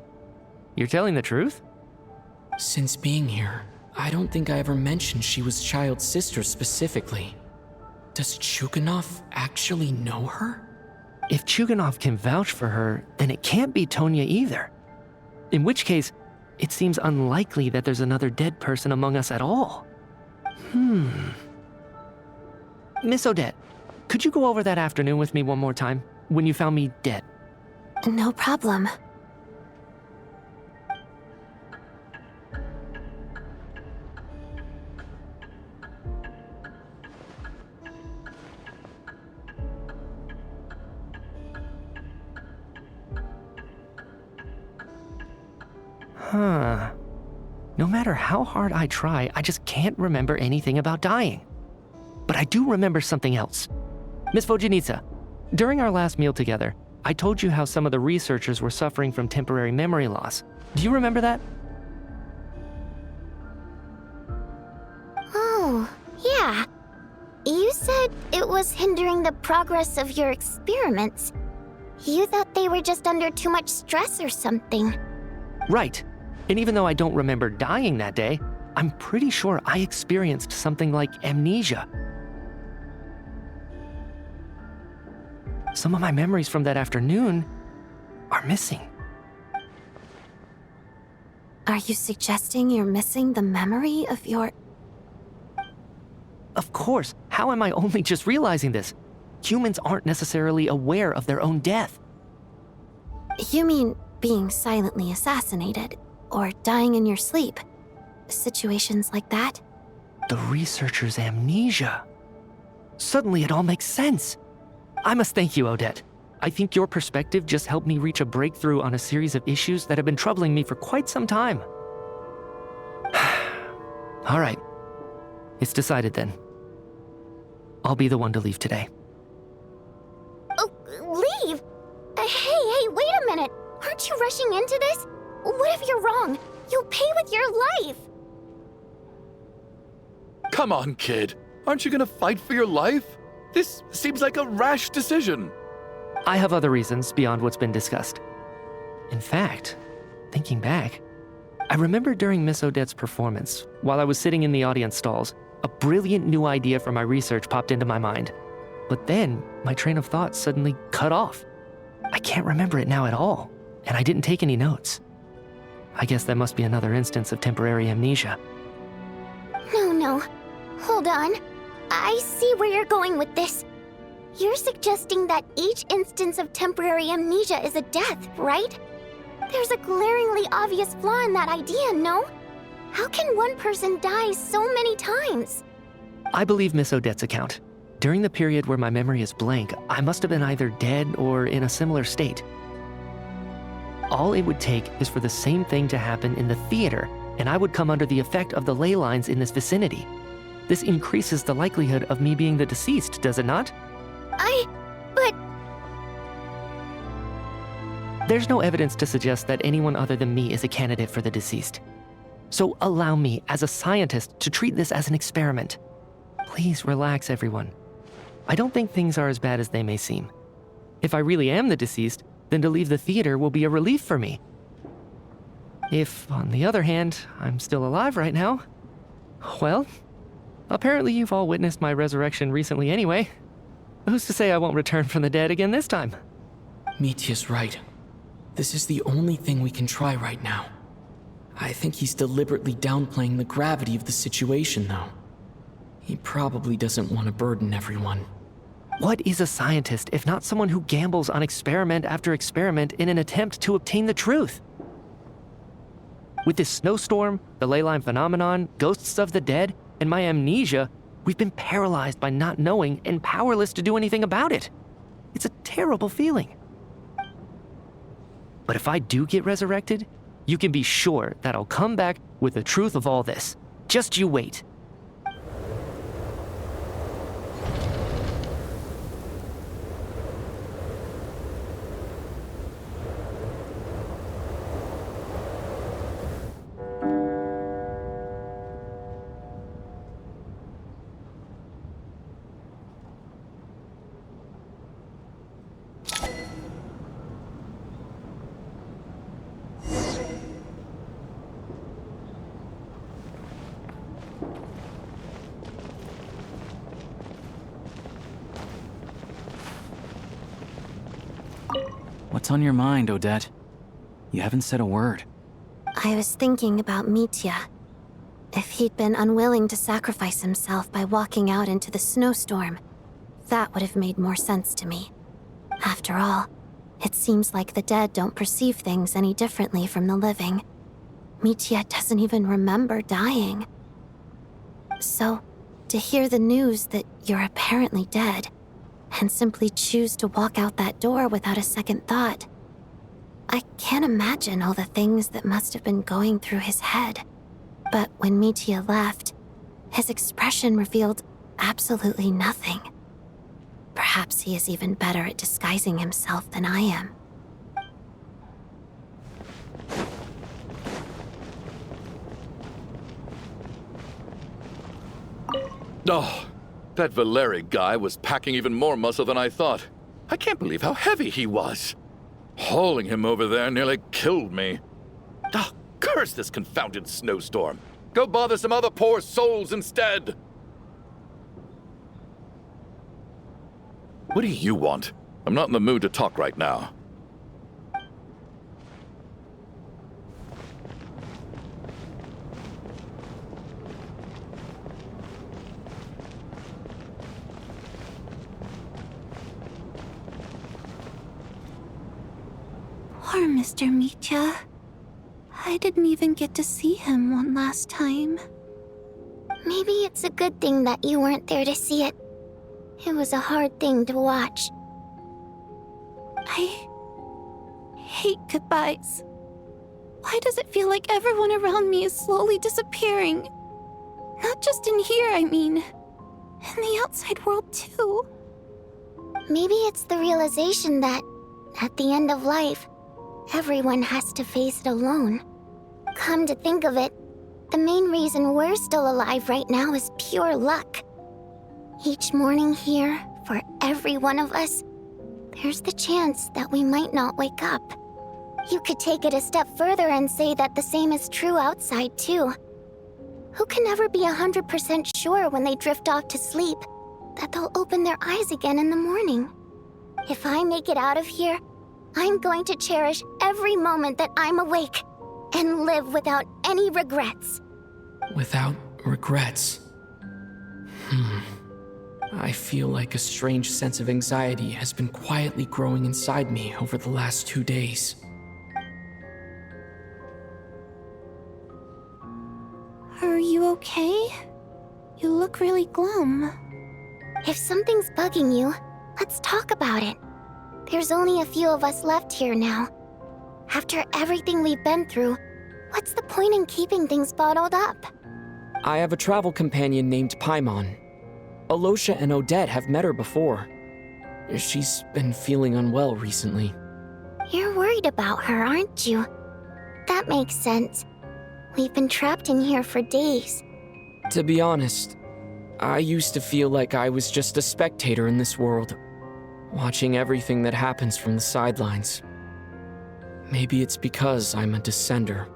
You're telling the truth? Since being here, I don't think I ever mentioned she was Child's sister specifically. Does Chuganov actually know her? If Chuganov can vouch for her, then it can't be Tonya either. In which case, it seems unlikely that there's another dead person among us at all. Miss Odette, could you go over that afternoon with me one more time, when you found me dead? No problem. Huh. No matter how hard I try, I just can't remember anything about dying. But I do remember something else. Miss Vojanitsa, during our last meal together, I told you how some of the researchers were suffering from temporary memory loss. Do you remember that? Oh, yeah. You said it was hindering the progress of your experiments. You thought they were just under too much stress or something. Right. And even though I don't remember dying that day, I'm pretty sure I experienced something like amnesia. Some of my memories from that afternoon are missing. Are you suggesting you're missing the memory of your... Of course. How am I only just realizing this? Humans aren't necessarily aware of their own death. You mean being silently assassinated, or dying in your sleep? Situations like that? The researcher's amnesia. Suddenly it all makes sense. I must thank you, Odette. I think your perspective just helped me reach a breakthrough on a series of issues that have been troubling me for quite some time. All right. It's decided then. I'll be the one to leave today. Oh, leave? Hey, wait a minute. Aren't you rushing into this? What if you're wrong? You'll pay with your life. Come on, kid. Aren't you gonna fight for your life? This seems like a rash decision. I have other reasons beyond what's been discussed. In fact, thinking back, I remember during Miss Odette's performance, while I was sitting in the audience stalls, a brilliant new idea for my research popped into my mind. But then, my train of thought suddenly cut off. I can't remember it now at all, and I didn't take any notes. I guess that must be another instance of temporary amnesia. No. Hold on. I see where you're going with this. You're suggesting that each instance of temporary amnesia is a death, right? There's a glaringly obvious flaw in that idea, no? How can one person die so many times? I believe Miss Odette's account. During the period where my memory is blank, I must have been either dead or in a similar state. All it would take is for the same thing to happen in the theater, and I would come under the effect of the ley lines in this vicinity. This increases the likelihood of me being the deceased, does it not? But... There's no evidence to suggest that anyone other than me is a candidate for the deceased. So allow me, as a scientist, to treat this as an experiment. Please relax, everyone. I don't think things are as bad as they may seem. If I really am the deceased, then to leave the theater will be a relief for me. If, on the other hand, I'm still alive right now, well, apparently you've all witnessed my resurrection recently anyway. Who's to say I won't return from the dead again this time? Mitya's right. This is the only thing we can try right now. I think he's deliberately downplaying the gravity of the situation, though. He probably doesn't want to burden everyone. What is a scientist if not someone who gambles on experiment after experiment in an attempt to obtain the truth? With this snowstorm, the ley line phenomenon, ghosts of the dead, and my amnesia, we've been paralyzed by not knowing and powerless to do anything about it. It's a terrible feeling. But if I do get resurrected, you can be sure that I'll come back with the truth of all this. Just you wait. What's on your mind, Odette? You haven't said a word. I was thinking about Mitya. If he'd been unwilling to sacrifice himself by walking out into the snowstorm, that would have made more sense to me. After all, it seems like the dead don't perceive things any differently from the living. Mitya doesn't even remember dying. So, to hear the news that you're apparently dead, and simply choose to walk out that door without a second thought, I can't imagine all the things that must have been going through his head. But when Mitya left, his expression revealed absolutely nothing. Perhaps he is even better at disguising himself than I am. Oh, that Valeri guy was packing even more muscle than I thought. I can't believe how heavy he was. Hauling him over there nearly killed me. Ah, curse this confounded snowstorm. Go bother some other poor souls instead. What do you want? I'm not in the mood to talk right now. Poor Mr. Mitya. I didn't even get to see him one last time. Maybe it's a good thing that you weren't there to see it. It was a hard thing to watch. I hate goodbyes. Why does it feel like everyone around me is slowly disappearing? Not just in here, I mean. In the outside world, too. Maybe it's the realization that, at the end of life, everyone has to face it alone. Come to think of it, the main reason we're still alive right now is pure luck. Each morning here, for every one of us, there's the chance that we might not wake up. You could take it a step further and say that the same is true outside, too. Who can never be 100% sure when they drift off to sleep that they'll open their eyes again in the morning? If I make it out of here, I'm going to cherish every moment that I'm awake and live without any regrets. Without regrets. I feel like a strange sense of anxiety has been quietly growing inside me over the last 2 days. Are you okay? You look really glum. If something's bugging you, let's talk about it. There's only a few of us left here now. After everything we've been through, what's the point in keeping things bottled up? I have a travel companion named Paimon. Alosha and Odette have met her before. She's been feeling unwell recently. You're worried about her, aren't you? That makes sense. We've been trapped in here for days. To be honest, I used to feel like I was just a spectator in this world, watching everything that happens from the sidelines. Maybe it's because I'm a descender.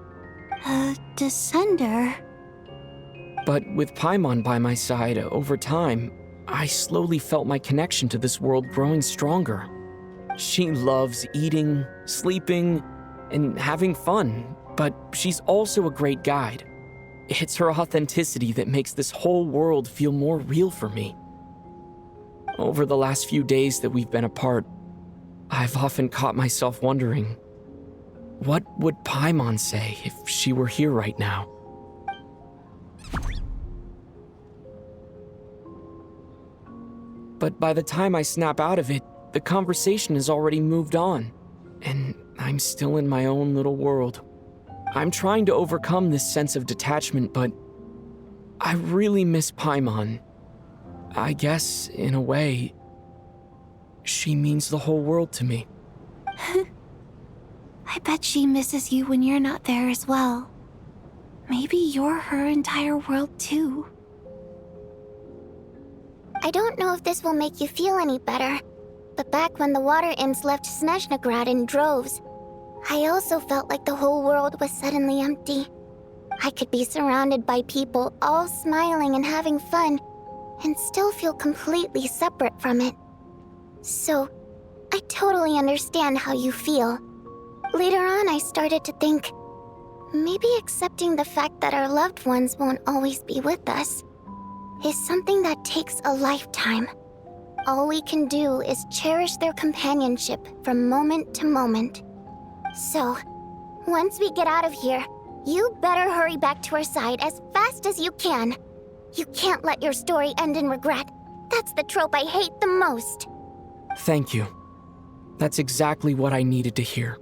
A descender? But with Paimon by my side, over time, I slowly felt my connection to this world growing stronger. She loves eating, sleeping, and having fun, but she's also a great guide. It's her authenticity that makes this whole world feel more real for me. Over the last few days that we've been apart, I've often caught myself wondering, what would Paimon say if she were here right now? But by the time I snap out of it, the conversation has already moved on, and I'm still in my own little world. I'm trying to overcome this sense of detachment, but I really miss Paimon. I guess, in a way, she means the whole world to me. I bet she misses you when you're not there as well. Maybe you're her entire world too. I don't know if this will make you feel any better, but back when the water imps left Snezhnaya in droves, I also felt like the whole world was suddenly empty. I could be surrounded by people all smiling and having fun, and still feel completely separate from it. So, I I totally understand how you feel. Later on, I started to think, maybe accepting the fact that our loved ones won't always be with us is something that takes a lifetime. All we can do is cherish their companionship from moment to moment. So, once we get out of here, you better hurry back to our side as fast as you can. You can't let your story end in regret. That's the trope I hate the most. Thank you. That's exactly what I needed to hear.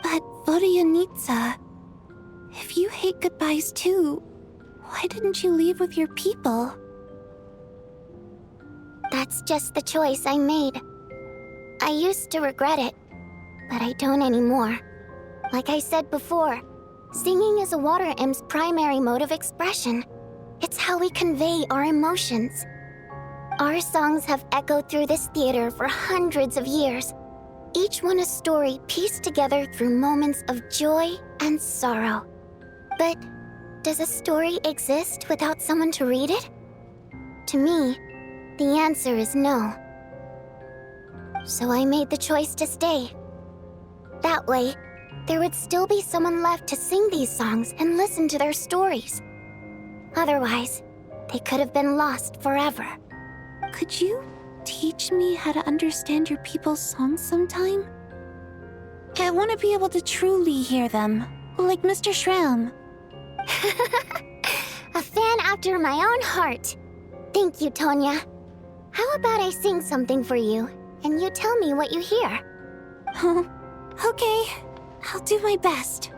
But Vodyanitsa, if you hate goodbyes too, why didn't you leave with your people? That's just the choice I made. I used to regret it, but I don't anymore. Like I said before, singing is a water imp's primary mode of expression. It's how we convey our emotions. Our songs have echoed through this theater for hundreds of years, each one a story pieced together through moments of joy and sorrow. But does a story exist without someone to read it? To me, the answer is no. So I made the choice to stay. That way, there would still be someone left to sing these songs and listen to their stories. Otherwise, they could have been lost forever. Could you teach me how to understand your people's songs sometime? I want to be able to truly hear them, like Mr. Shram. A fan after my own heart. Thank you, Tonya. How about I sing something for you, and you tell me what you hear? Okay, I'll do my best.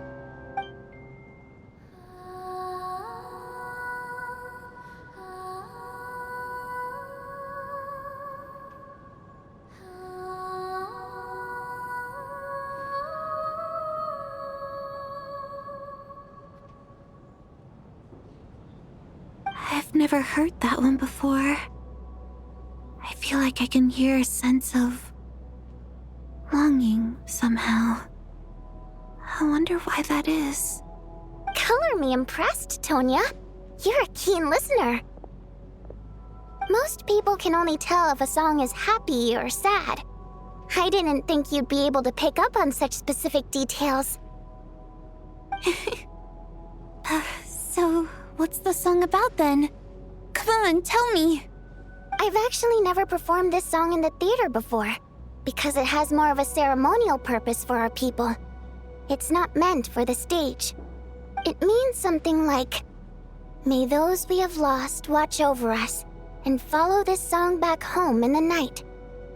I've never heard that one before. I feel like I can hear a sense of longing somehow. I wonder why that is. Color me impressed, Tonya. You're a keen listener. Most people can only tell if a song is happy or sad. I didn't think you'd be able to pick up on such specific details. So, what's the song about then? Come on, tell me! I've actually never performed this song in the theater before, because it has more of a ceremonial purpose for our people. It's not meant for the stage. It means something like, "May those we have lost watch over us, and follow this song back home in the night,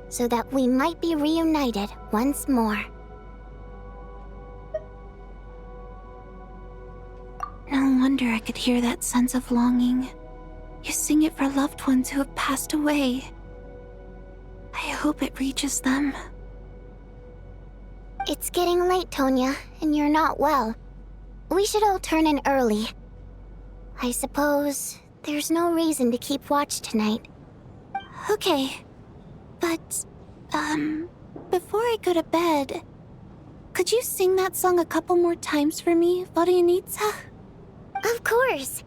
so that we might be reunited once more." No wonder I could hear that sense of longing. You sing it for loved ones who have passed away. I hope it reaches them. It's getting late, Tonya, and you're not well. We should all turn in early. I suppose there's no reason to keep watch tonight. Okay, but, before I go to bed, could you sing that song a couple more times for me, Vodyanitsa? Of course.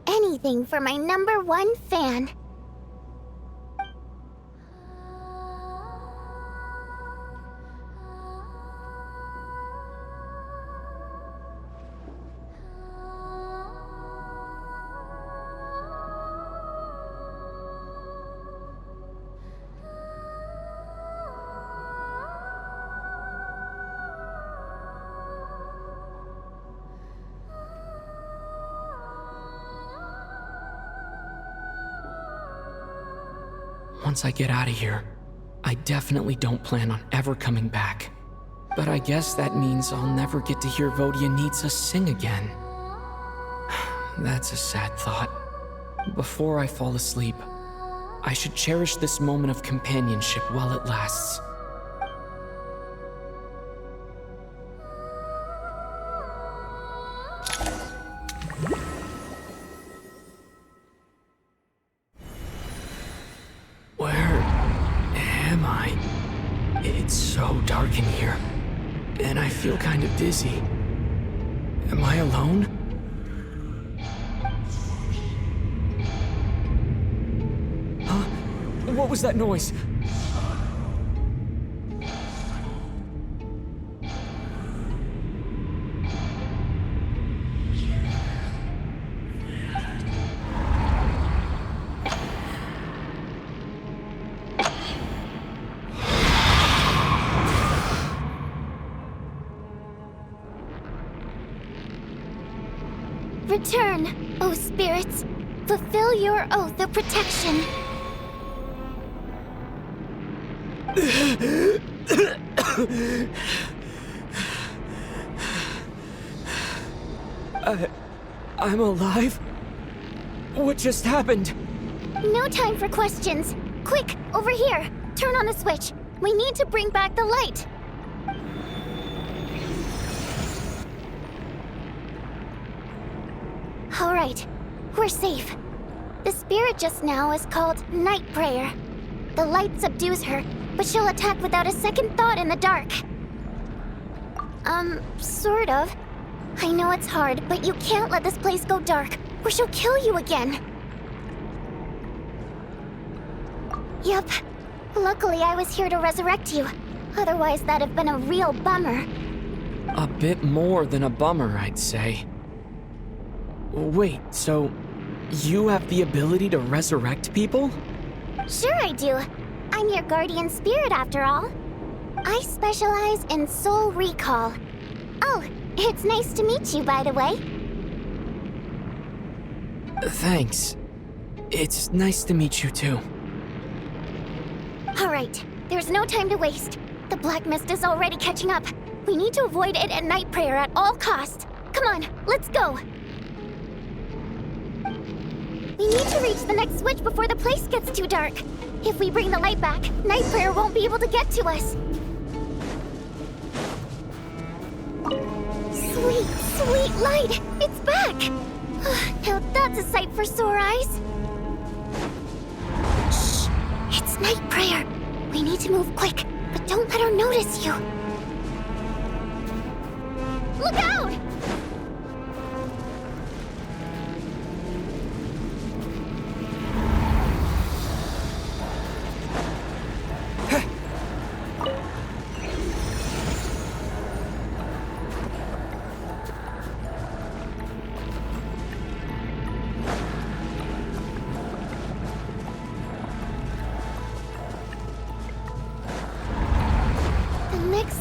Anything for my #1 fan. Once I get out of here, I definitely don't plan on ever coming back. But I guess that means I'll never get to hear Vodyanitsa sing again. That's a sad thought. Before I fall asleep, I should cherish this moment of companionship while it lasts. It's so dark in here, and I feel kind of dizzy. Am I alone? Huh? What was that noise? Return, O spirits. Fulfill your oath of protection. I'm alive? What just happened? No time for questions. Quick, over here. Turn on the switch. We need to bring back the light. All right, we're safe. The spirit just now is called Night Prayer. The light subdues her, but she'll attack without a second thought in the dark. Sort of. I know it's hard, but you can't let this place go dark, or she'll kill you again. Yep. Luckily, I was here to resurrect you. Otherwise, that'd have been a real bummer. A bit more than a bummer, I'd say. Wait, so you have the ability to resurrect people? Sure I do. I'm your guardian spirit after all. I specialize in soul recall. Oh, it's nice to meet you, by the way. Thanks. It's nice to meet you too. All right, there's no time to waste. The black mist is already catching up. We need to avoid it at Night Prayer at all costs. Come on, let's go. We need to reach the next switch before the place gets too dark. If we bring the light back, Night Prayer won't be able to get to us. Sweet, sweet light! It's back! Now that's a sight for sore eyes. Shh! It's Night Prayer. We need to move quick, but don't let her notice you. Look out!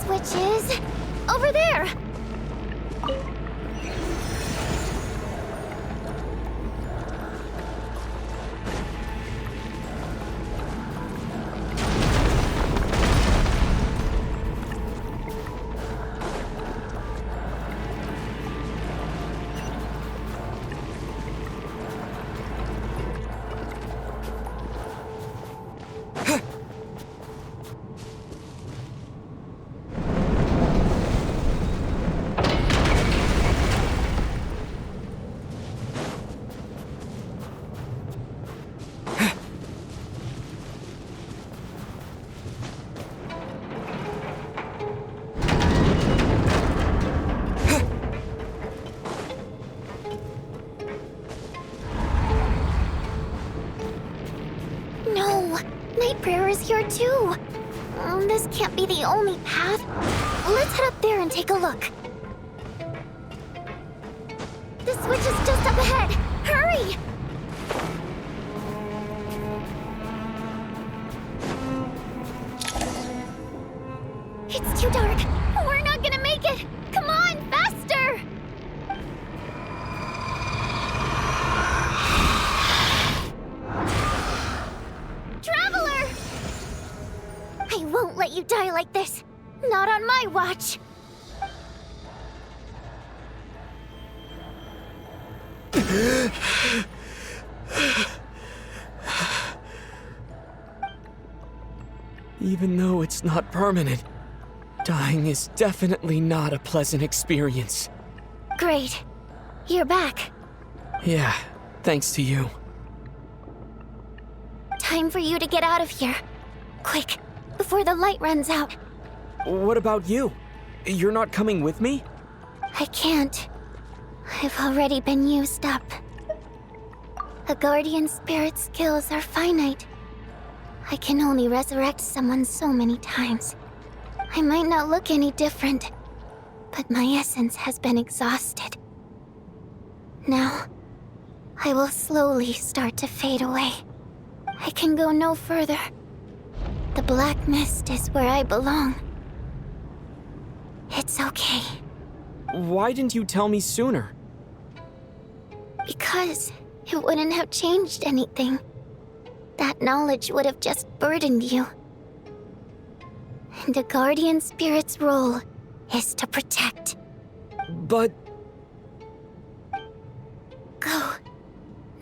Which is over there. Here too. This can't be the only path. Let's head up there and take a look. The switch is just up ahead. Hurry! It's too dark. We're not gonna make it. Come on, faster! I won't let you die like this. Not on my watch. Even though it's not permanent, dying is definitely not a pleasant experience. Great. You're back. Yeah, thanks to you. Time for you to get out of here. Quick. Before the light runs out. What about you? You're not coming with me? I can't. I've already been used up. A guardian spirit's skills are finite. I can only resurrect someone so many times. I might not look any different, but my essence has been exhausted. Now, I will slowly start to fade away. I can go no further. The black mist is where I belong. It's okay. Why didn't you tell me sooner? Because it wouldn't have changed anything. That knowledge would have just burdened you. And a guardian spirit's role is to protect. But... Go.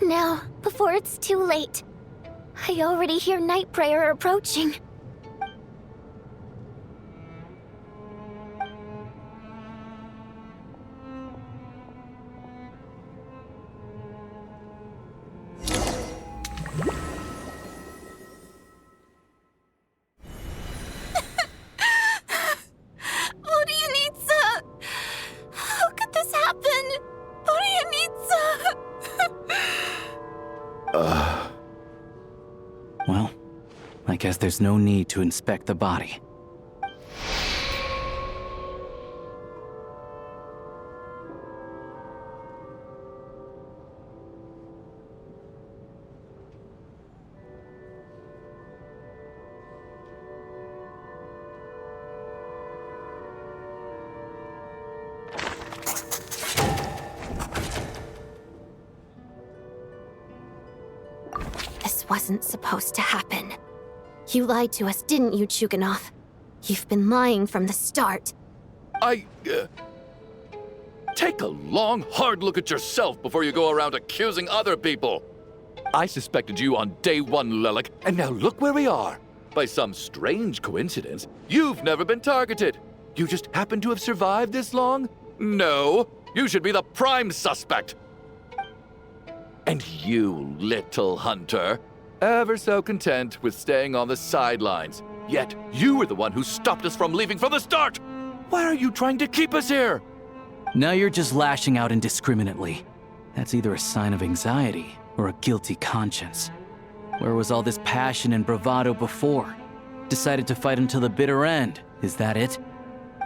Now, before it's too late. I already hear night prayer approaching. Well, I guess there's no need to inspect the body. This wasn't supposed to happen. You lied to us, didn't you, Chuganov? You've been lying from the start. Take a long, hard look at yourself before you go around accusing other people. I suspected you on day one, Lelik, and now look where we are. By some strange coincidence, you've never been targeted. You just happen to have survived this long? No, you should be the prime suspect. And you, little hunter, ever so content with staying on the sidelines. Yet you were the one who stopped us from leaving from the start. Why are you trying to keep us here? Now you're just lashing out indiscriminately. That's either a sign of anxiety or a guilty conscience. Where was all this passion and bravado before? Decided to fight until the bitter end. Is that it?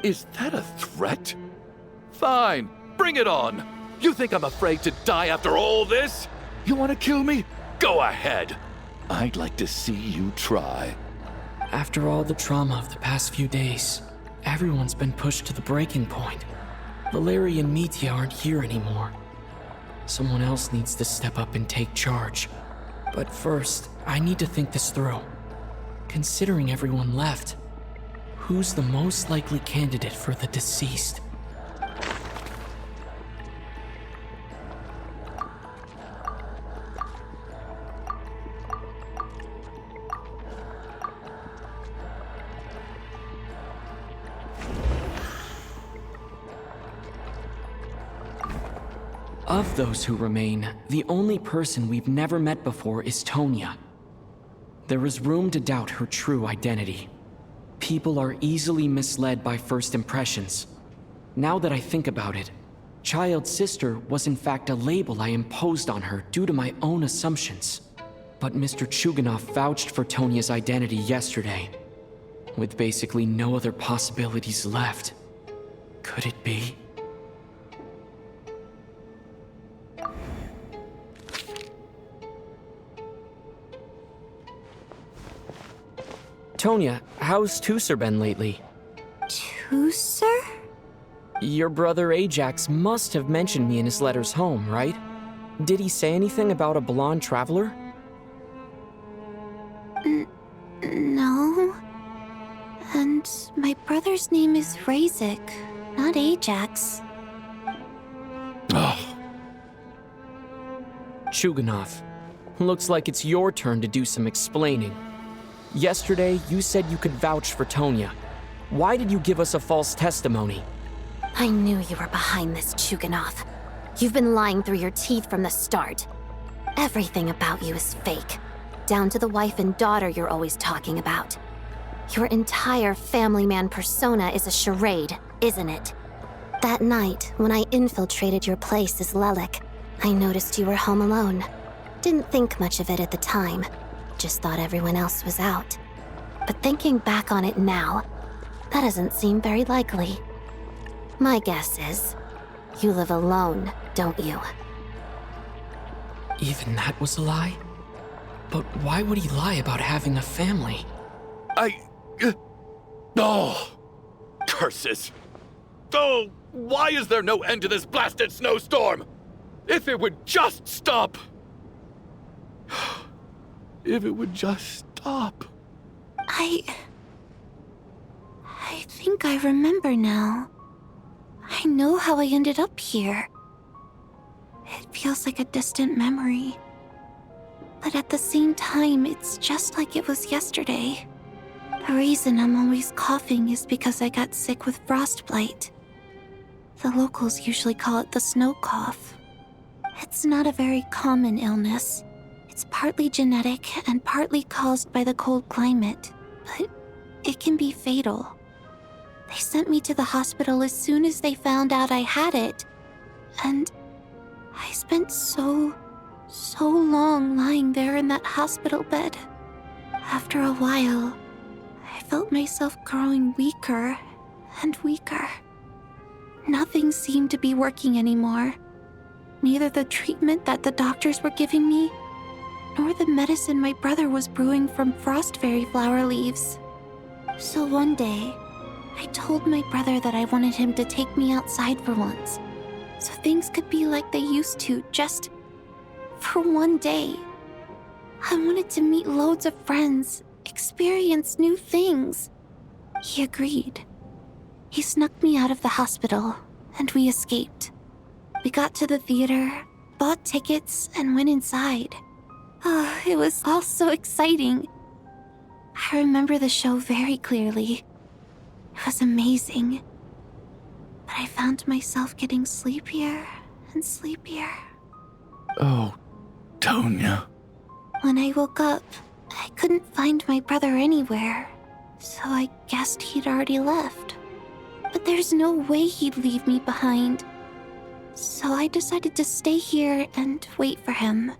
Is that a threat? Fine, bring it on. You think I'm afraid to die after all this? You want to kill me? Go ahead. I'd like to see you try. After all the trauma of the past few days, everyone's been pushed to the breaking point. Valeri and Mitya aren't here anymore. Someone else needs to step up and take charge. But first, I need to think this through. Considering everyone left, who's the most likely candidate for the deceased? Of those who remain, the only person we've never met before is Tonya. There is room to doubt her true identity. People are easily misled by first impressions. Now that I think about it, Child's sister was in fact a label I imposed on her due to my own assumptions. But Mr. Chuganov vouched for Tonya's identity yesterday, with basically no other possibilities left. Could it be? Tonya, how's Tusser been lately? Tusser? Your brother Ajax must have mentioned me in his letters home, right? Did he say anything about a blonde traveler? No. And my brother's name is Razik, not Ajax. Chuganov, looks like it's your turn to do some explaining. Yesterday, you said you could vouch for Tonya. Why did you give us a false testimony? I knew you were behind this, Chuganov. You've been lying through your teeth from the start. Everything about you is fake, down to the wife and daughter you're always talking about. Your entire family man persona is a charade, isn't it? That night, when I infiltrated your place as Lelik, I noticed you were home alone. Didn't think much of it at the time. just thought everyone else was out. But thinking back on it now, that doesn't seem very likely. My guess is, you live alone, don't you? Even that was a lie? But why would he lie about having a family? Oh! Curses! Oh, why is there no end to this blasted snowstorm? If it would just stop! If it would just stop. I think I remember now. I know how I ended up here. It feels like a distant memory. But at the same time, it's just like it was yesterday. The reason I'm always coughing is because I got sick with frostbite. The locals usually call it the snow cough. It's not a very common illness. It's partly genetic and partly caused by the cold climate, but it can be fatal. They sent me to the hospital as soon as they found out I had it, and I spent so long lying there in that hospital bed. After a while, I felt myself growing weaker and weaker. Nothing seemed to be working anymore. Neither the treatment that the doctors were giving me, nor the medicine my brother was brewing from frost fairy flower leaves. So one day, I told my brother that I wanted him to take me outside for once, so things could be like they used to, just for one day. I wanted to meet loads of friends, experience new things. He agreed. He snuck me out of the hospital, and we escaped. We got to the theater, bought tickets, and went inside. Oh, it was all so exciting. I remember the show very clearly. It was amazing. But I found myself getting sleepier and sleepier. Oh, Tonya. When I woke up, I couldn't find my brother anywhere, so I guessed he'd already left. But there's no way he'd leave me behind. So I decided to stay here and wait for him.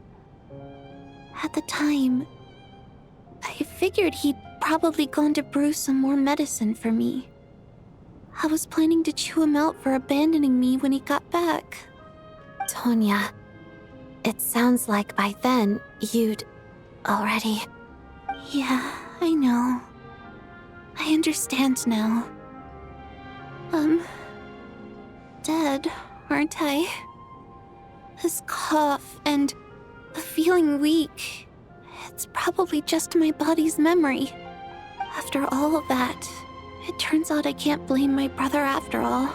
At the time, I figured he'd probably gone to brew some more medicine for me. I was planning to chew him out for abandoning me when he got back. Tonya, it sounds like by then you'd already... Yeah, I know. I understand now. Dead, aren't I? This cough and the feeling weak, it's probably just my body's memory. After all of that, it turns out I can't blame my brother after all.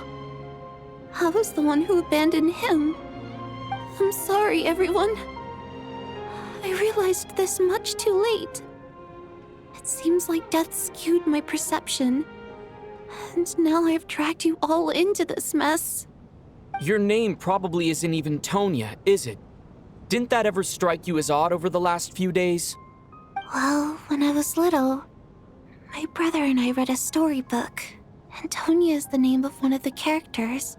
I was the one who abandoned him. I'm sorry, everyone. I realized this much too late. It seems like death skewed my perception. And now I've dragged you all into this mess. Your name probably isn't even Tonya, is it? Didn't that ever strike you as odd over the last few days? Well, when I was little, my brother and I read a storybook, and Tonya is the name of one of the characters.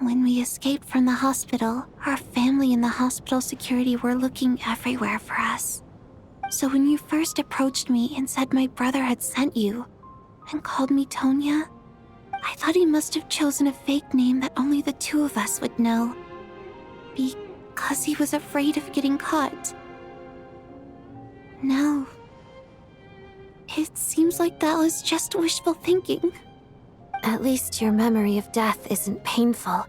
When we escaped from the hospital, our family and the hospital security were looking everywhere for us. So when you first approached me and said my brother had sent you, and called me Tonya, I thought he must have chosen a fake name that only the two of us would know. Because he was afraid of getting caught. Now, it seems like that was just wishful thinking. At least your memory of death isn't painful.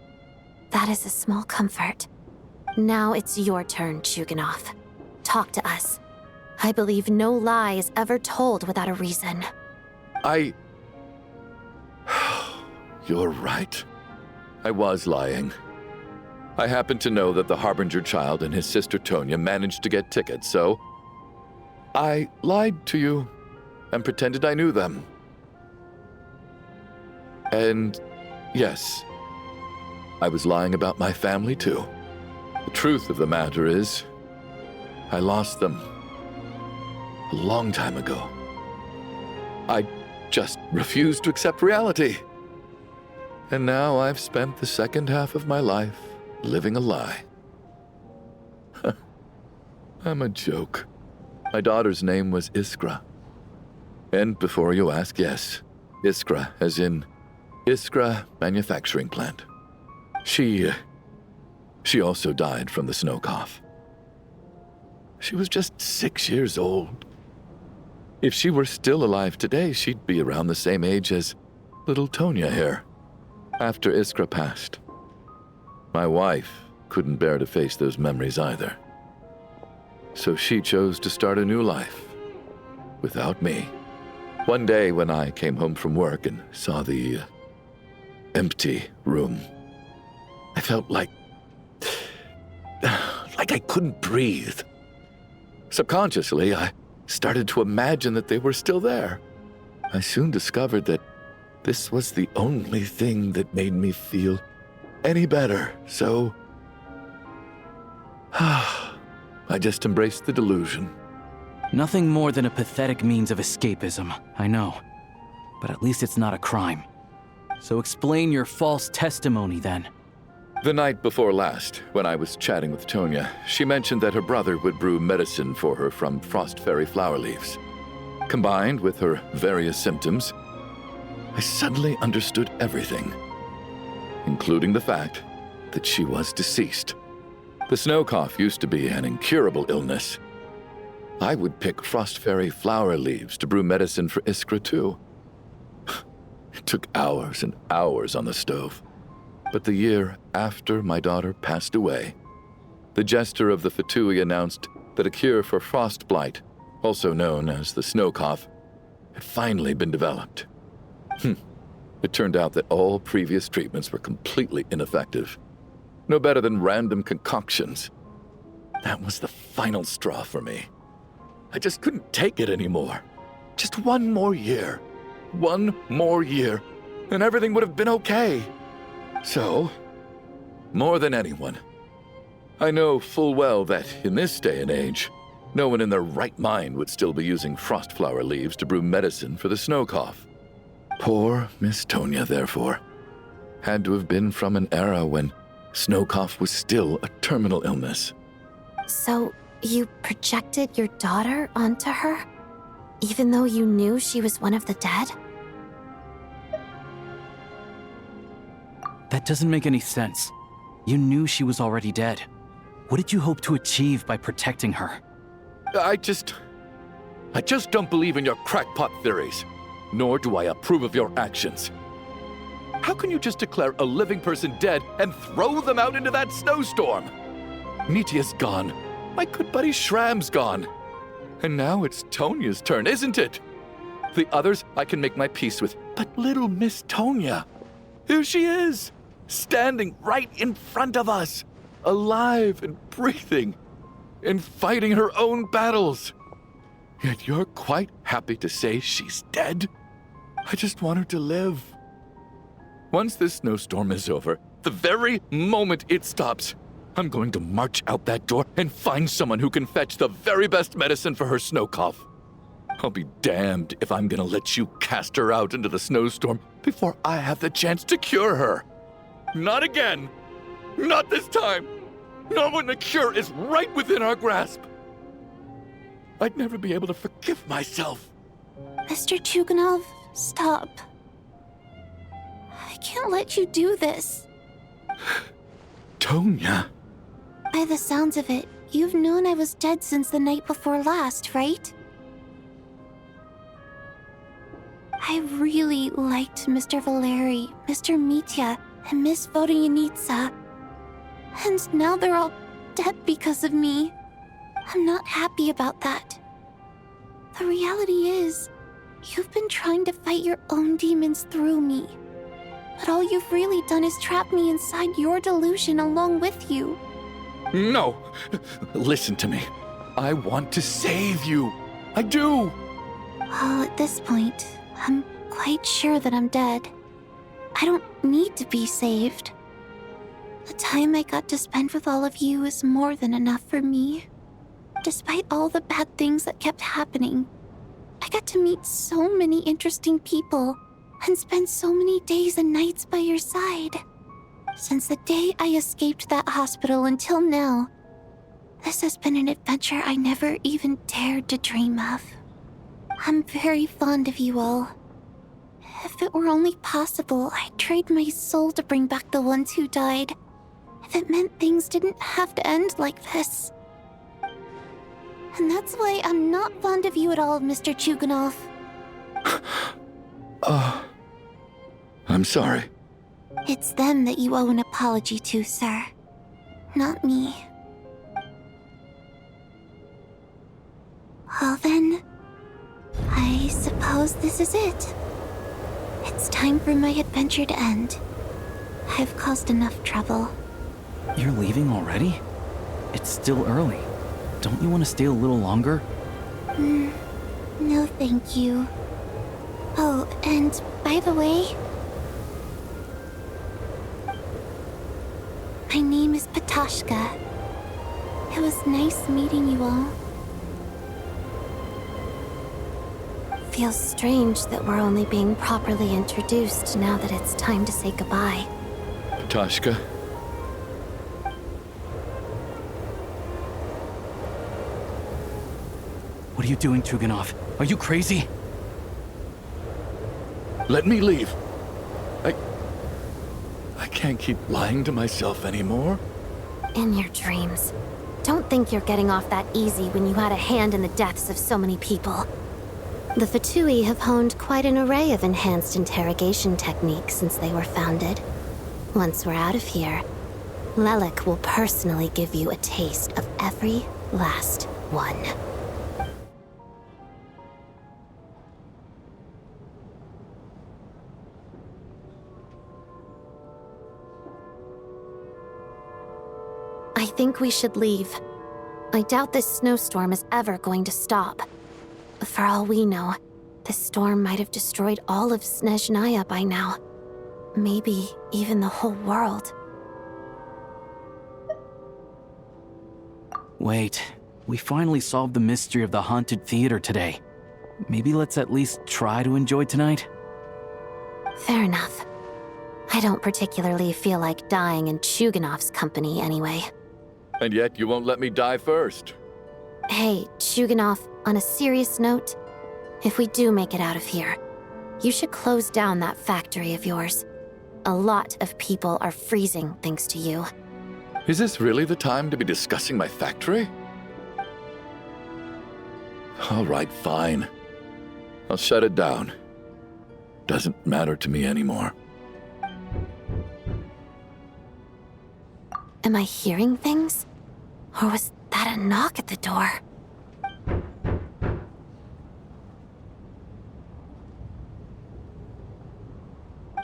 That is a small comfort. Now it's your turn, Chuganov. Talk to us. I believe no lie is ever told without a reason. You're right. I was lying. I happen to know that the Harbinger child and his sister Tonya managed to get tickets, so I lied to you and pretended I knew them. And yes, I was lying about my family too. The truth of the matter is, I lost them a long time ago. I just refused to accept reality. And now I've spent the second half of my life living a lie. I'm a joke. My daughter's name was Iskra. And before you ask, yes, Iskra, as in Iskra Manufacturing Plant. She also died from the snow cough. She was just 6 years old. If she were still alive today, she'd be around the same age as little Tonya here. After Iskra passed, my wife couldn't bear to face those memories either. So she chose to start a new life without me. One day when I came home from work and saw the empty room, I felt like I couldn't breathe. Subconsciously, I started to imagine that they were still there. I soon discovered that this was the only thing that made me feel any better, so I just embraced the delusion. Nothing more than a pathetic means of escapism, I know. But at least it's not a crime. So explain your false testimony then. The night before last, when I was chatting with Tonya, she mentioned that her brother would brew medicine for her from frost fairy flower leaves. Combined with her various symptoms, I suddenly understood everything, including the fact that she was deceased. The snow cough used to be an incurable illness. I would pick frost fairy flower leaves to brew medicine for Iskra too. It took hours and hours on the stove. But the year after my daughter passed away, the jester of the Fatui announced that a cure for frostblight, also known as the snow cough, had finally been developed. It turned out that all previous treatments were completely ineffective. No better than random concoctions. That was the final straw for me. I just couldn't take it anymore. Just one more year. One more year, and everything would have been okay. So, more than anyone, I know full well that in this day and age, no one in their right mind would still be using frost flower leaves to brew medicine for the snow cough. Poor Miss Tonya, therefore, had to have been from an era when snow cough was still a terminal illness. So, you projected your daughter onto her? Even though you knew she was one of the dead? That doesn't make any sense. You knew she was already dead. What did you hope to achieve by protecting her? I just don't believe in your crackpot theories, nor do I approve of your actions. How can you just declare a living person dead and throw them out into that snowstorm? Nitia's gone. My good buddy Shram's gone. And now it's Tonya's turn, isn't it? The others I can make my peace with, but little Miss Tonya, here she is, standing right in front of us, alive and breathing, and fighting her own battles. Yet you're quite happy to say she's dead? I just want her to live. Once this snowstorm is over, the very moment it stops, I'm going to march out that door and find someone who can fetch the very best medicine for her snow cough. I'll be damned if I'm gonna let you cast her out into the snowstorm before I have the chance to cure her. Not again. Not this time. Not when the cure is right within our grasp. I'd never be able to forgive myself. Mr. Chuganov, stop. I can't let you do this. Tonya. By the sounds of it, you've known I was dead since the night before last, right? I really liked Mr. Valeri, Mr. Mitya, and Miss Vodyanitsa. And now they're all dead because of me. I'm not happy about that. The reality is, you've been trying to fight your own demons through me. But all you've really done is trap me inside your delusion along with you. No! Listen to me. I want to save you. I do! Well, at this point, I'm quite sure that I'm dead. I don't need to be saved. The time I got to spend with all of you is more than enough for me. Despite all the bad things that kept happening, I got to meet so many interesting people and spend so many days and nights by your side. Since the day I escaped that hospital until now, This has been an adventure I never even dared to dream of. I'm very fond of you all. If it were only possible, I'd trade my soul to bring back the ones who died. If it meant things didn't have to end like this. And that's why I'm not fond of you at all, Mr. Chuganov. I'm sorry. It's them that you owe an apology to, sir. Not me. Well then, I suppose this is it. It's time for my adventure to end. I've caused enough trouble. You're leaving already? It's still early. Don't you want to stay a little longer? No thank you. Oh, and by the way, my name is Patashka. It was nice meeting you all. Feels strange that we're only being properly introduced now that it's time to say goodbye. Patashka. What are you doing, Chuganov? Are you crazy? Let me leave. I can't keep lying to myself anymore. In your dreams. Don't think you're getting off that easy when you had a hand in the deaths of so many people. The Fatui have honed quite an array of enhanced interrogation techniques since they were founded. Once we're out of here, Lelik will personally give you a taste of every last one. I think we should leave. I doubt this snowstorm is ever going to stop. For all we know, this storm might have destroyed all of Snezhnaya by now. Maybe even the whole world. Wait, we finally solved the mystery of the haunted theater today. Maybe let's at least try to enjoy tonight? Fair enough. I don't particularly feel like dying in Chuganov's company anyway. And yet you won't let me die first. Hey, Chuganov, on a serious note, if we do make it out of here, you should close down that factory of yours. A lot of people are freezing thanks to you. Is this really the time to be discussing my factory? All right, fine. I'll shut it down. Doesn't matter to me anymore. Am I hearing things? Or was that a knock at the door?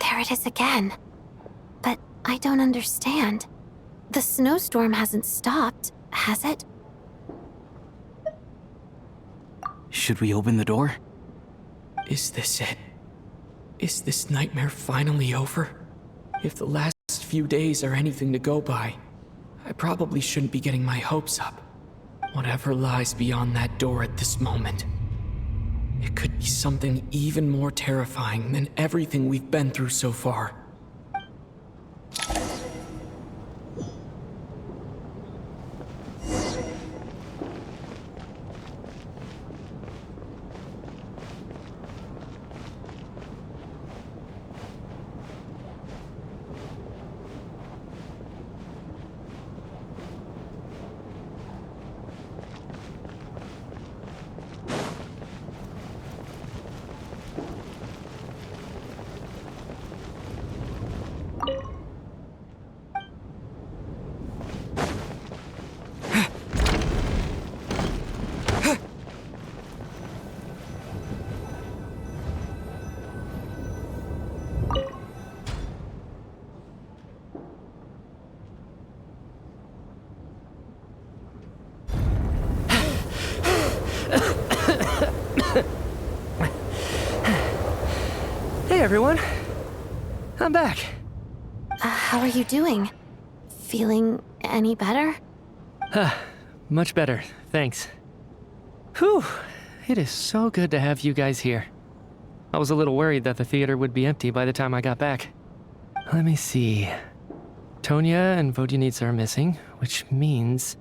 There it is again. But I don't understand. The snowstorm hasn't stopped, has it? Should we open the door? Is this it? Is this nightmare finally over? If the last few days are anything to go by, I probably shouldn't be getting my hopes up. Whatever lies beyond that door at this moment. It could be something even more terrifying than everything we've been through so far. Hey everyone, I'm back. How are you doing? Feeling any better? Much better, thanks. Whew, it is so good to have you guys here. I was a little worried that the theater would be empty by the time I got back. Let me see. Tonya and Vodyanitsa are missing, which means...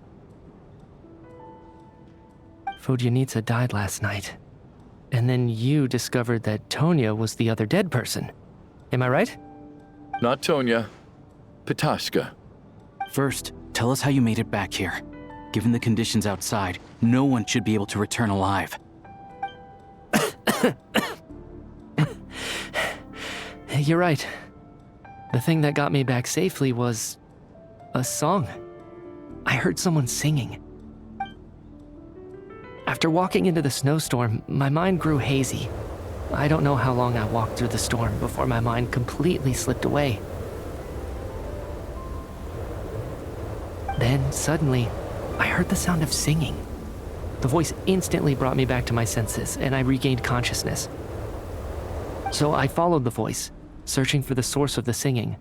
Vodyanitsa died last night. And then you discovered that Tonya was the other dead person. Am I right? Not Tonya. Pitashka. First, tell us how you made it back here. Given the conditions outside, no one should be able to return alive. You're right. The thing that got me back safely was a song. I heard someone singing. After walking into the snowstorm, my mind grew hazy. I don't know how long I walked through the storm before my mind completely slipped away. Then, suddenly, I heard the sound of singing. The voice instantly brought me back to my senses, and I regained consciousness. So I followed the voice, searching for the source of the singing.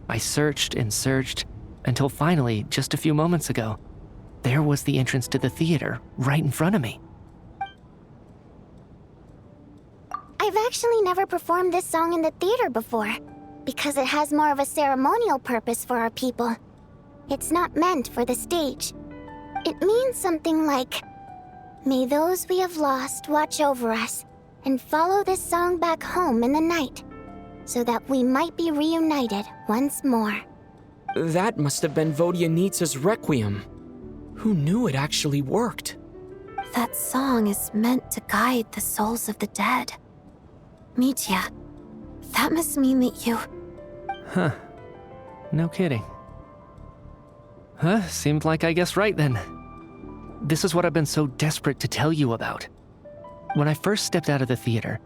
I searched and searched, until finally, just a few moments ago, there was the entrance to the theater, right in front of me. I've actually never performed this song in the theater before, because it has more of a ceremonial purpose for our people. It's not meant for the stage. It means something like, "May those we have lost watch over us, and follow this song back home in the night, so that we might be reunited once more." That must have been Vodyanitsa's Requiem. Who knew it actually worked? That song is meant to guide the souls of the dead. Mitya, that must mean that you... Huh. No kidding. Huh, seemed like I guessed right then. This is what I've been so desperate to tell you about. When I first stepped out of the theater,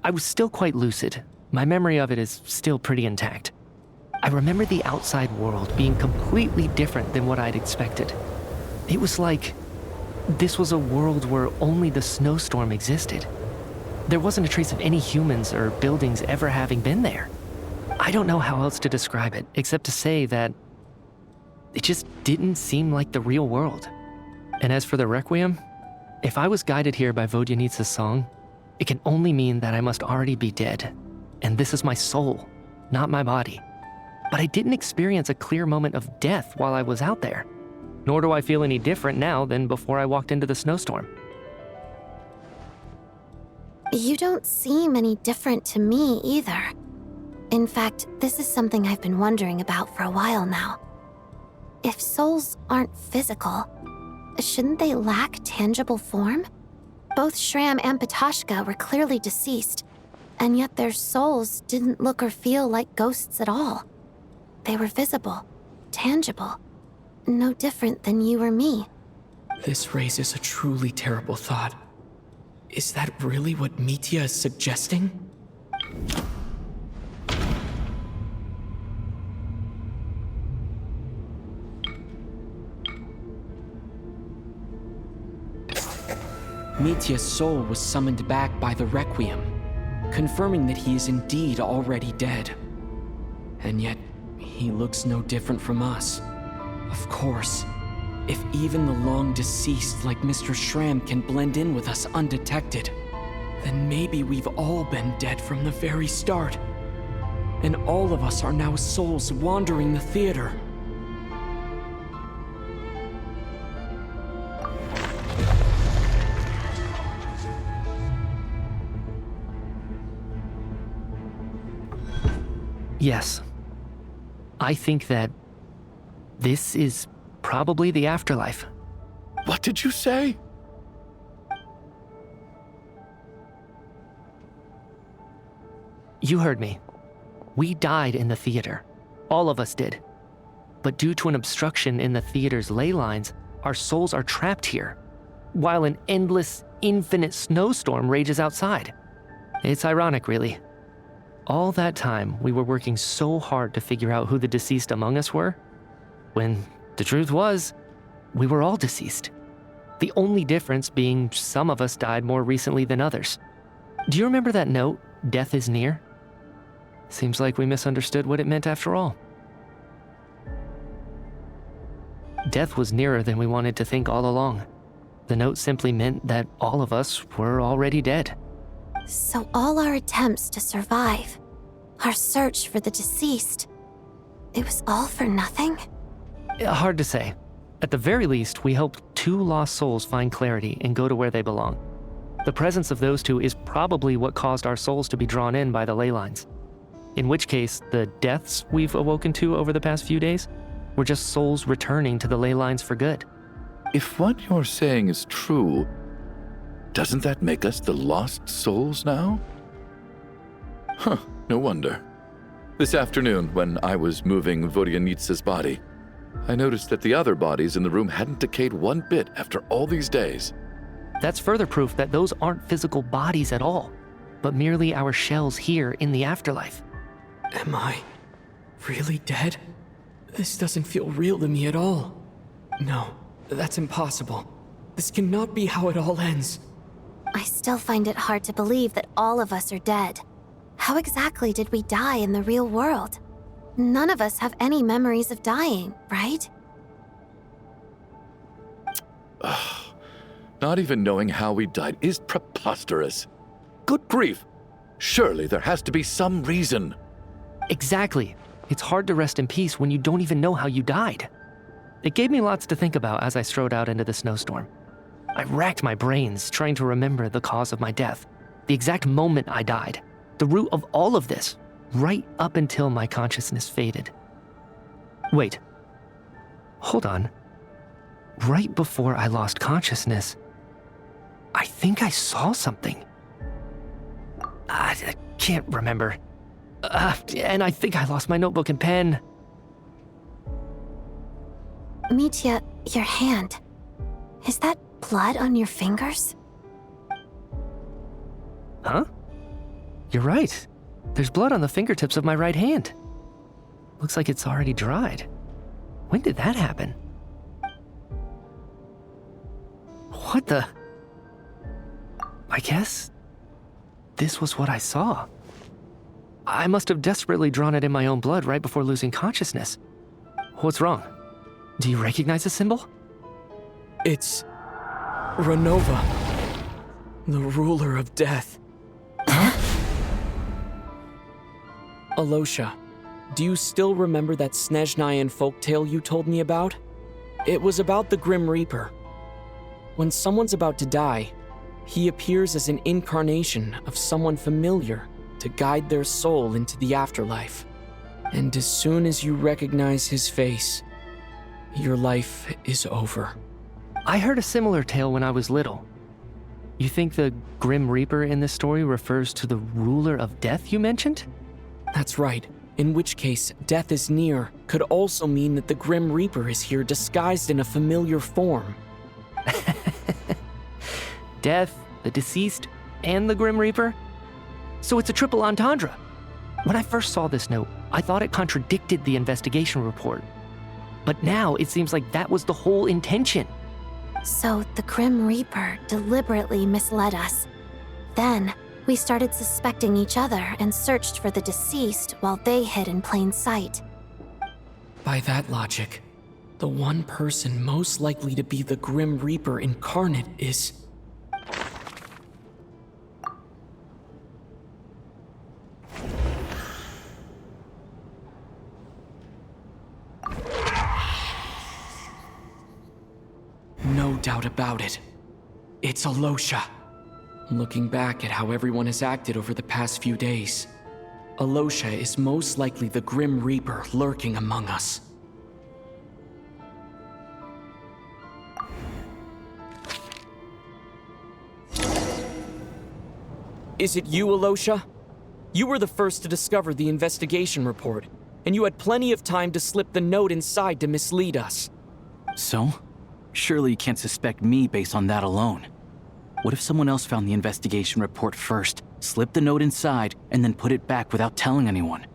I was still quite lucid. My memory of it is still pretty intact. I remember the outside world being completely different than what I'd expected. It was like this was a world where only the snowstorm existed. There wasn't a trace of any humans or buildings ever having been there. I don't know how else to describe it, except to say that it just didn't seem like the real world. And as for the Requiem, if I was guided here by Vodyanitsa's song, it can only mean that I must already be dead. And this is my soul, not my body. But I didn't experience a clear moment of death while I was out there. Nor do I feel any different now than before I walked into the snowstorm. You don't seem any different to me either. In fact, this is something I've been wondering about for a while now. If souls aren't physical, shouldn't they lack tangible form? Both Shram and Pitashka were clearly deceased, and yet their souls didn't look or feel like ghosts at all. They were visible, tangible, no different than you or me. This raises a truly terrible thought. Is that really what Mitya is suggesting? Mitya's soul was summoned back by the Requiem, confirming that he is indeed already dead. And yet, he looks no different from us. Of course, if even the long deceased like Mr. Shram can blend in with us undetected, then maybe we've all been dead from the very start. And all of us are now souls wandering the theater. Yes. I think that this is probably the afterlife. What did you say? You heard me. We died in the theater. All of us did. But due to an obstruction in the theater's ley lines, our souls are trapped here, while an endless, infinite snowstorm rages outside. It's ironic, really. All that time, we were working so hard to figure out who the deceased among us were, when the truth was, we were all deceased. The only difference being some of us died more recently than others. Do you remember that note, "Death is near"? Seems like we misunderstood what it meant after all. Death was nearer than we wanted to think all along. The note simply meant that all of us were already dead. So all our attempts to survive, our search for the deceased, it was all for nothing? Hard to say. At the very least, we helped 2 lost souls find clarity and go to where they belong. The presence of those 2 is probably what caused our souls to be drawn in by the ley lines. In which case, the deaths we've awoken to over the past few days were just souls returning to the ley lines for good. If what you're saying is true, doesn't that make us the lost souls now? Huh, no wonder. This afternoon, when I was moving Vodyanitsa's body, I noticed that the other bodies in the room hadn't decayed one bit after all these days. That's further proof that those aren't physical bodies at all, but merely our shells here in the afterlife. Am I really dead? This doesn't feel real to me at all. No, that's impossible. This cannot be how it all ends. I still find it hard to believe that all of us are dead. How exactly did we die in the real world? None of us have any memories of dying, right? Not even knowing how we died is preposterous. Good grief! Surely there has to be some reason. Exactly. It's hard to rest in peace when you don't even know how you died. It gave me lots to think about as I strode out into the snowstorm. I racked my brains trying to remember the cause of my death, the exact moment I died, the root of all of this, right up until my consciousness faded. Wait. Hold on. Right before I lost consciousness, I think I saw something. I can't remember. And I think I lost my notebook and pen. Mitya, your hand. Is that blood on your fingers? Huh? You're right. There's blood on the fingertips of my right hand. Looks like it's already dried. When did that happen? What the? I guess this was what I saw. I must have desperately drawn it in my own blood right before losing consciousness. What's wrong? Do you recognize the symbol? It's Renova, the ruler of death. Alosha, do you still remember that Snezhnayan folktale you told me about? It was about the Grim Reaper. When someone's about to die, he appears as an incarnation of someone familiar to guide their soul into the afterlife. And as soon as you recognize his face, your life is over. I heard a similar tale when I was little. You think the Grim Reaper in this story refers to the ruler of death you mentioned? That's right. In which case, death is near could also mean that the Grim Reaper is here disguised in a familiar form. Death, the deceased, and the Grim Reaper? So it's a triple entendre. When I first saw this note, I thought it contradicted the investigation report. But now it seems like that was the whole intention. So the Grim Reaper deliberately misled us. Then, we started suspecting each other and searched for the deceased while they hid in plain sight. By that logic, the one person most likely to be the Grim Reaper incarnate is... No doubt about it. It's Alosha. Looking back at how everyone has acted over the past few days, Alosha is most likely the Grim Reaper lurking among us. Is it you, Alosha? You were the first to discover the investigation report, and you had plenty of time to slip the note inside to mislead us. So? Surely you can't suspect me based on that alone. What if someone else found the investigation report first, slipped the note inside, and then put it back without telling anyone?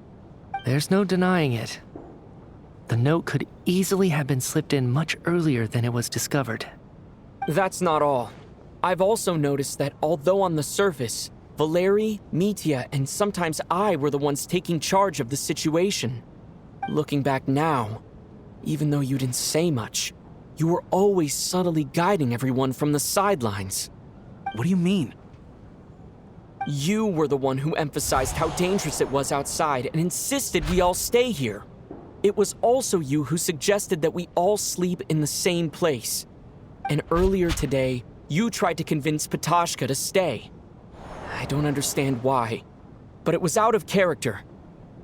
There's no denying it. The note could easily have been slipped in much earlier than it was discovered. That's not all. I've also noticed that although on the surface, Valeri, Mitya, and sometimes I were the ones taking charge of the situation, looking back now, even though you didn't say much, you were always subtly guiding everyone from the sidelines. What do you mean? You were the one who emphasized how dangerous it was outside and insisted we all stay here. it was also you who suggested that we all sleep in the same place. And earlier today, you tried to convince Patashka to stay. I don't understand why, but it was out of character.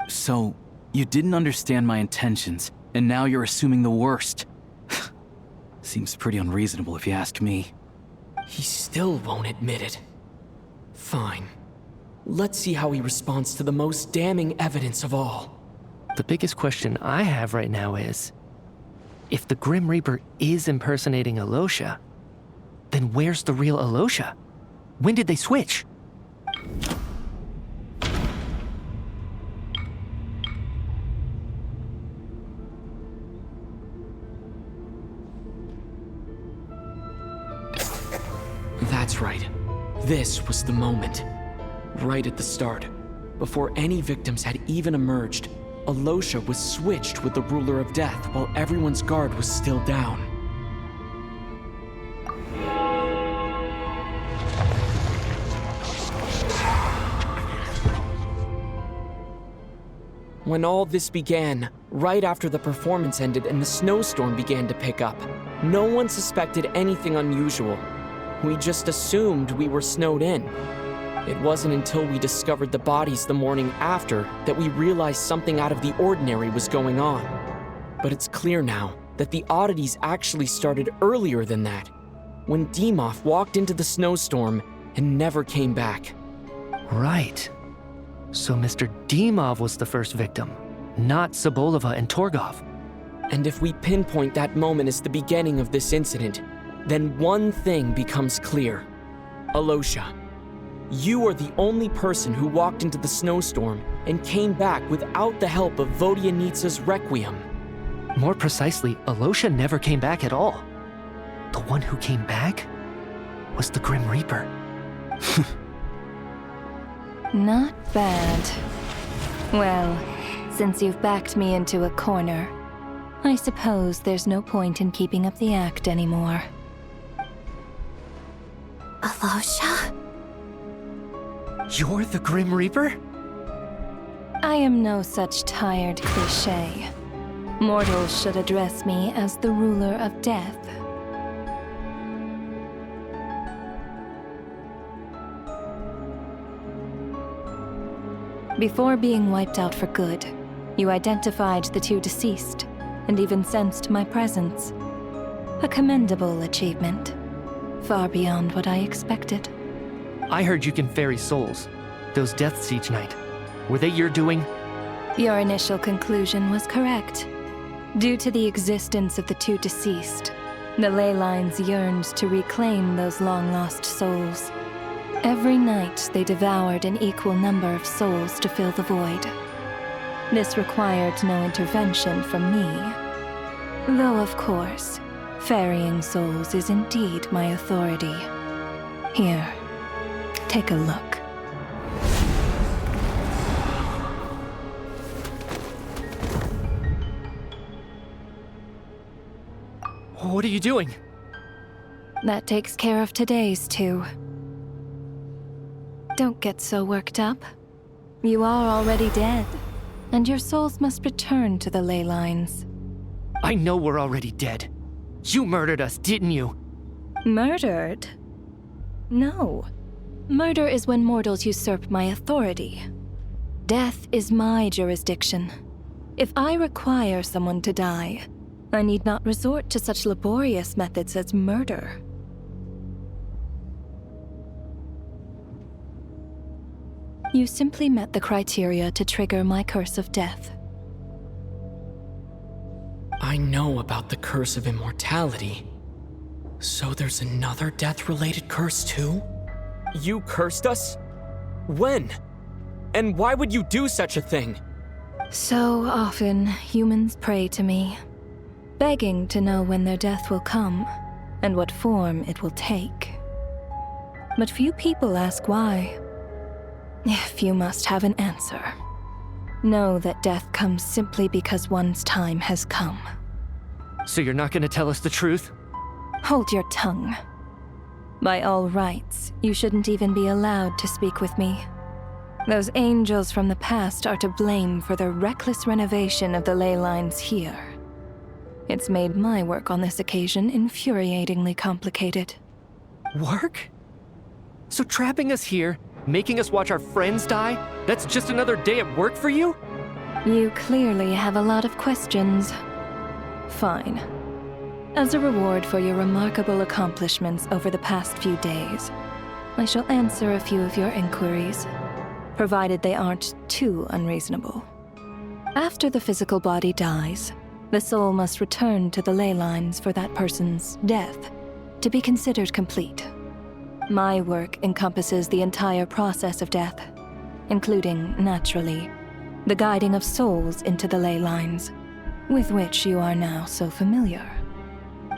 So, you didn't understand my intentions, and now you're assuming the worst. Seems pretty unreasonable if you ask me. He still won't admit it. Fine. Let's see how he responds to the most damning evidence of all. The biggest question I have right now is, if the Grim Reaper is impersonating Alosha, then where's the real Alosha? When did they switch? That's right. This was the moment. Right at the start, before any victims had even emerged, Alosha was switched with the Ruler of Death while everyone's guard was still down. When all this began, right after the performance ended and the snowstorm began to pick up, no one suspected anything unusual. We just assumed we were snowed in. It wasn't until we discovered the bodies the morning after that we realized something out of the ordinary was going on. But it's clear now that the oddities actually started earlier than that, when Dimov walked into the snowstorm and never came back. Right. So Mr. Dimov was the first victim, not Sobolova and Torgov. And if we pinpoint that moment as the beginning of this incident, then one thing becomes clear. Alosha, you are the only person who walked into the snowstorm and came back without the help of Vodyanitsa's Requiem. More precisely, Alosha never came back at all. The one who came back was the Grim Reaper. Not bad. Well, since you've backed me into a corner, I suppose there's no point in keeping up the act anymore. Alosha? You're the Grim Reaper? I am no such tired cliché. Mortals should address me as the ruler of death. Before being wiped out for good, you identified the two deceased, and even sensed my presence. A commendable achievement. Far beyond what I expected. I heard you can ferry souls. Those deaths each night. Were they your doing? Your initial conclusion was correct. Due to the existence of the two deceased, the ley lines yearned to reclaim those long-lost souls. Every night they devoured an equal number of souls to fill the void. This required no intervention from me. Though, of course, ferrying souls is indeed my authority. Here, take a look. What are you doing? That takes care of today's too. Don't get so worked up. You are already dead, and your souls must return to the ley lines. I know we're already dead. You murdered us, didn't you? Murdered? No. Murder is when mortals usurp my authority. Death is my jurisdiction. If I require someone to die, I need not resort to such laborious methods as murder. You simply met the criteria to trigger my curse of death. I know about the curse of immortality. So there's another death-related curse too? You cursed us? When? And why would you do such a thing? So often, humans pray to me, begging to know when their death will come, and what form it will take. But few people ask why. If you must have an answer, know that death comes simply because one's time has come. So you're not gonna tell us the truth? Hold your tongue. By all rights, you shouldn't even be allowed to speak with me. Those angels from the past are to blame for the reckless renovation of the ley lines here. It's made my work on this occasion infuriatingly complicated. Work? So trapping us here, making us watch our friends die, that's just another day at work for you? You clearly have a lot of questions. Fine. As a reward for your remarkable accomplishments over the past few days, I shall answer a few of your inquiries, provided they aren't too unreasonable. After the physical body dies, the soul must return to the ley lines for that person's death to be considered complete. My work encompasses the entire process of death, including, naturally, the guiding of souls into the ley lines, with which you are now so familiar.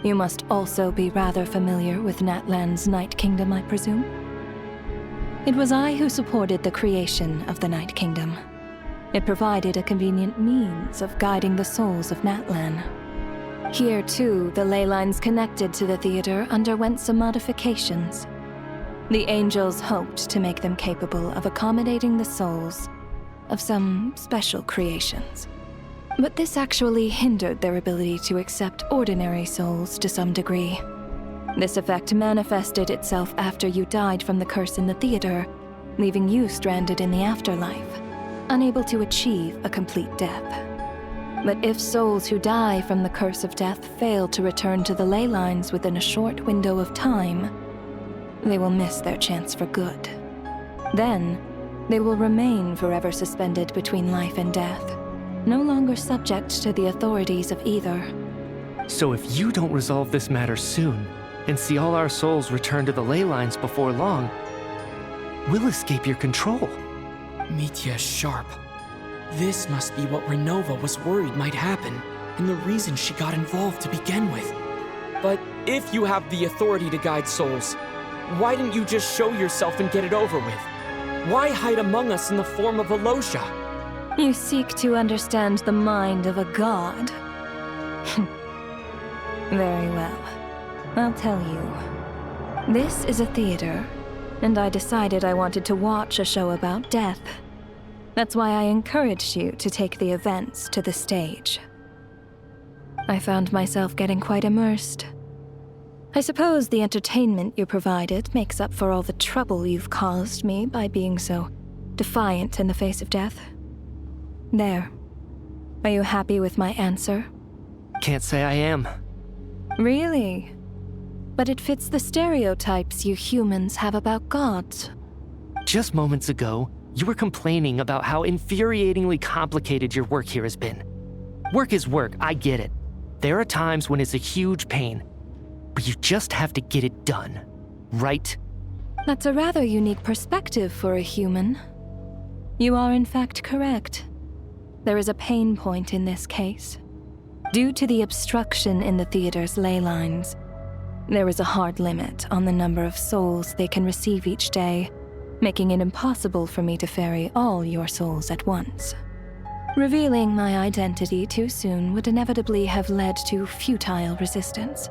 You must also be rather familiar with Natlan's Night Kingdom, I presume? It was I who supported the creation of the Night Kingdom. It provided a convenient means of guiding the souls of Natlan. Here, too, the ley lines connected to the theater underwent some modifications. The angels hoped to make them capable of accommodating the souls of some special creations. But this actually hindered their ability to accept ordinary souls to some degree. This effect manifested itself after you died from the curse in the theater, leaving you stranded in the afterlife, unable to achieve a complete death. But if souls who die from the curse of death fail to return to the ley lines within a short window of time, they will miss their chance for good. Then, they will remain forever suspended between life and death, no longer subject to the authorities of either. So if you don't resolve this matter soon, and see all our souls return to the ley lines before long, we'll escape your control. Mitya is sharp. This must be what Renova was worried might happen, and the reason she got involved to begin with. But if you have the authority to guide souls, why didn't you just show yourself and get it over with? Why hide among us in the form of Alosia? You seek to understand the mind of a god. Very well. I'll tell you. This is a theater, and I decided I wanted to watch a show about death. That's why I encouraged you to take the events to the stage. I found myself getting quite immersed. I suppose the entertainment you provided makes up for all the trouble you've caused me by being so defiant in the face of death. There. Are you happy with my answer? Can't say I am. Really? But it fits the stereotypes you humans have about gods. Just moments ago, you were complaining about how infuriatingly complicated your work here has been. Work is work, I get it. There are times when it's a huge pain, but you just have to get it done, right? That's a rather unique perspective for a human. You are in fact correct. There is a pain point in this case. Due to the obstruction in the theater's ley lines, there is a hard limit on the number of souls they can receive each day, making it impossible for me to ferry all your souls at once. Revealing my identity too soon would inevitably have led to futile resistance,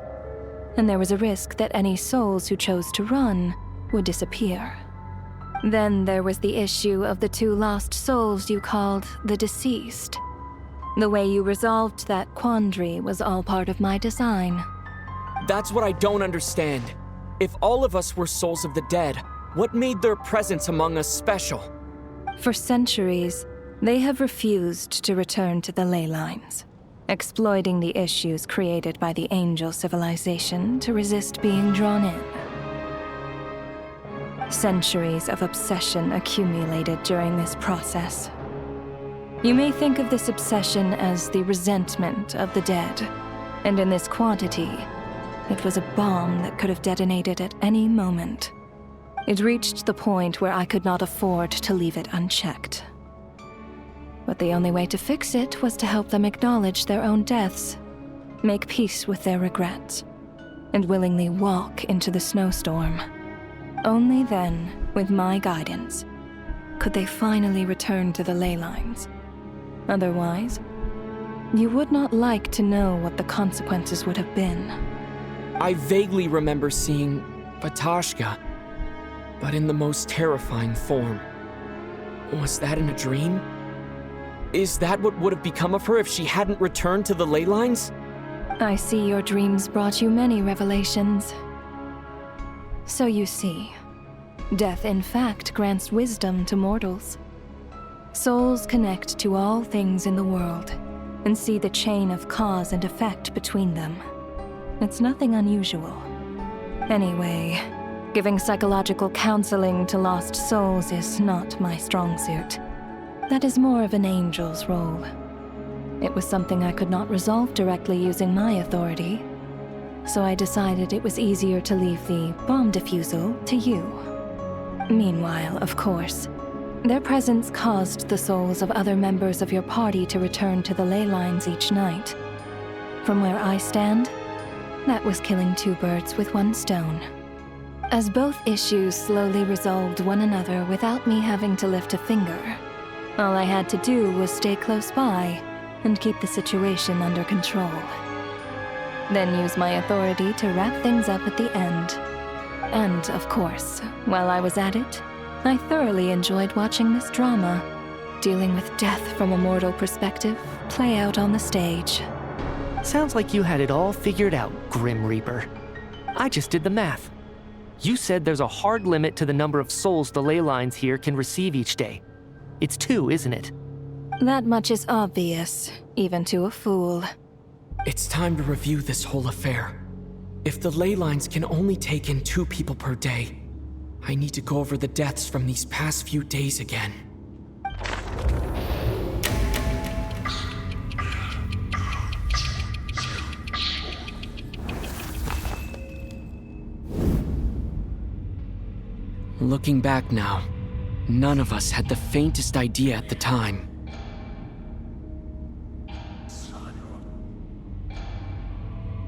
and there was a risk that any souls who chose to run would disappear. Then there was the issue of the 2 lost souls you called the deceased. The way you resolved that quandary was all part of my design. That's what I don't understand. If all of us were souls of the dead, what made their presence among us special? For centuries, they have refused to return to the ley lines, exploiting the issues created by the angel civilization to resist being drawn in. Centuries of obsession accumulated during this process. You may think of this obsession as the resentment of the dead, and in this quantity, it was a bomb that could have detonated at any moment. It reached the point where I could not afford to leave it unchecked. But the only way to fix it was to help them acknowledge their own deaths, make peace with their regrets, and willingly walk into the snowstorm. Only then, with my guidance, could they finally return to the ley lines. Otherwise, you would not like to know what the consequences would have been. I vaguely remember seeing Batashka, but in the most terrifying form. Was that in a dream? Is that what would have become of her if she hadn't returned to the ley lines? I see your dreams brought you many revelations. So you see, death in fact grants wisdom to mortals. Souls connect to all things in the world and see the chain of cause and effect between them. It's nothing unusual. Anyway, giving psychological counseling to lost souls is not my strong suit. That is more of an angel's role. It was something I could not resolve directly using my authority, so I decided it was easier to leave the bomb defusal to you. Meanwhile, of course, their presence caused the souls of other members of your party to return to the ley lines each night. From where I stand, that was killing two birds with one stone. As both issues slowly resolved one another without me having to lift a finger, all I had to do was stay close by and keep the situation under control. Then use my authority to wrap things up at the end. And, of course, while I was at it, I thoroughly enjoyed watching this drama, dealing with death from a mortal perspective, play out on the stage. Sounds like you had it all figured out, Grim Reaper. I just did the math. You said there's a hard limit to the number of souls the ley lines here can receive each day. It's 2, isn't it? That much is obvious, even to a fool. It's time to review this whole affair. If the ley lines can only take in 2 people per day, I need to go over the deaths from these past few days again. Looking back now, none of us had the faintest idea at the time.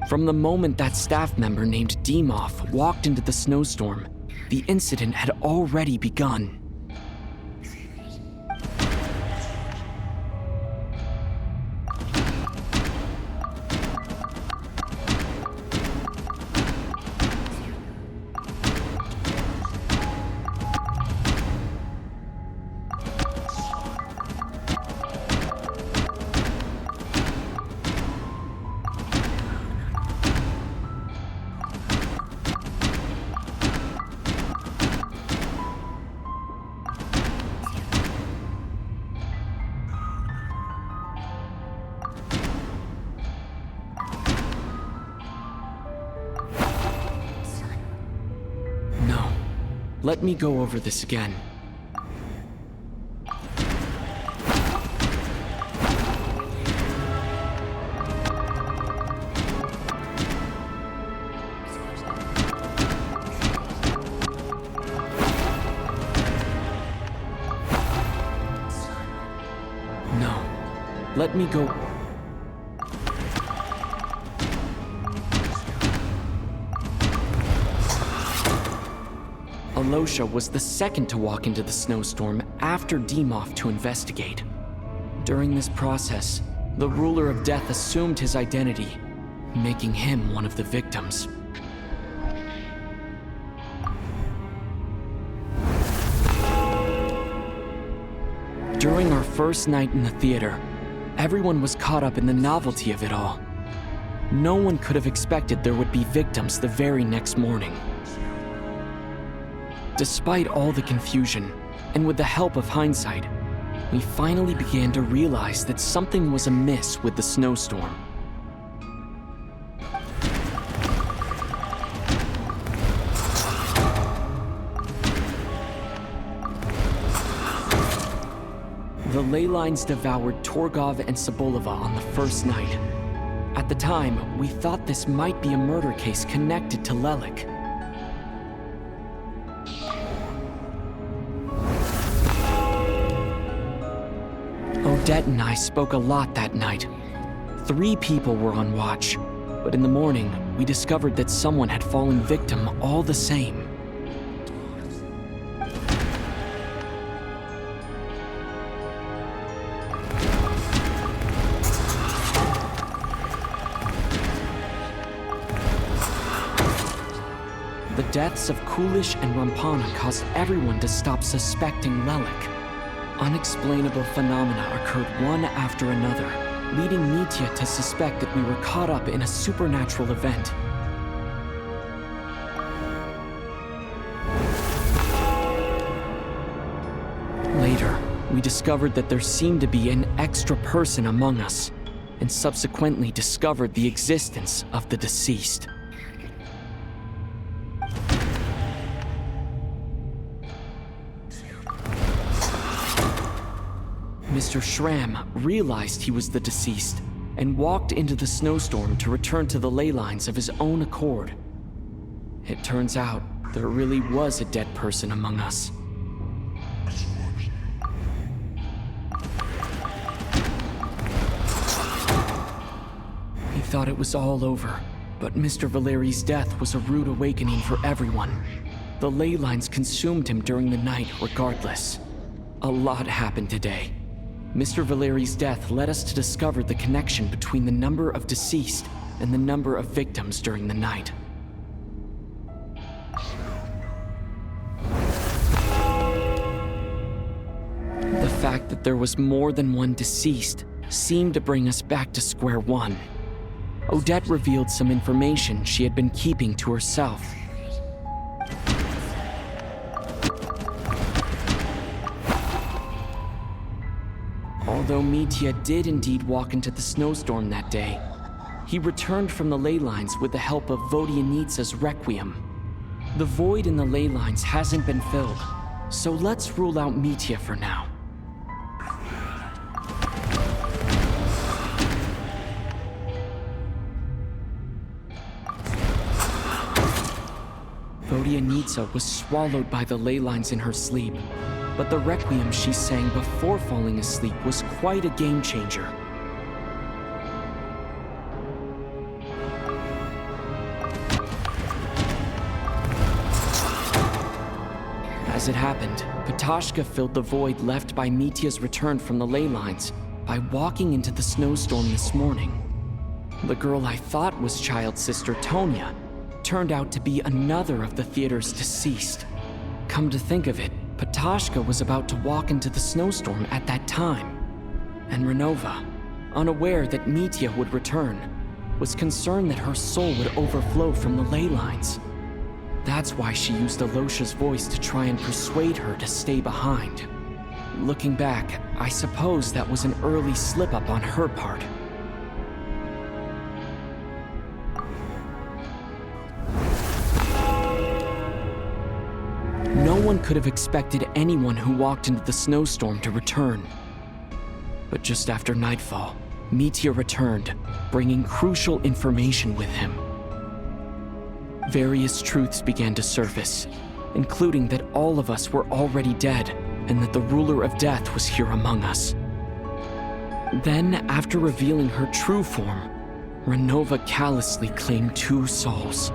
From the moment that staff member named Demoff walked into the snowstorm, the incident had already begun. Let me go over this again. No. Let me go. Alosha was the second to walk into the snowstorm after Demoff to investigate. During this process, the ruler of death assumed his identity, making him one of the victims. During our first night in the theater, everyone was caught up in the novelty of it all. No one could have expected there would be victims the very next morning. Despite all the confusion, and with the help of hindsight, we finally began to realize that something was amiss with the snowstorm. The ley lines devoured Torgov and Sobolova on the first night. At the time, we thought this might be a murder case connected to Lelik. Odette and I spoke a lot that night. 3 people were on watch, but in the morning, we discovered that someone had fallen victim all the same. The deaths of Kulish and Rampana caused everyone to stop suspecting Lelik. Unexplainable phenomena occurred one after another, leading Mitya to suspect that we were caught up in a supernatural event. Later, we discovered that there seemed to be an extra person among us, and subsequently discovered the existence of the deceased. Mr. Schramm realized he was the deceased and walked into the snowstorm to return to the ley lines of his own accord. It turns out there really was a dead person among us. He thought it was all over, but Mr. Valeri's death was a rude awakening for everyone. The ley lines consumed him during the night regardless. A lot happened today. Mr. Valeri's death led us to discover the connection between the number of deceased and the number of victims during the night. The fact that there was more than one deceased seemed to bring us back to square one. Odette revealed some information she had been keeping to herself. Although Mitya did indeed walk into the snowstorm that day, he returned from the ley lines with the help of Vodyanitsa's Requiem. The void in the ley lines hasn't been filled, so let's rule out Mitya for now. Vodyanitsa was swallowed by the ley lines in her sleep, but the Requiem she sang before falling asleep was quite a game changer. As it happened, Patashka filled the void left by Mitya's return from the ley lines by walking into the snowstorm this morning. The girl I thought was child sister Tonya turned out to be another of the theater's deceased. Come to think of it, Patashka was about to walk into the snowstorm at that time. And Renova, unaware that Mitya would return, was concerned that her soul would overflow from the ley lines. That's why she used Alosha's voice to try and persuade her to stay behind. Looking back, I suppose that was an early slip-up on her part. No one could have expected anyone who walked into the snowstorm to return. But just after nightfall, Mitya returned, bringing crucial information with him. Various truths began to surface, including that all of us were already dead and that the ruler of death was here among us. Then, after revealing her true form, Renova callously claimed 2 souls.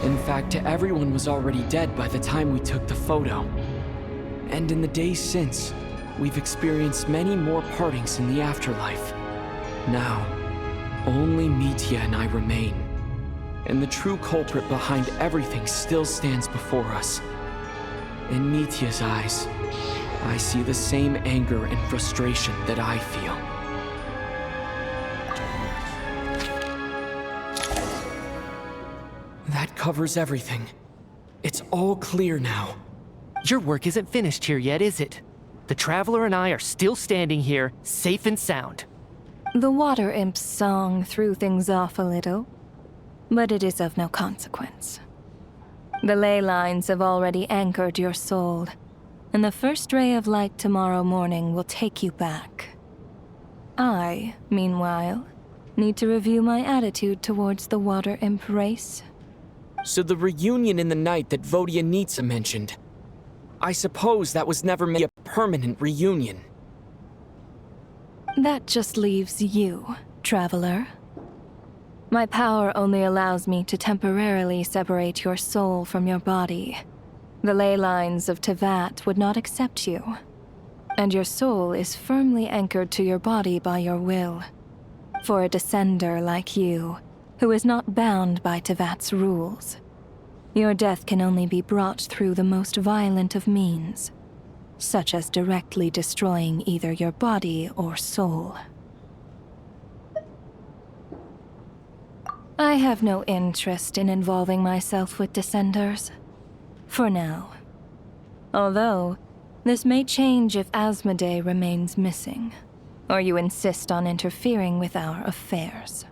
In fact, everyone was already dead by the time we took the photo. And in the days since, we've experienced many more partings in the afterlife. Now, only Mitya and I remain. And the true culprit behind everything still stands before us. In Mitya's eyes, I see the same anger and frustration that I feel. That covers everything. It's all clear now. Your work isn't finished here yet, is it? The Traveler and I are still standing here, safe and sound. The Water Imp's song threw things off a little, but it is of no consequence. The ley lines have already anchored your soul, and the first ray of light tomorrow morning will take you back. I, meanwhile, need to review my attitude towards the Water Imp race. So the reunion in the night that Vodyanitsa mentioned, I suppose that was never meant to be a permanent reunion. That just leaves you, Traveler. My power only allows me to temporarily separate your soul from your body. The ley lines of Tevat would not accept you, and your soul is firmly anchored to your body by your will. For a descender like you, who is not bound by Tevat's rules. Your death can only be brought through the most violent of means, such as directly destroying either your body or soul. I have no interest in involving myself with Descenders. For now. Although, this may change if Asmodee remains missing, or you insist on interfering with our affairs.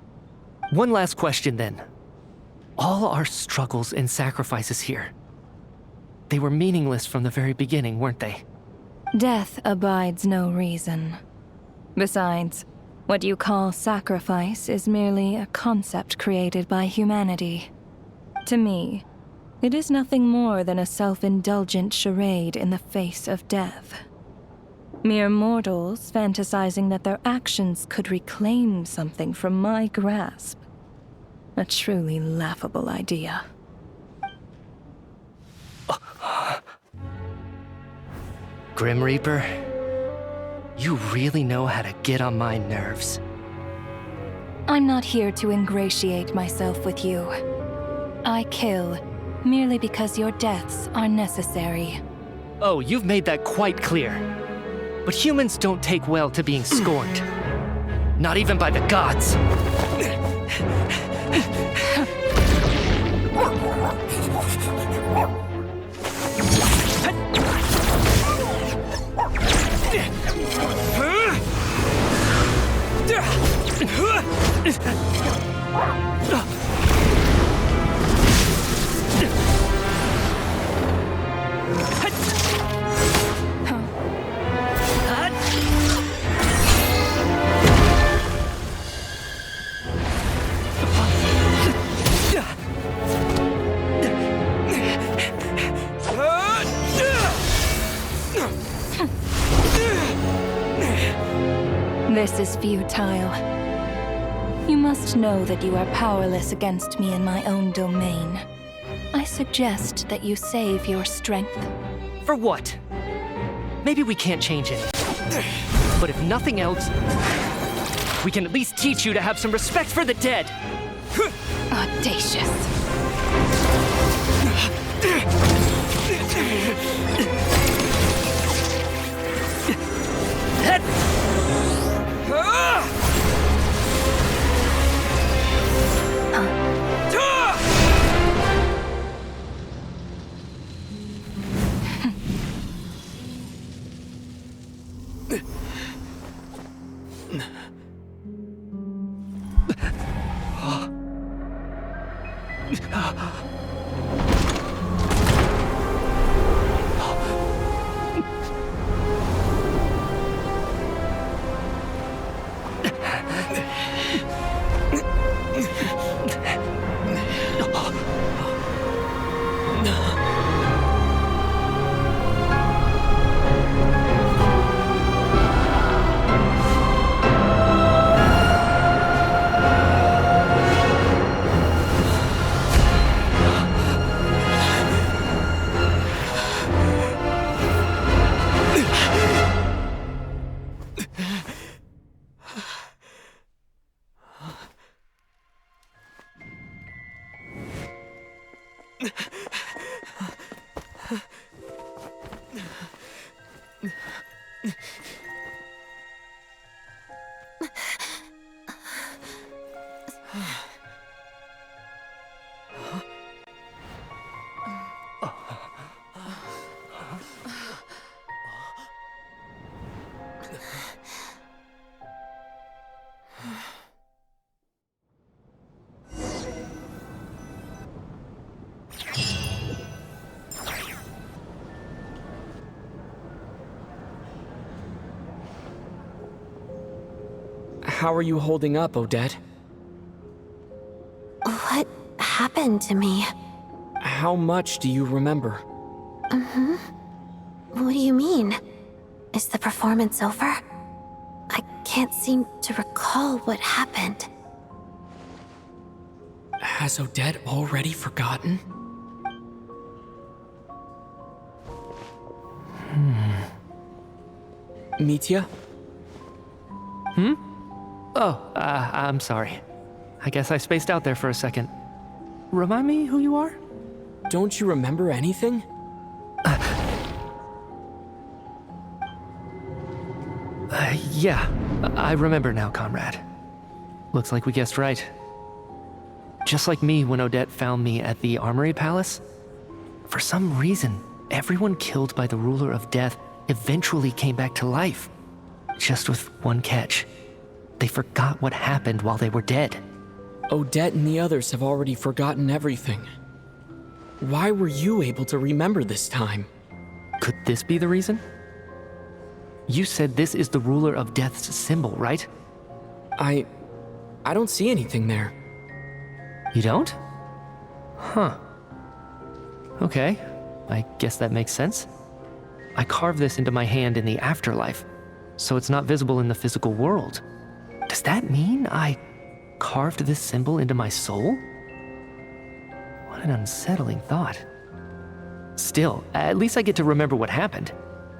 One last question then. All our struggles and sacrifices here, they were meaningless from the very beginning, weren't they? Death abides no reason. Besides, what you call sacrifice is merely a concept created by humanity. To me, it is nothing more than a self-indulgent charade in the face of death. Mere mortals fantasizing that their actions could reclaim something from my grasp. A truly laughable idea. Grim Reaper, you really know how to get on my nerves. I'm not here to ingratiate myself with you. I kill merely because your deaths are necessary. Oh, you've made that quite clear. But humans don't take well to being scorned. Not even by the gods. This is futile. You must know that you are powerless against me in my own domain. I suggest that you save your strength. For what? Maybe we can't change it. But if nothing else, we can at least teach you to have some respect for the dead. Audacious. How are you holding up, Odette? What happened to me? How much do you remember? What do you mean? Is the performance over? I can't seem to recall what happened. Has Odette already forgotten? Mitya? Oh, I'm sorry. I guess I spaced out there for a second. Remind me who you are? Don't you remember anything? Yeah, I remember now, comrade. Looks like we guessed right. Just like me when Odette found me at the Armory Palace, for some reason, everyone killed by the Ruler of Death eventually came back to life. Just with one catch. They forgot what happened while they were dead. Odette and the others have already forgotten everything. Why were you able to remember this time? Could this be the reason? You said this is the Ruler of Death's symbol, right? I don't see anything there. You don't? Huh. Okay, I guess that makes sense. I carved this into my hand in the afterlife, so it's not visible in the physical world. Does that mean I carved this symbol into my soul? What an unsettling thought. Still, at least I get to remember what happened.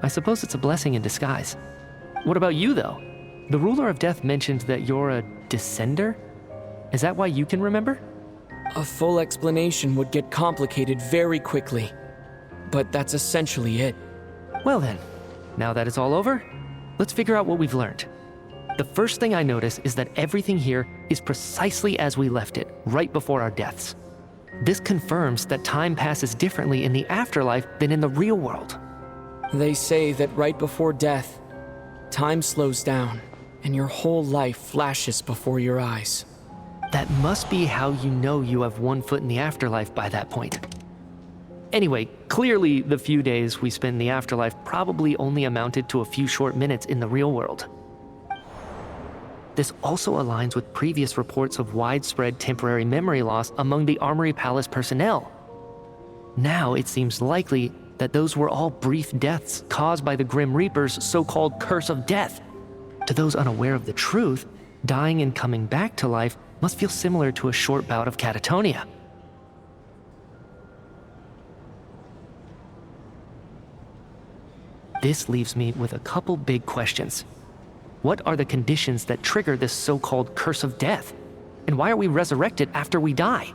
I suppose it's a blessing in disguise. What about you, though? The Ruler of Death mentioned that you're a descender? Is that why you can remember? A full explanation would get complicated very quickly, but that's essentially it. Well then, now that it's all over, let's figure out what we've learned. The first thing I notice is that everything here is precisely as we left it, right before our deaths. This confirms that time passes differently in the afterlife than in the real world. They say that right before death, time slows down, and your whole life flashes before your eyes. That must be how you know you have one foot in the afterlife by that point. Anyway, clearly the few days we spend in the afterlife probably only amounted to a few short minutes in the real world. This also aligns with previous reports of widespread temporary memory loss among the Armory Palace personnel. Now it seems likely that those were all brief deaths caused by the Grim Reaper's so-called curse of death. To those unaware of the truth, dying and coming back to life must feel similar to a short bout of catatonia. This leaves me with a couple big questions. What are the conditions that trigger this so-called curse of death? And why are we resurrected after we die?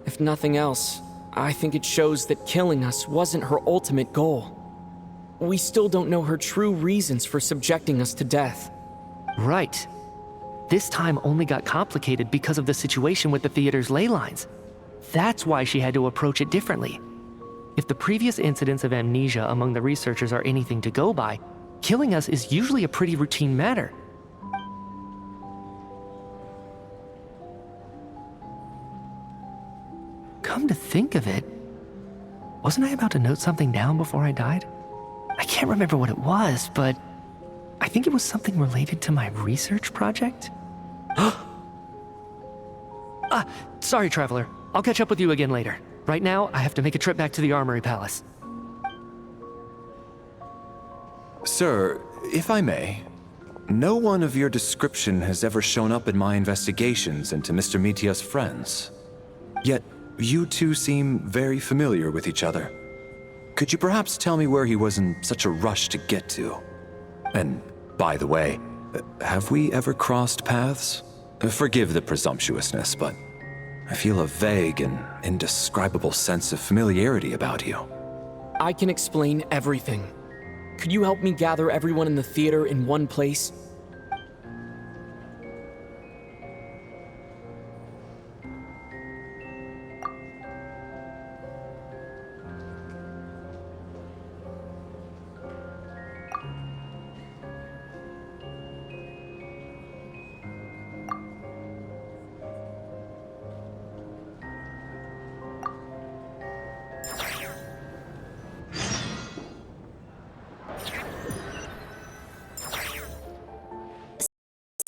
If nothing else, I think it shows that killing us wasn't her ultimate goal. We still don't know her true reasons for subjecting us to death. Right. This time only got complicated because of the situation with the theater's ley lines. That's why she had to approach it differently. If the previous incidents of amnesia among the researchers are anything to go by, killing us is usually a pretty routine matter. Come to think of it, wasn't I about to note something down before I died? I can't remember what it was, but I think it was something related to my research project. Sorry, Traveler. I'll catch up with you again later. Right now, I have to make a trip back to the Armory Palace. Sir, if I may, no one of your description has ever shown up in my investigations into Mr. Mitia's friends. Yet, you two seem very familiar with each other. Could you perhaps tell me where he was in such a rush to get to? And, by the way, have we ever crossed paths? Forgive the presumptuousness, but I feel a vague and indescribable sense of familiarity about you. I can explain everything. Could you help me gather everyone in the theater in one place?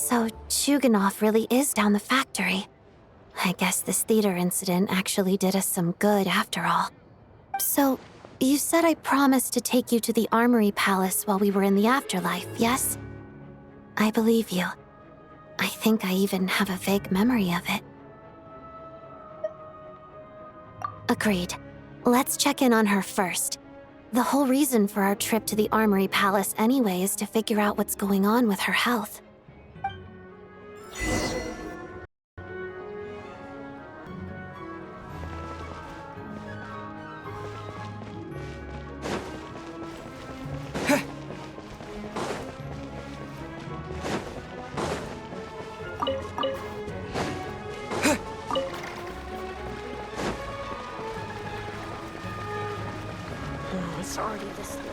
So Chuganov really is down the factory. I guess this theater incident actually did us some good after all. So, you said I promised to take you to the Armory Palace while we were in the afterlife, yes? I believe you. I think I even have a vague memory of it. Agreed. Let's check in on her first. The whole reason for our trip to the Armory Palace anyway is to figure out what's going on with her health. already this late.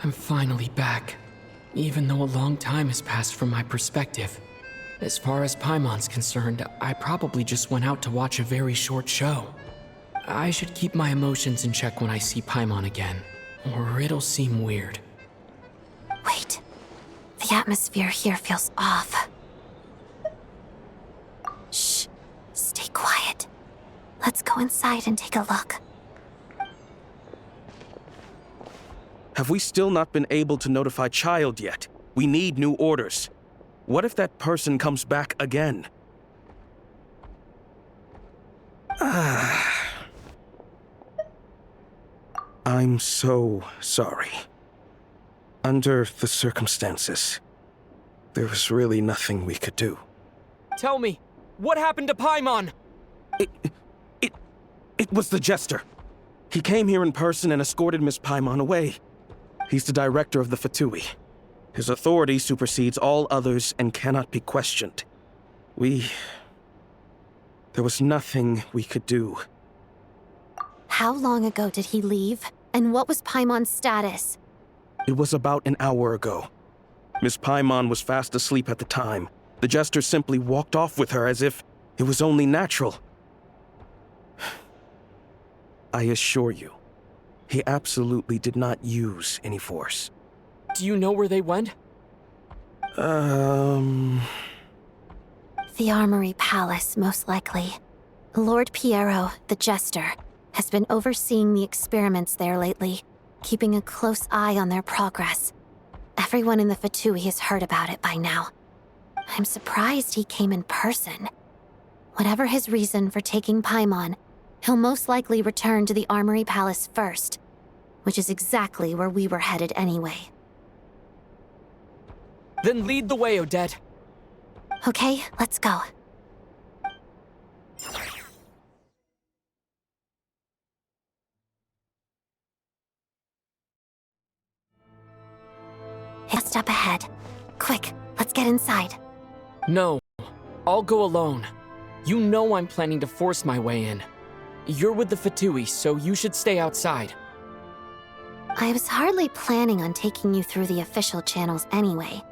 I'm finally back, even though a long time has passed from my perspective. As far as Paimon's concerned, I probably just went out to watch a very short show. I should keep my emotions in check when I see Paimon again, or it'll seem weird. Wait. The atmosphere here feels off. Shh. Stay quiet. Let's go inside and take a look. Have we still not been able to notify Child yet? We need new orders. What if that person comes back again? I'm so sorry. Under the circumstances, there was really nothing we could do. Tell me, what happened to Paimon? It was the Jester. He came here in person and escorted Miss Paimon away. He's the director of the Fatui. His authority supersedes all others and cannot be questioned. There was nothing we could do. How long ago did he leave? And what was Paimon's status? It was about an hour ago. Miss Paimon was fast asleep at the time. The Jester simply walked off with her as if it was only natural. I assure you, he absolutely did not use any force. Do you know where they went? The Armory Palace, most likely. Lord Piero, the Jester, has been overseeing the experiments there lately, keeping a close eye on their progress. Everyone in the Fatui has heard about it by now. I'm surprised he came in person. Whatever his reason for taking Paimon, he'll most likely return to the Armory Palace first, which is exactly where we were headed anyway. Then lead the way, Odette. Okay, let's go. It's up ahead. Quick, let's get inside. No, I'll go alone. You know I'm planning to force my way in. You're with the Fatui, so you should stay outside. I was hardly planning on taking you through the official channels anyway.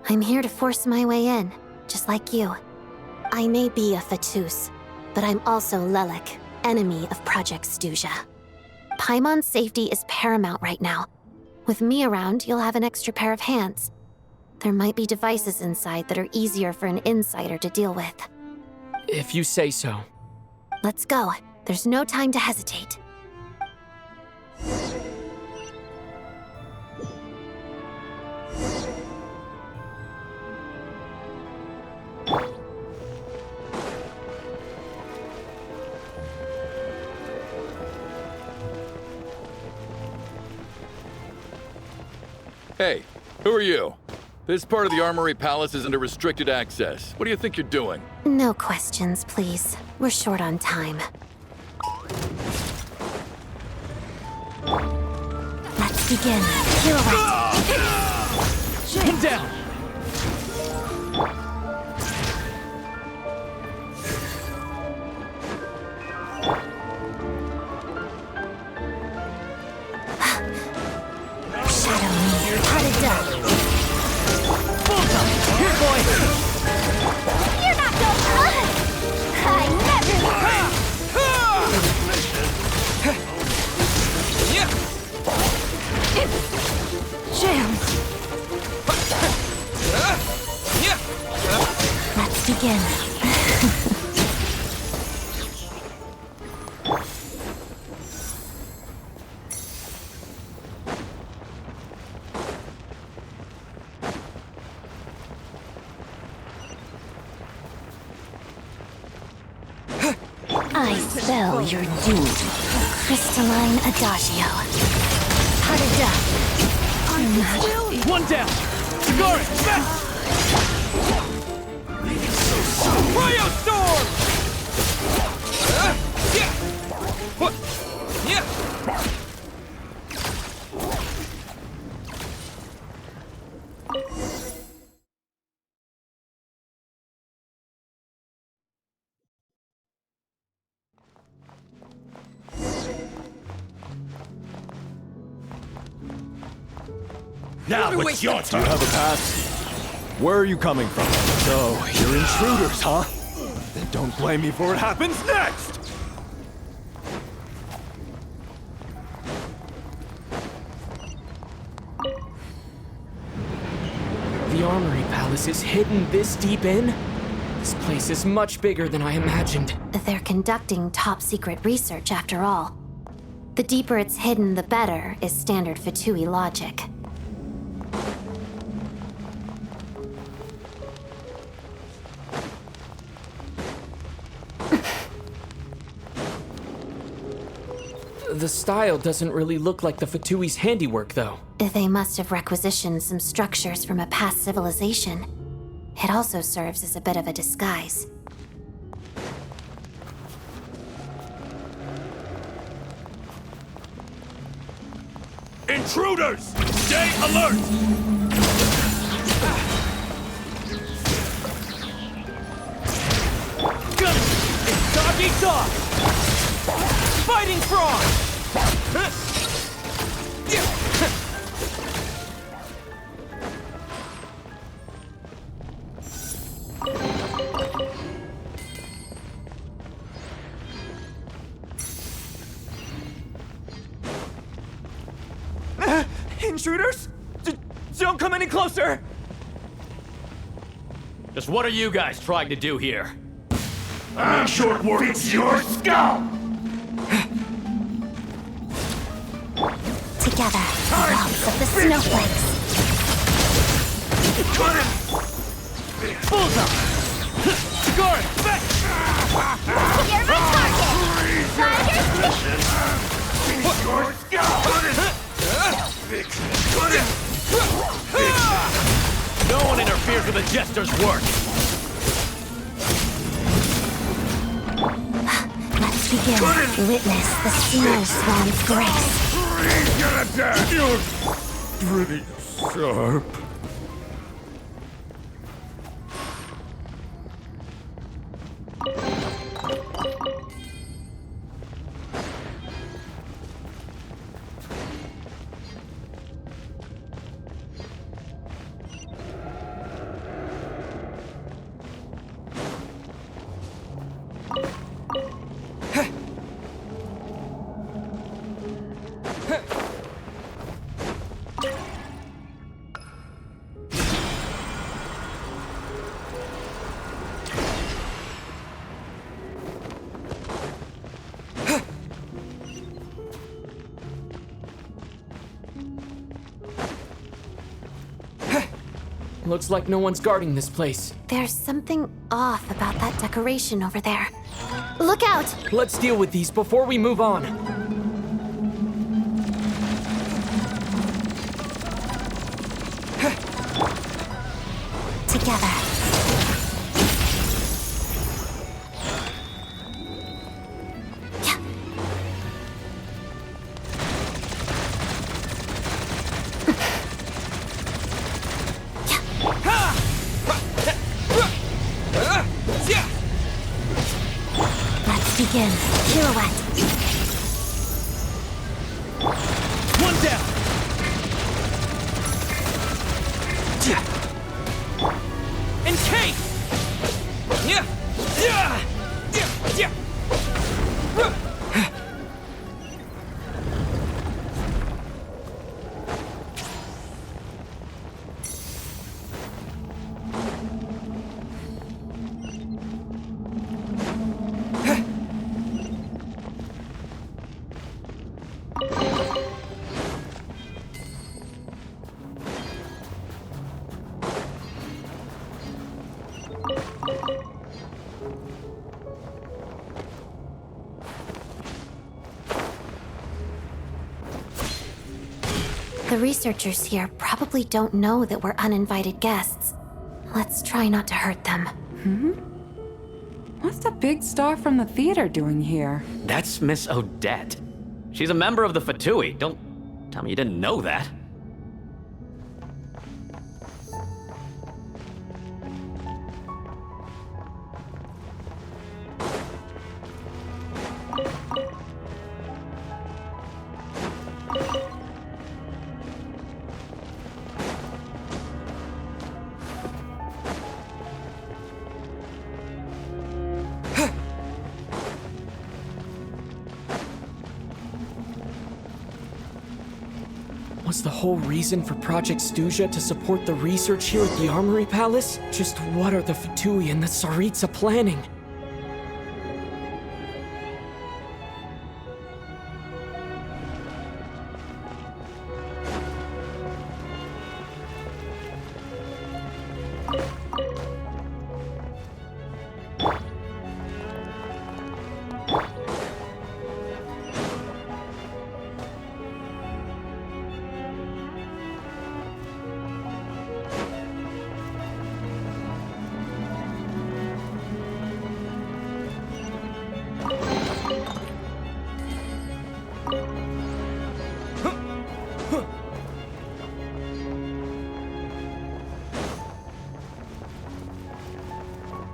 I'm here to force my way in, just like you. I may be a Fatus, but I'm also Lelik, enemy of Project Stuzha. Paimon's safety is paramount right now. With me around, you'll have an extra pair of hands. There might be devices inside that are easier for an insider to deal with. If you say so. Let's go. There's no time to hesitate. Hey, who are you? This part of the Armory Palace is under restricted access. What do you think you're doing? No questions, please. We're short on time. Let's begin. Pirouette. Him down! Shadow me. Heart of death. Bullseye! Here, boy! begin? I spell your doom. Crystalline Adagio. Harada. One down! Sigari, back! Cryo Storm! Now it's your turn. Do you have a pass? Where are you coming from? So, you're intruders, huh? Then don't blame me for what happens next! The Armory Palace is hidden this deep in? This place is much bigger than I imagined. They're conducting top-secret research after all. The deeper it's hidden, the better, is standard Fatui logic. The style doesn't really look like the Fatui's handiwork, though. They must have requisitioned some structures from a past civilization. It also serves as a bit of a disguise. Intruders! Stay alert! Gun! It's dog eat dog! Fighting frog! Intruders? Don't come any closer! Just what are you guys trying to do here? I'm short war. It's your skull! Together, realms of the snowflakes. Bullseye! Guard! Back! You're my target! Your skull! No one interferes with the Jester's work! Let's begin. Witness the snow swan's grace. You're a dad! You're pretty sharp. Looks like no one's guarding this place. There's something off about that decoration over there. Look out! Let's deal with these before we move on. Together. Begin. Pirouette. One down! Encase! The researchers here probably don't know that we're uninvited guests. Let's try not to hurt them. What's the big star from the theater doing here? That's Miss Odette. She's a member of the Fatui. Don't tell me you didn't know that. Was the whole reason for Project Stuja to support the research here at the Armory Palace? Just what are the Fatui and the Tsaritsa planning?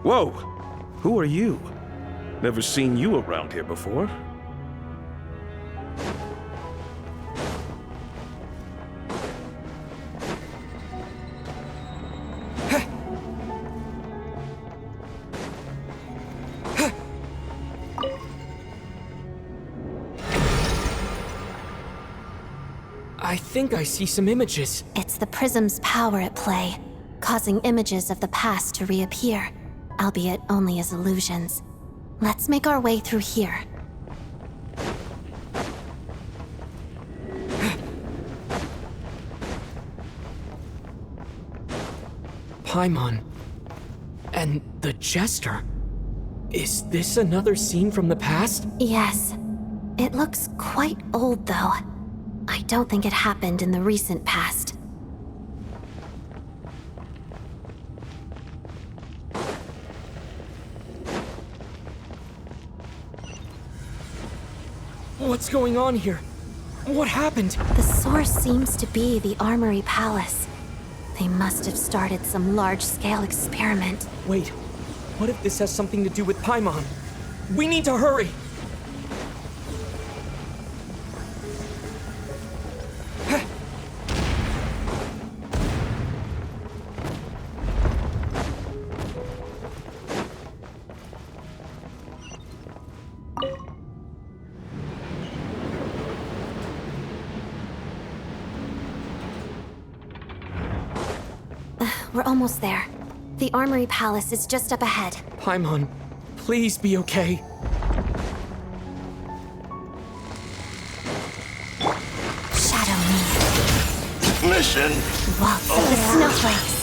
Whoa! Who are you? Never seen you around here before. I think I see some images. It's the prism's power at play, causing images of the past to reappear, albeit only as illusions. Let's make our way through here. Paimon. And the Jester. Is this another scene from the past? Yes. It looks quite old, though. I don't think it happened in the recent past. What's going on here? What happened? The source seems to be the Armory Palace. They must have started some large-scale experiment. Wait, what if this has something to do with Paimon? We need to hurry! We're almost there. The Armory Palace is just up ahead. Paimon, please be okay. Shadow me. Mission! Waltz of the snowflakes.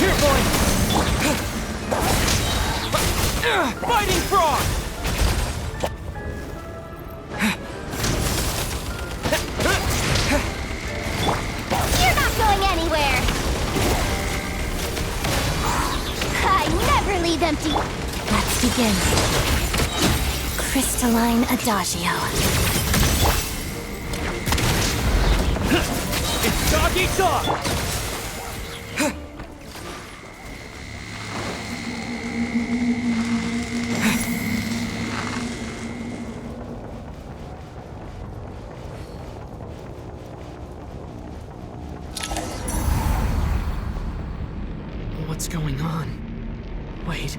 Here, boy! Fighting frog! You're not going anywhere! I never leave empty! Let's begin. Crystalline Adagio. It's dog eat dog! What's going on? Wait,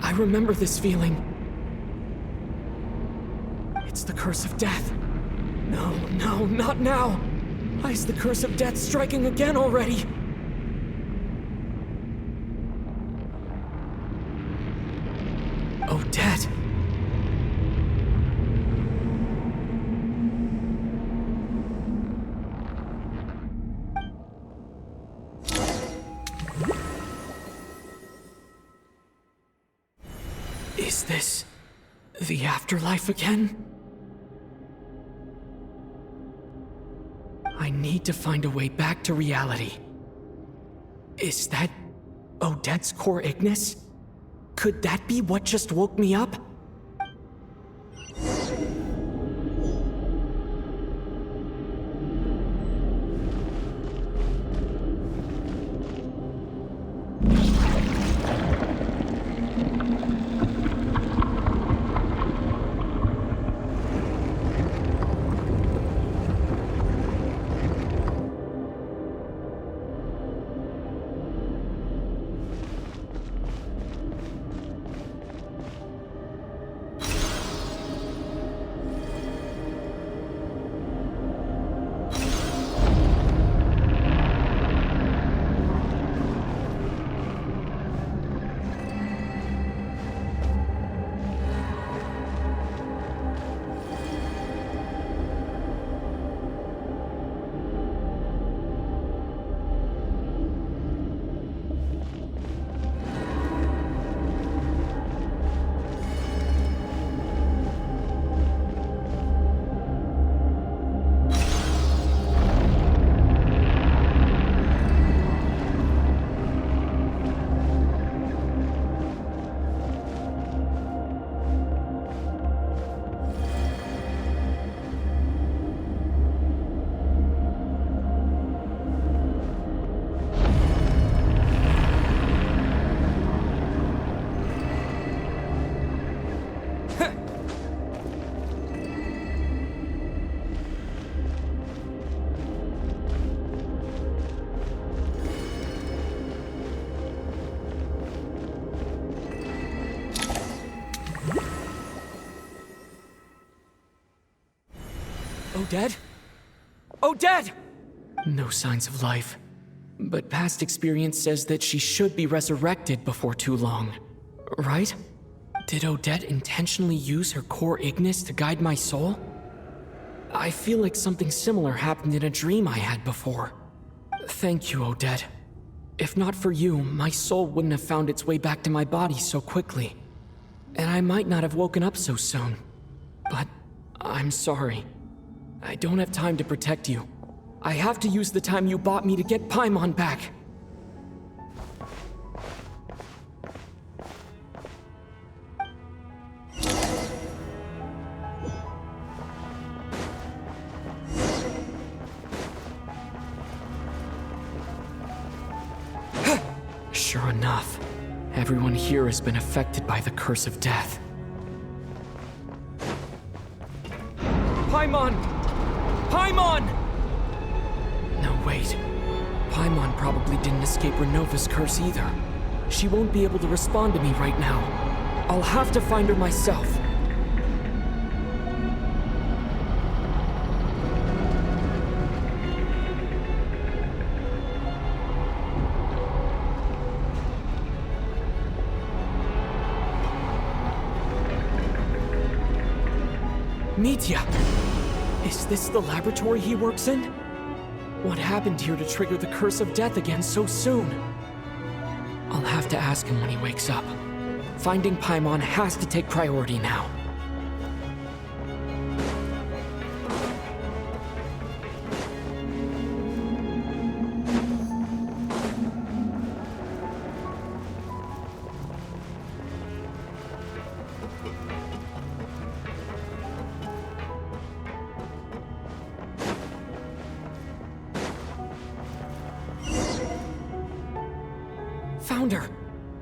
I remember this feeling. It's the curse of death. No, no, not now! Why is the curse of death striking again already? Odette. Is this The afterlife again? I need to find a way back to reality. Is that Odette's core Ignis? Could that be what just woke me up? Odette? Odette! No signs of life. But past experience says that she should be resurrected before too long. Right? Did Odette intentionally use her core Ignis to guide my soul? I feel like something similar happened in a dream I had before. Thank you, Odette. If not for you, my soul wouldn't have found its way back to my body so quickly. And I might not have woken up so soon. But I'm sorry. I don't have time to protect you. I have to use the time you bought me to get Paimon back. Sure enough, everyone here has been affected by the curse of death. Paimon! Paimon! No, wait. Paimon probably didn't escape Renova's curse either. She won't be able to respond to me right now. I'll have to find her myself. Mitya! Is this the laboratory he works in? What happened here to trigger the curse of death again so soon? I'll have to ask him when he wakes up. Finding Paimon has to take priority now. Found her!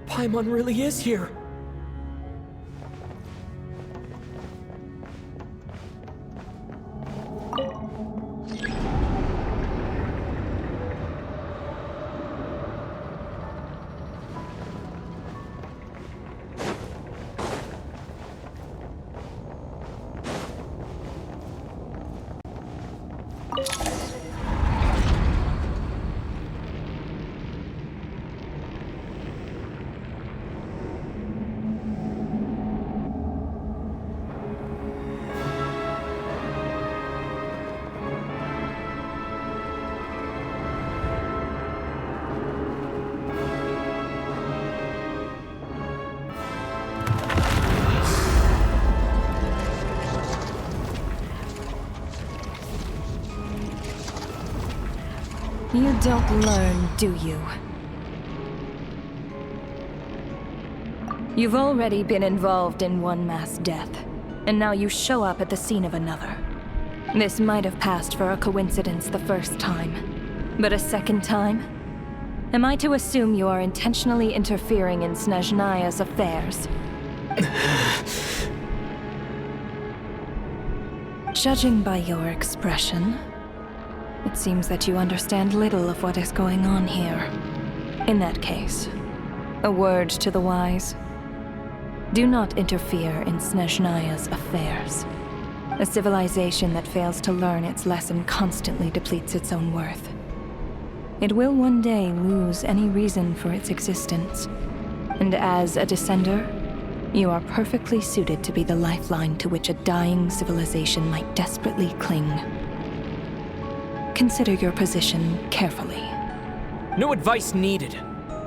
Paimon really is here! You don't learn, do you? You've already been involved in one mass death, and now you show up at the scene of another. This might have passed for a coincidence the first time, but a second time? Am I to assume you are intentionally interfering in Snezhnaya's affairs? Judging by your expression, it seems that you understand little of what is going on here. In that case, a word to the wise. Do not interfere in Snezhnaya's affairs. A civilization that fails to learn its lesson constantly depletes its own worth. It will one day lose any reason for its existence. And as a descender, you are perfectly suited to be the lifeline to which a dying civilization might desperately cling. Consider your position carefully. No advice needed.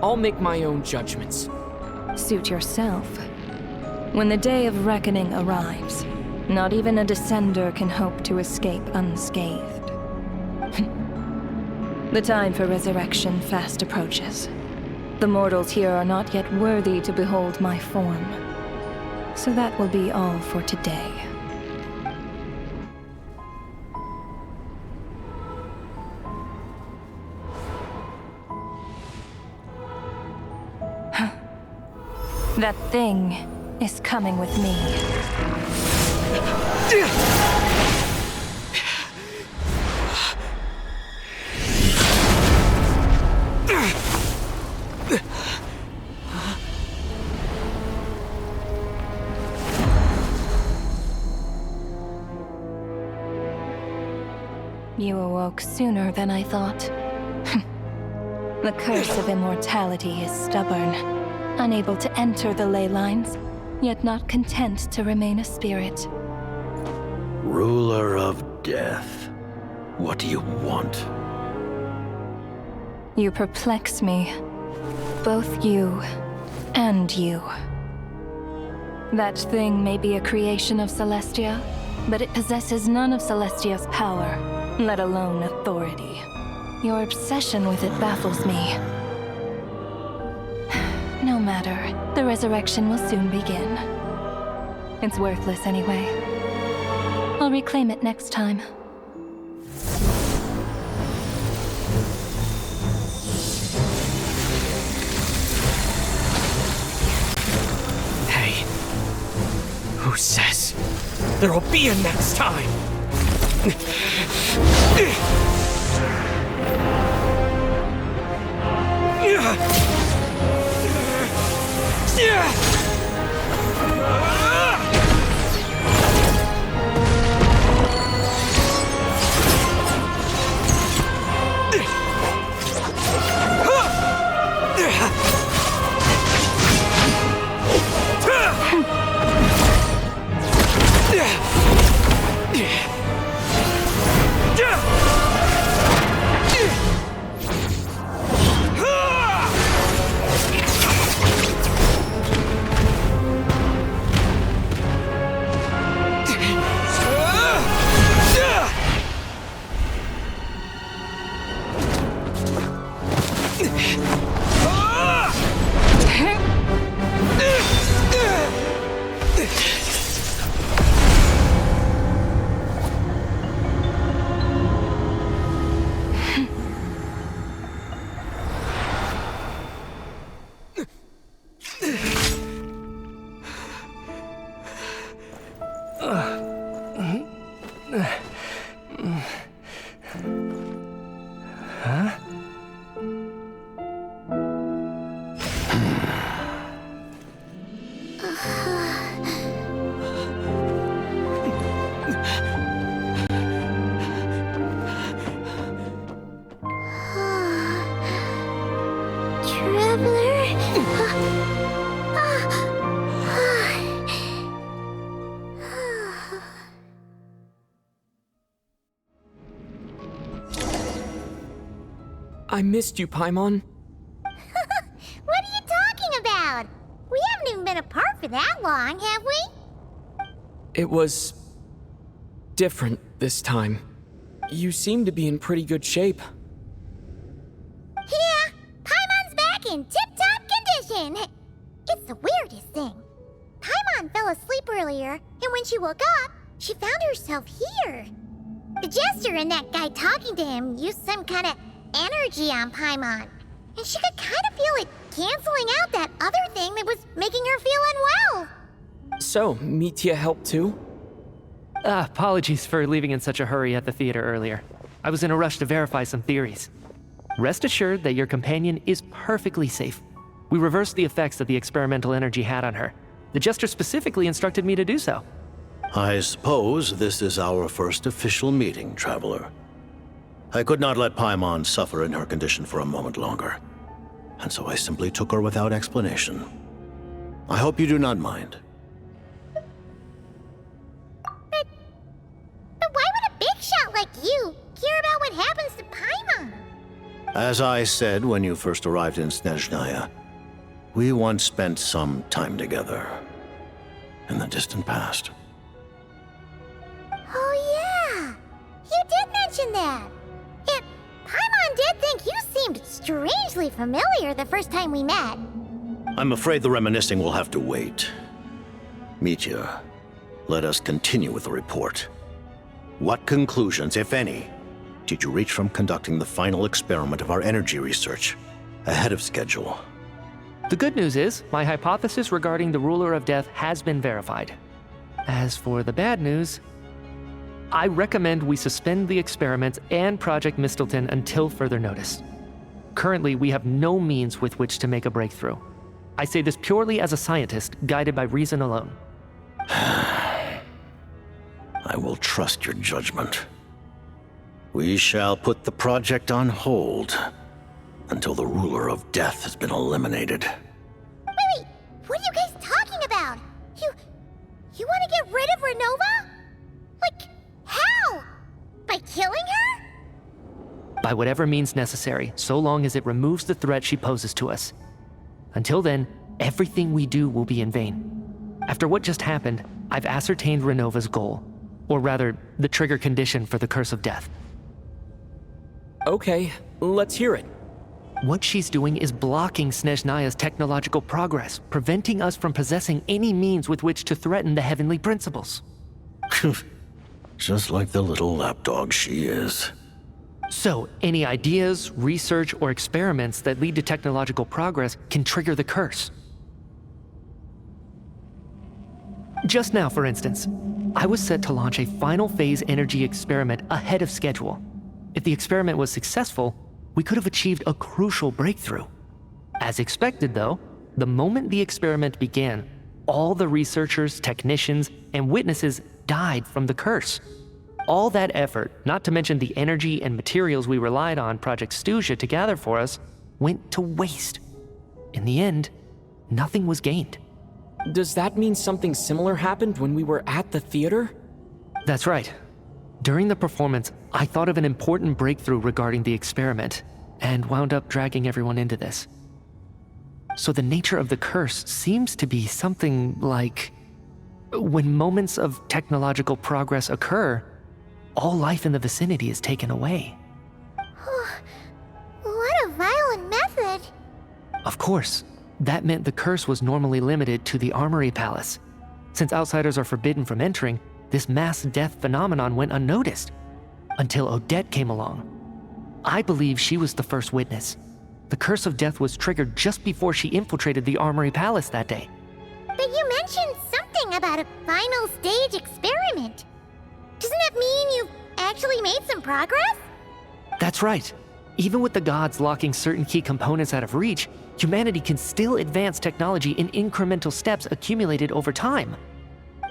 I'll make my own judgments. Suit yourself. When the day of reckoning arrives, not even a descender can hope to escape unscathed. The time for resurrection fast approaches. The mortals here are not yet worthy to behold my form. So that will be all for today. That thing is coming with me. You awoke sooner than I thought. The curse of immortality is stubborn, unable to enter the ley lines, yet not content to remain a spirit. Ruler of death, what do you want? You perplex me. Both you and you. That thing may be a creation of Celestia, but it possesses none of Celestia's power, let alone authority. Your obsession with it baffles me. No matter, the resurrection will soon begin. It's worthless anyway. I'll reclaim it next time. Hey, who says there will be a next time? I missed you, Paimon. What are you talking about? We haven't even been apart for that long, have we? It was different this time. You seem to be in pretty good shape. she woke up, she found herself here. The Jester and that guy talking to him used some kind of energy on Paimon, and she could kind of feel it canceling out that other thing that was making her feel unwell. So, Mitya helped too? Apologies for leaving in such a hurry at the theater earlier. I was in a rush to verify some theories. Rest assured that your companion is perfectly safe. We reversed the effects that the experimental energy had on her. The Jester specifically instructed me to do so. I suppose this is our first official meeting, Traveler. I could not let Paimon suffer in her condition for a moment longer, and so I simply took her without explanation. I hope you do not mind. But why would a big shot like you care about what happens to Paimon? As I said when you first arrived in Snezhnaya, we once spent some time together in the distant past. Oh yeah, you did mention that. Yet, Paimon did think you seemed strangely familiar the first time we met. I'm afraid the reminiscing will have to wait. Mitya, let us continue with the report. What conclusions, if any, did you reach from conducting the final experiment of our energy research ahead of schedule? The good news is, my hypothesis regarding the Ruler of Death has been verified. As for the bad news, I recommend we suspend the experiments and Project Mistleton until further notice. Currently, we have no means with which to make a breakthrough. I say this purely as a scientist, guided by reason alone. I will trust your judgment. We shall put the project on hold until the Ruler of Death has been eliminated. Wait, what are you guys talking about? You want to get rid of Renova? Like, how? By killing her? By whatever means necessary, so long as it removes the threat she poses to us. Until then, everything we do will be in vain. After what just happened, I've ascertained Renova's goal. Or rather, the trigger condition for the Curse of Death. Okay, let's hear it. What she's doing is blocking Snezhnaya's technological progress, preventing us from possessing any means with which to threaten the heavenly principles. Just like the little lapdog she is. So, any ideas, research, or experiments that lead to technological progress can trigger the curse. Just now, for instance, I was set to launch a final phase energy experiment ahead of schedule. If the experiment was successful, we could have achieved a crucial breakthrough. As expected, though, the moment the experiment began, all the researchers, technicians, and witnesses died from the curse. All that effort, not to mention the energy and materials we relied on Project Stuzha to gather for us, went to waste. In the end, nothing was gained. Does that mean something similar happened when we were at the theater? That's right. During the performance, I thought of an important breakthrough regarding the experiment, and wound up dragging everyone into this. So the nature of the curse seems to be something like, when moments of technological progress occur, all life in the vicinity is taken away. What a violent method. Of course, that meant the curse was normally limited to the Armory Palace. Since outsiders are forbidden from entering, this mass death phenomenon went unnoticed. Until Odette came along. I believe she was the first witness. The Curse of Death was triggered just before she infiltrated the Armory Palace that day. But you mentioned something about a final stage experiment. Doesn't that mean you've actually made some progress? That's right. Even with the gods locking certain key components out of reach, humanity can still advance technology in incremental steps accumulated over time.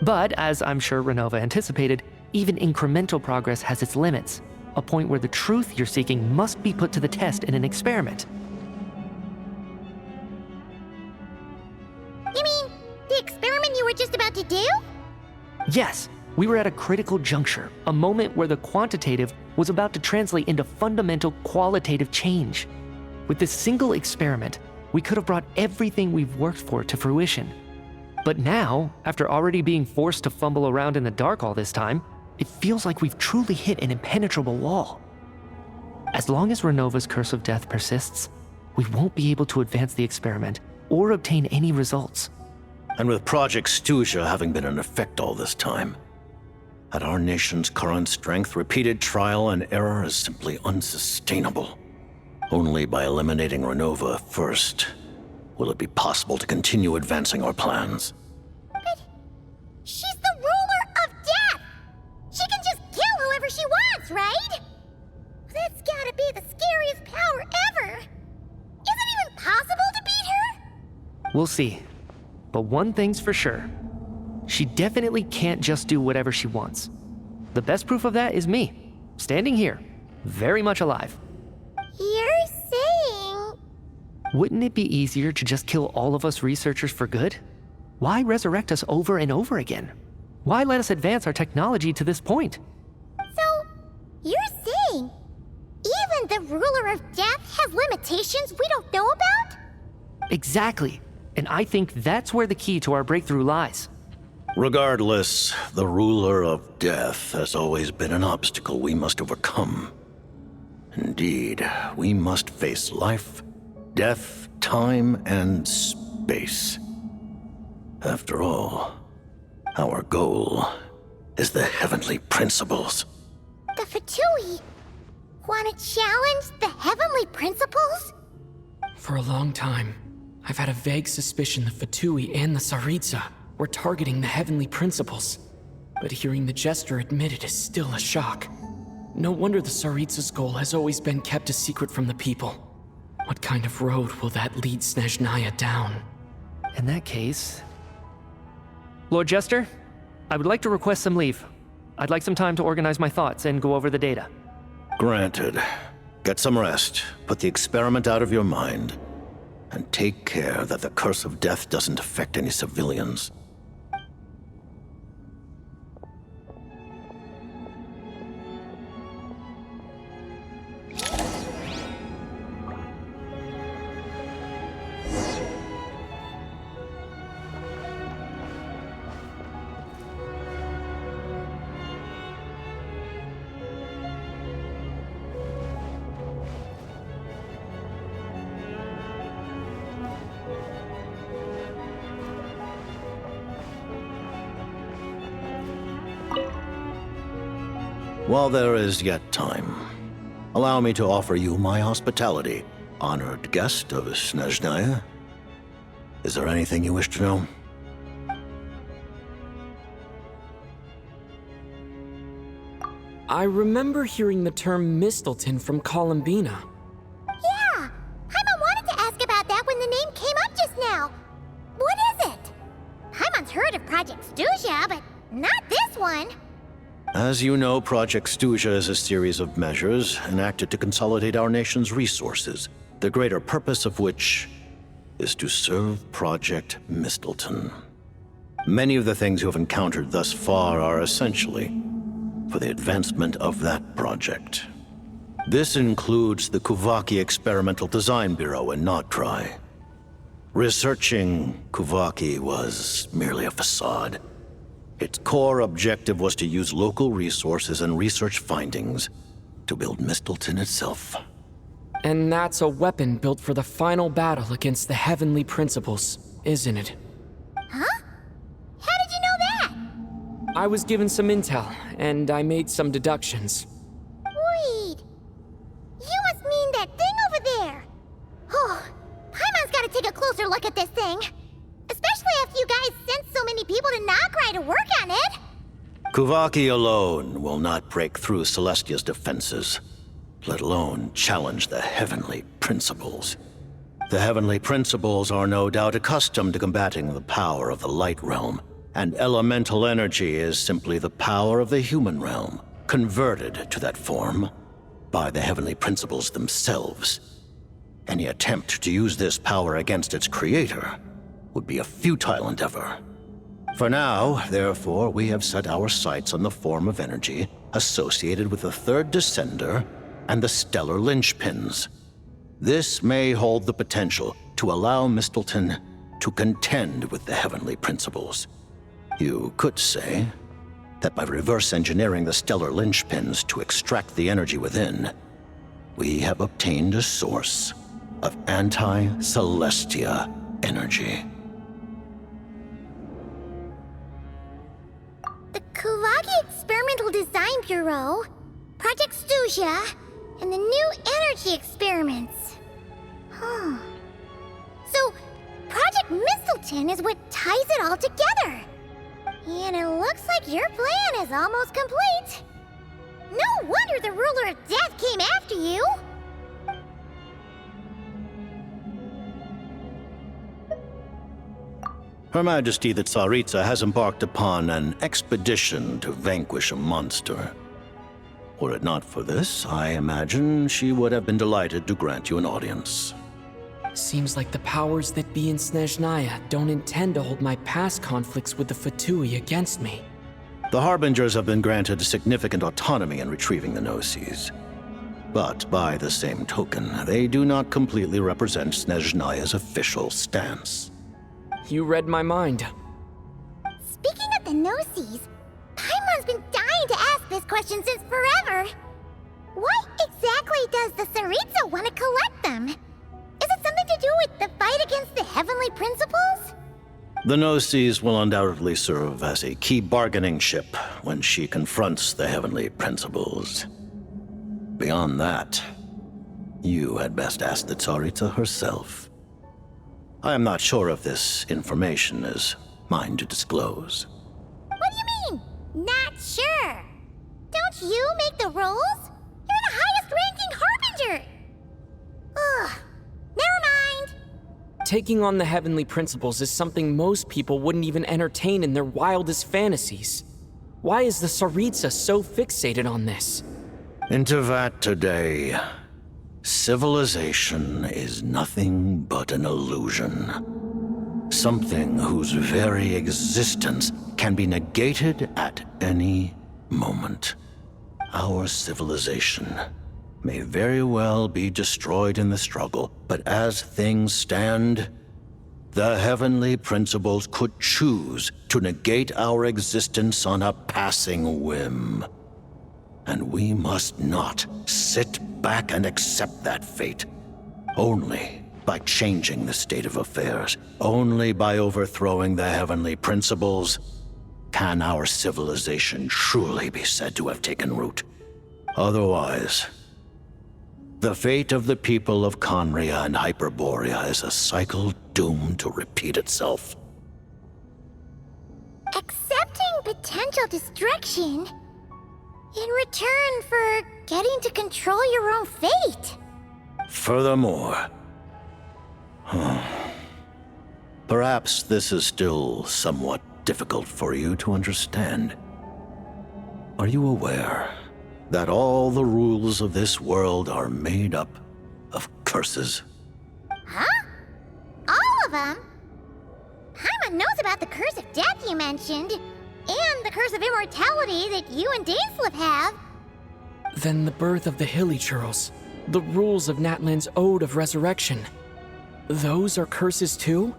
But, as I'm sure Renova anticipated, even incremental progress has its limits, a point where the truth you're seeking must be put to the test in an experiment. You mean, the experiment you were just about to do? Yes, we were at a critical juncture, a moment where the quantitative was about to translate into fundamental qualitative change. With this single experiment, we could have brought everything we've worked for to fruition. But now, after already being forced to fumble around in the dark all this time, it feels like we've truly hit an impenetrable wall. As long as Renova's Curse of Death persists, we won't be able to advance the experiment or obtain any results. And with Project Stuzha having been in effect all this time, at our nation's current strength, repeated trial and error is simply unsustainable. Only by eliminating Renova first will it be possible to continue advancing our plans. But she's the ruler of death! She can just kill whoever she wants, right? That's gotta be the scariest power ever! Is it even possible to beat her? We'll see. But one thing's for sure. She definitely can't just do whatever she wants. The best proof of that is me, standing here, very much alive. You're saying... Wouldn't it be easier to just kill all of us researchers for good? Why resurrect us over and over again? Why let us advance our technology to this point? So, you're saying even the ruler of death has limitations we don't know about? Exactly. And I think that's where the key to our breakthrough lies. Regardless, the ruler of death has always been an obstacle we must overcome. Indeed, we must face life, death, time, and space. After all, our goal is the heavenly principles. The Fatui want to challenge the heavenly principles? For a long time, I've had a vague suspicion the Fatui and the Tsaritsa were targeting the heavenly principles. But hearing the Jester admit it is still a shock. No wonder the Tsaritsa's goal has always been kept a secret from the people. What kind of road will that lead Snezhnaya down? In that case... Lord Jester, I would like to request some leave. I'd like some time to organize my thoughts and go over the data. Granted. Get some rest, put the experiment out of your mind, and take care that the curse of death doesn't affect any civilians. While there is yet time, allow me to offer you my hospitality, honored guest of Snezhnaya. Is there anything you wish to know? I remember hearing the term Mistleton from Columbina. Yeah! Paimon wanted to ask about that when the name came up just now. What is it? Paimon's heard of Project Stuzha, but not this one. As you know, Project Stuzha is a series of measures enacted to consolidate our nation's resources, the greater purpose of which is to serve Project Mistleton. Many of the things you have encountered thus far are essentially for the advancement of that project. This includes the Kuvaki Experimental Design Bureau in Nocturne. Researching Kuvaki was merely a facade. Its core objective was to use local resources and research findings to build Mistleton itself. And that's a weapon built for the final battle against the heavenly principles, isn't it? Huh? How did you know that? I was given some intel, and I made some deductions. Wait. You must mean that thing over there. Oh, Paimon's gotta take a closer look at this thing. Especially after you guys sent so many people to Nocturne to work on it. Kuvaki alone will not break through Celestia's defenses, let alone challenge the heavenly principles. The heavenly principles are no doubt accustomed to combating the power of the light realm, and elemental energy is simply the power of the human realm, converted to that form by the heavenly principles themselves. Any attempt to use this power against its creator would be a futile endeavor. For now, therefore, we have set our sights on the form of energy associated with the third descender and the stellar linchpins. This may hold the potential to allow Mistleton to contend with the heavenly principles. You could say that by reverse engineering the stellar linchpins to extract the energy within, we have obtained a source of anti-Celestia energy. the Experimental Design Bureau, Project Stuja, and the New Energy Experiments. Huh. So, Project Mistleton is what ties it all together. And it looks like your plan is almost complete. No wonder the Ruler of Death came after you! Her Majesty the Tsaritsa has embarked upon an expedition to vanquish a monster. Were it not for this, I imagine she would have been delighted to grant you an audience. Seems like the powers that be in Snezhnaya don't intend to hold my past conflicts with the Fatui against me. The Harbingers have been granted significant autonomy in retrieving the Gnosis. But by the same token, they do not completely represent Snezhnaya's official stance. You read my mind. Speaking of the Gnosis, Paimon's been dying to ask this question since forever. Why exactly does the Tsaritsa want to collect them? Is it something to do with the fight against the Heavenly Principles? The Gnosis will undoubtedly serve as a key bargaining chip when she confronts the Heavenly Principles. Beyond that, you had best ask the Tsaritsa herself. I am not sure if this information is mine to disclose. What do you mean, not sure? Don't you make the rules? You're the highest-ranking Harbinger! Ugh, never mind. Taking on the Heavenly Principles is something most people wouldn't even entertain in their wildest fantasies. Why is the Tsaritsa so fixated on this? Intervat today. Civilization is nothing but an illusion. Something whose very existence can be negated at any moment. Our civilization may very well be destroyed in the struggle, but as things stand, the Heavenly Principles could choose to negate our existence on a passing whim. And we must not sit back and accept that fate. Only by changing the state of affairs, only by overthrowing the Heavenly Principles, can our civilization truly be said to have taken root. Otherwise, the fate of the people of Conria and Hyperborea is a cycle doomed to repeat itself. Accepting potential destruction in return for getting to control your own fate. Furthermore, perhaps this is still somewhat difficult for you to understand. Are you aware that all the rules of this world are made up of curses? Huh? All of them? Paimon knows about the curse of death you mentioned, and the curse of immortality that you and Dainsleif have. Then the birth of the Hilly-Churls, the rules of Natlan's Ode of Resurrection. Those are curses too?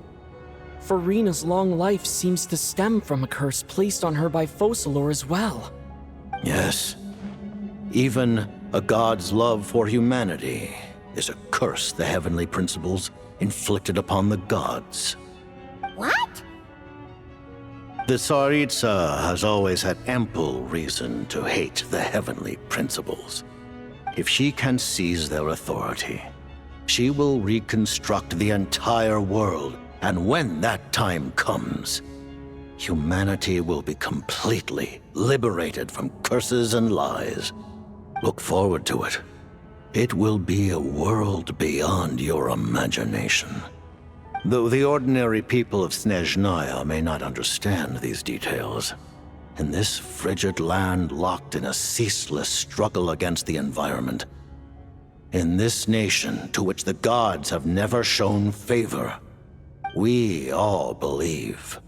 Farina's long life seems to stem from a curse placed on her by Focalor as well. Yes. Even a god's love for humanity is a curse the Heavenly Principles inflicted upon the gods. What? The Tsaritsa has always had ample reason to hate the Heavenly Principles. If she can seize their authority, she will reconstruct the entire world, and when that time comes, humanity will be completely liberated from curses and lies. Look forward to it. It will be a world beyond your imagination. Though the ordinary people of Snezhnaya may not understand these details, in this frigid land locked in a ceaseless struggle against the environment, in this nation to which the gods have never shown favor, we all believe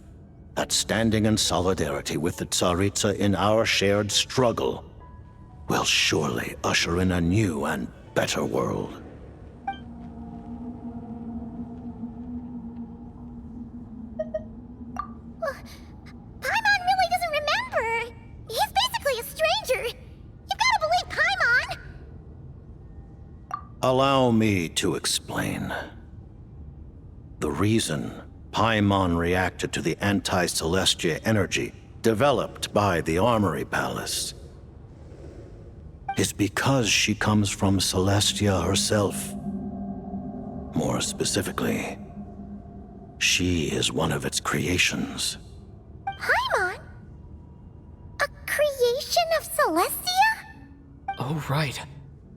that standing in solidarity with the Tsaritsa in our shared struggle will surely usher in a new and better world. Paimon really doesn't remember. He's basically a stranger. You've got to believe Paimon. Allow me to explain. The reason Paimon reacted to the anti-Celestia energy developed by the Armory Palace, is because she comes from Celestia herself. More specifically, she is one of its creations. Paimon? A creation of Celestia? Oh, right.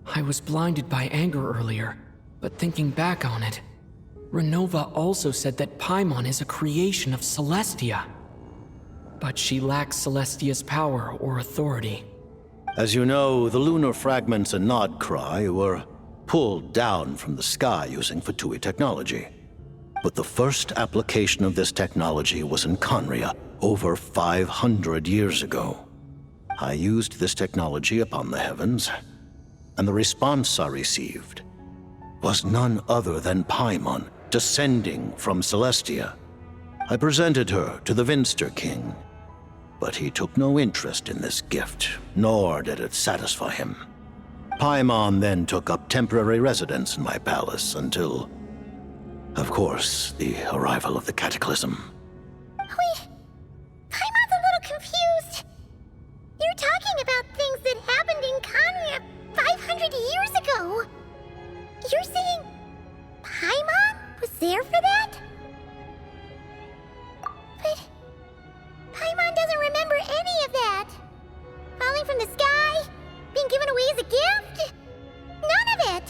I was blinded by anger earlier, but thinking back on it, Renova also said that Paimon is a creation of Celestia. But she lacks Celestia's power or authority. As you know, the lunar fragments in Nocturne were pulled down from the sky using Fatui technology. But the first application of this technology was in Khaenri'ah over 500 years ago. I used this technology upon the heavens, and the response I received was none other than Paimon descending from Celestia. I presented her to the Vinster King, but he took no interest in this gift, nor did it satisfy him. Paimon then took up temporary residence in my palace until, of course, the arrival of the Cataclysm. Wait, Paimon's a little confused. You're talking about things that happened in Khaenri'ah 500 years ago. You're saying Paimon was there for that? But Paimon doesn't remember any of that. Falling from the sky? Being given away as a gift? None of it!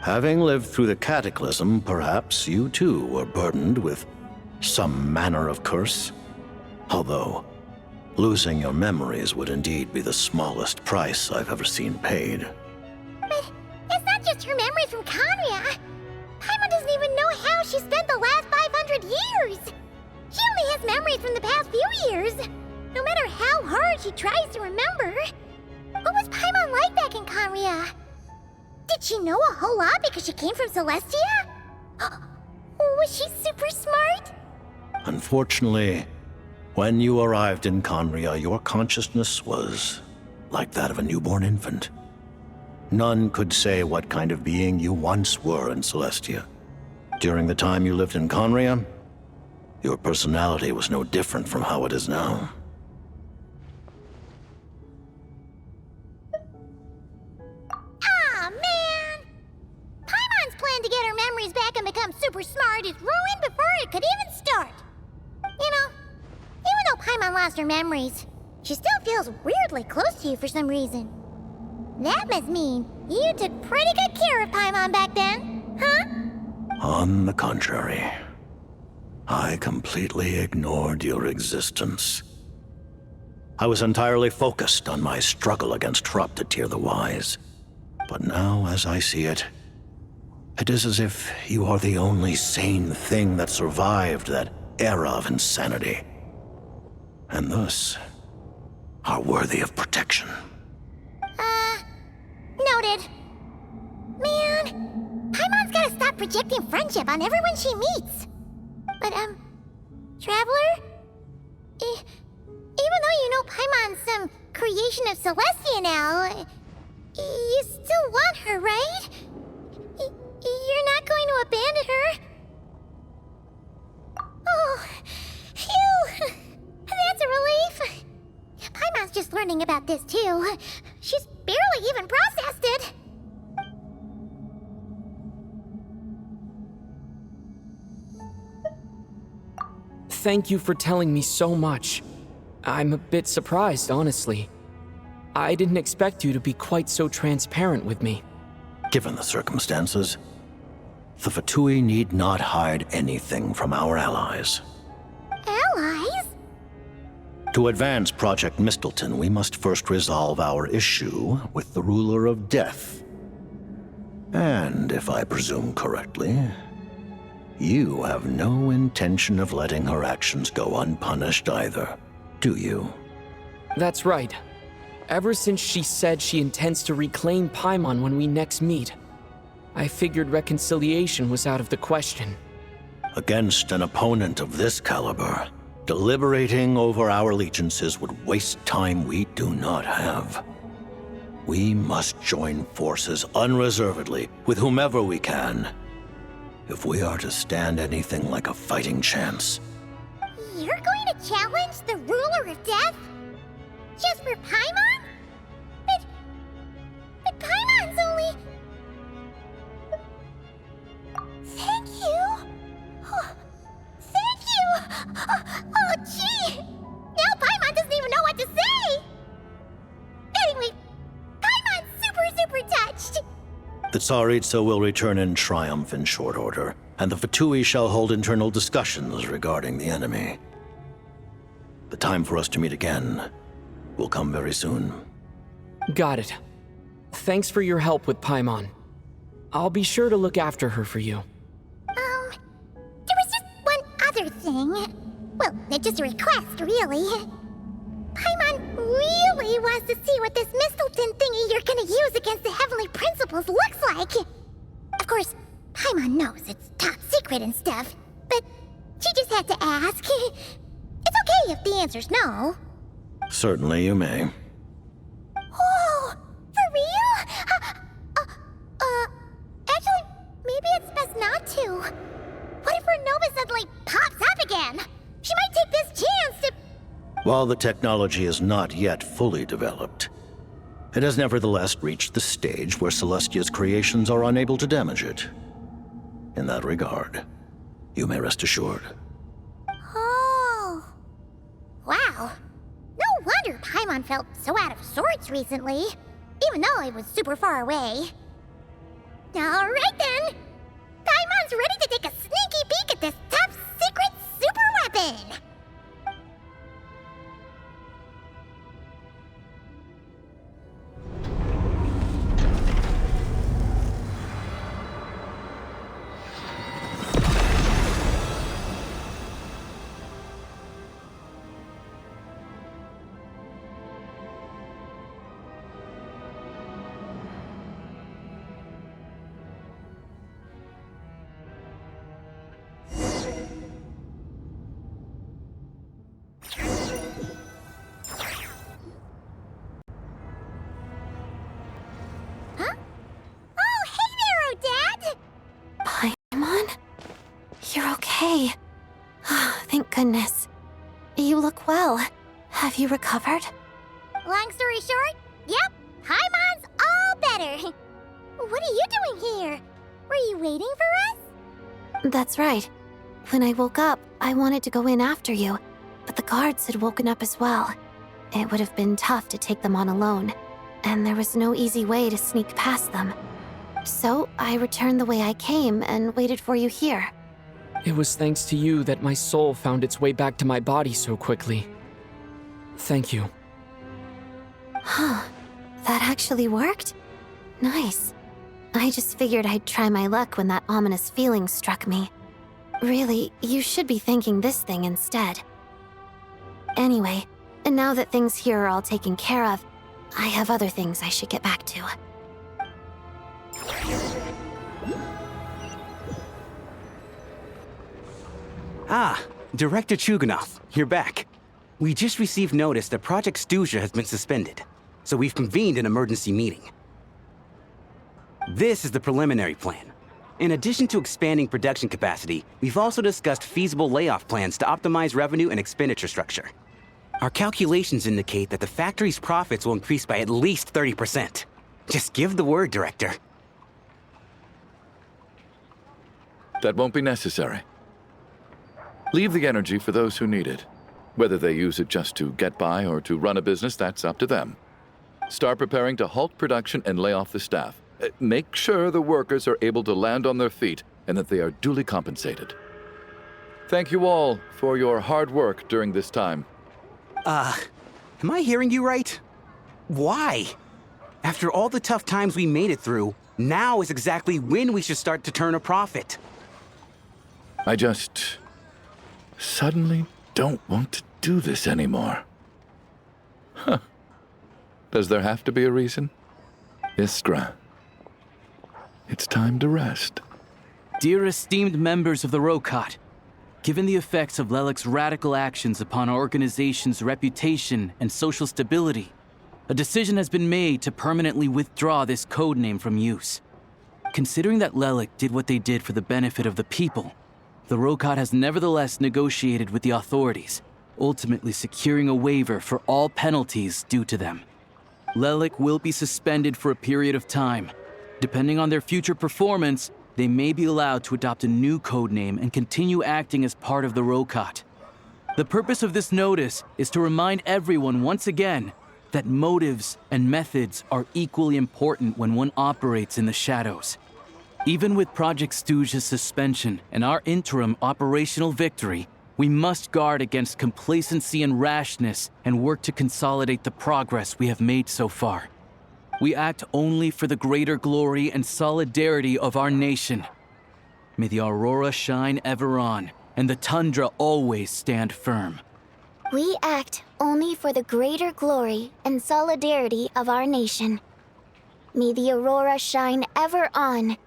Having lived through the Cataclysm, perhaps you too were burdened with some manner of curse. Although, losing your memories would indeed be the smallest price I've ever seen paid. But it's not just her memories from Khaenri'ah. Paimon doesn't even know how she spent the last 500 years. She only has memories from the past few years. No matter how hard she tries to remember. What was Paimon like back in Khaenri'ah? Did she know a whole lot because she came from Celestia? Was she super smart? Unfortunately, when you arrived in Khaenri'ah, your consciousness was like that of a newborn infant. None could say what kind of being you once were in Celestia. During the time you lived in Khaenri'ah, your personality was no different from how it is now. Aw, man! Paimon's plan to get her memories back and become super smart is ruined before it could even start. You know, even though Paimon lost her memories, she still feels weirdly close to you for some reason. That must mean you took pretty good care of Paimon back then, huh? On the contrary, I completely ignored your existence. I was entirely focused on my struggle against Troptatir the Wise. But now, as I see it, it is as if you are the only sane thing that survived that era of insanity. And thus, are worthy of protection. Noted. Man, Paimon's gotta stop projecting friendship on everyone she meets. But, Traveler? Even though you know Paimon's some creation of Celestia now, you still want her, right? You're not going to abandon her? Oh, phew! That's a relief. Paimon's just learning about this, too. She's barely even processed it. Thank you for telling me so much. I'm a bit surprised, honestly. I didn't expect you to be quite so transparent with me. Given the circumstances, the Fatui need not hide anything from our allies. Allies? To advance Project Mistleton, we must first resolve our issue with the Ruler of Death. And if I presume correctly, you have no intention of letting her actions go unpunished either, do you? That's right. Ever since she said she intends to reclaim Paimon when we next meet, I figured reconciliation was out of the question. Against an opponent of this caliber, deliberating over our allegiances would waste time we do not have. We must join forces unreservedly with whomever we can, if we are to stand anything like a fighting chance. You're going to challenge the Ruler Pillar of Death? Just for Paimon? But Paimon's only... Thank you! Oh, thank you! Oh, gee! Now Paimon doesn't even know what to say! Anyway, Paimon's super touched! The Tsaritsa will return in triumph in short order, and the Fatui shall hold internal discussions regarding the enemy. The time for us to meet again will come very soon. Got it. Thanks for your help with Paimon. I'll be sure to look after her for you. There was just one other thing. Well, it's just a request, really. Paimon really wants to see what this Mistleton thingy you're gonna use against the Heavenly Principles looks like. Of course, Paimon knows it's top secret and stuff, but she just had to ask. It's okay if the answer's no. Certainly you may. Oh, for real? Actually, maybe it's best not to. What if her Nova suddenly pops up again? She might take this chance to... While the technology is not yet fully developed, it has nevertheless reached the stage where Celestia's creations are unable to damage it. In that regard, you may rest assured. Oh. Wow. No wonder Paimon felt so out of sorts recently, even though it was super far away. Alright then! Paimon's ready to take a sneaky peek at this top secret super weapon! You're okay. Thank goodness. You look well. Have you recovered? Long story short, yep, Paimon's all better. What are you doing here? Were you waiting for us? That's right. When I woke up, I wanted to go in after you, but the guards had woken up as well. It would have been tough to take them on alone, and there was no easy way to sneak past them. So I returned the way I came and waited for you here. It was thanks to you that my soul found its way back to my body so quickly. Thank you. Huh. That actually worked? Nice. I just figured I'd try my luck when that ominous feeling struck me. Really, you should be thanking this thing instead. Anyway, and now that things here are all taken care of, I have other things I should get back to. Ah, Director Chuganov, you're back. We just received notice that Project Stuzha has been suspended, so we've convened an emergency meeting. This is the preliminary plan. In addition to expanding production capacity, we've also discussed feasible layoff plans to optimize revenue and expenditure structure. Our calculations indicate that the factory's profits will increase by at least 30%. Just give the word, Director. That won't be necessary. Leave the energy for those who need it. Whether they use it just to get by or to run a business, that's up to them. Start preparing to halt production and lay off the staff. Make sure the workers are able to land on their feet and that they are duly compensated. Thank you all for your hard work during this time. Am I hearing you right? Why? After all the tough times we made it through, now is exactly when we should start to turn a profit. I just suddenly don't want to do this anymore. Huh. Does there have to be a reason? Iskra, it's time to rest. Dear esteemed members of the Rokot, given the effects of Lelek's radical actions upon our organization's reputation and social stability, a decision has been made to permanently withdraw this codename from use. Considering that Lelek did what they did for the benefit of the people, the Rokot has nevertheless negotiated with the authorities ultimately securing a waiver for all penalties due to them. Lelik will be suspended for a period of time. Depending on their future performance, they may be allowed to adopt a new codename and continue acting as part of the Rokat. The purpose of this notice is to remind everyone once again that motives and methods are equally important when one operates in the shadows. Even with Project Stooge's suspension and our interim operational victory, we must guard against complacency and rashness and work to consolidate the progress we have made so far. We act only for the greater glory and solidarity of our nation. May the aurora shine ever on, and the tundra always stand firm. We act only for the greater glory and solidarity of our nation. May the aurora shine ever on,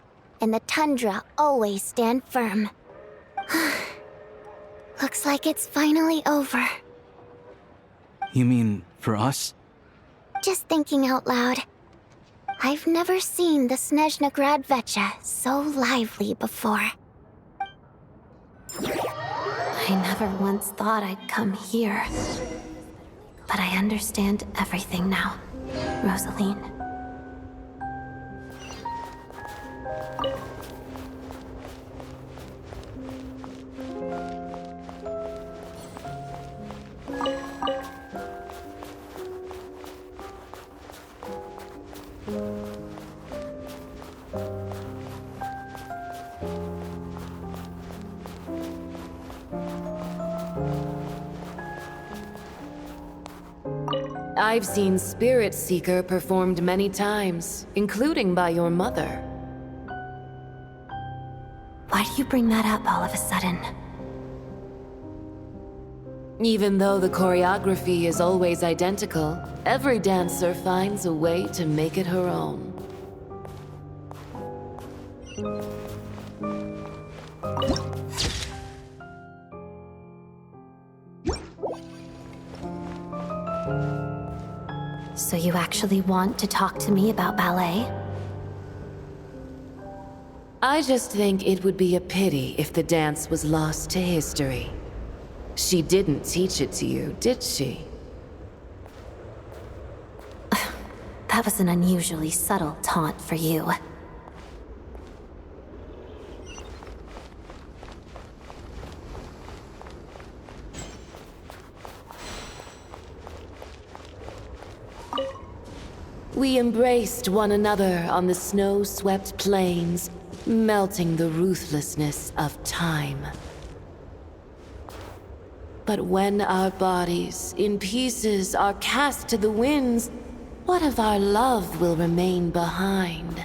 and the tundra always stand firm. Looks like it's finally over. You mean for us? Just thinking out loud. I've never seen the Snezhnaya so lively before. I never once thought I'd come here. But I understand everything now, Rosaline. I've seen Spirit Seeker performed many times, including by your mother. Why do you bring that up all of a sudden? Even though the choreography is always identical, every dancer finds a way to make it her own. So you actually want to talk to me about ballet? I just think it would be a pity if the dance was lost to history. She didn't teach it to you, did she? That was an unusually subtle taunt for you. We embraced one another on the snow-swept plains, melting the ruthlessness of time. But when our bodies, in pieces, are cast to the winds, what of our love will remain behind?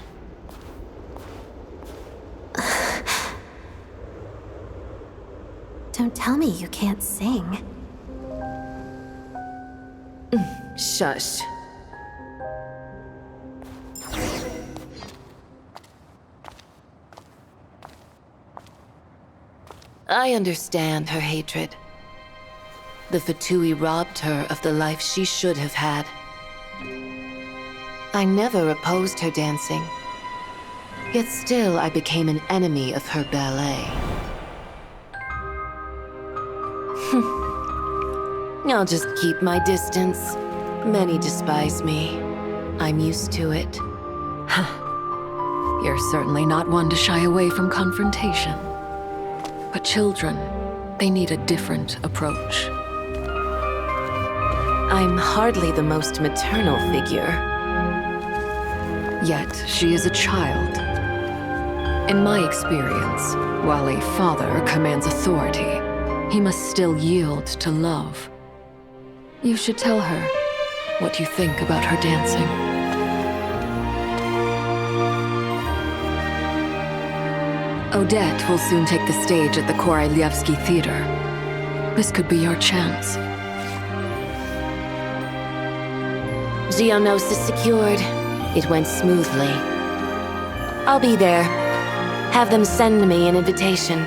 Don't tell me you can't sing. Shush. I understand her hatred. The Fatui robbed her of the life she should have had. I never opposed her dancing. Yet still I became an enemy of her ballet. I'll just keep my distance. Many despise me. I'm used to it. You're certainly not one to shy away from confrontation. But children, they need a different approach. I'm hardly the most maternal figure. Yet, she is a child. In my experience, while a father commands authority, he must still yield to love. You should tell her what you think about her dancing. Odette will soon take the stage at the Koralyevsky Theater. This could be your chance. Geonosis secured. It went smoothly. I'll be there. Have them send me an invitation.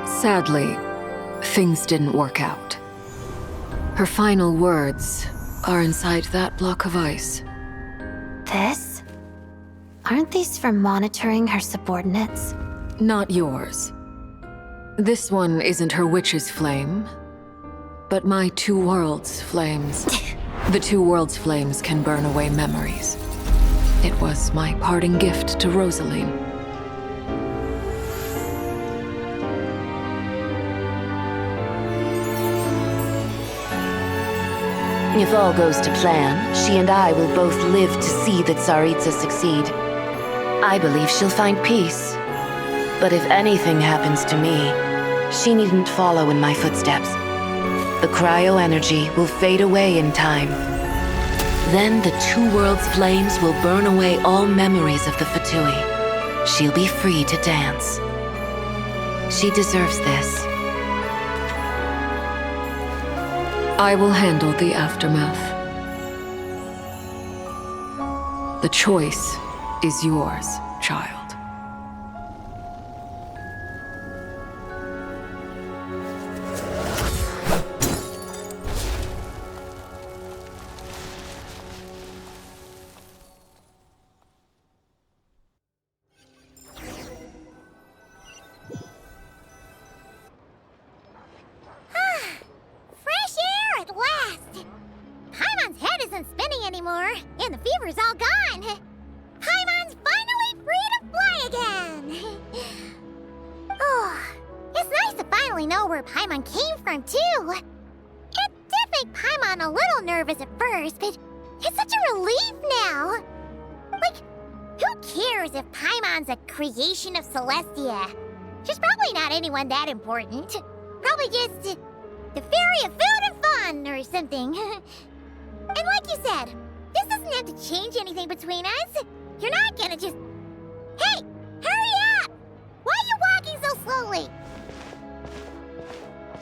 Sadly, things didn't work out. Her final words are inside that block of ice. This? Aren't these for monitoring her subordinates? Not yours. This one isn't her witch's flame, but my two worlds' flames. The two worlds' flames can burn away memories. It was my parting gift to Rosaline. If all goes to plan, she and I will both live to see that Tsaritsa succeed. I believe she'll find peace. But if anything happens to me, she needn't follow in my footsteps. The cryo-energy will fade away in time. Then the two worlds' flames will burn away all memories of the Fatui. She'll be free to dance. She deserves this. I will handle the aftermath. The choice is yours, child. Creation of Celestia. She's probably not anyone that important. Probably just the fairy of food and fun or something. And like you said, this doesn't have to change anything between us. You're not gonna just... Hey! Hurry up! Why are you walking so slowly?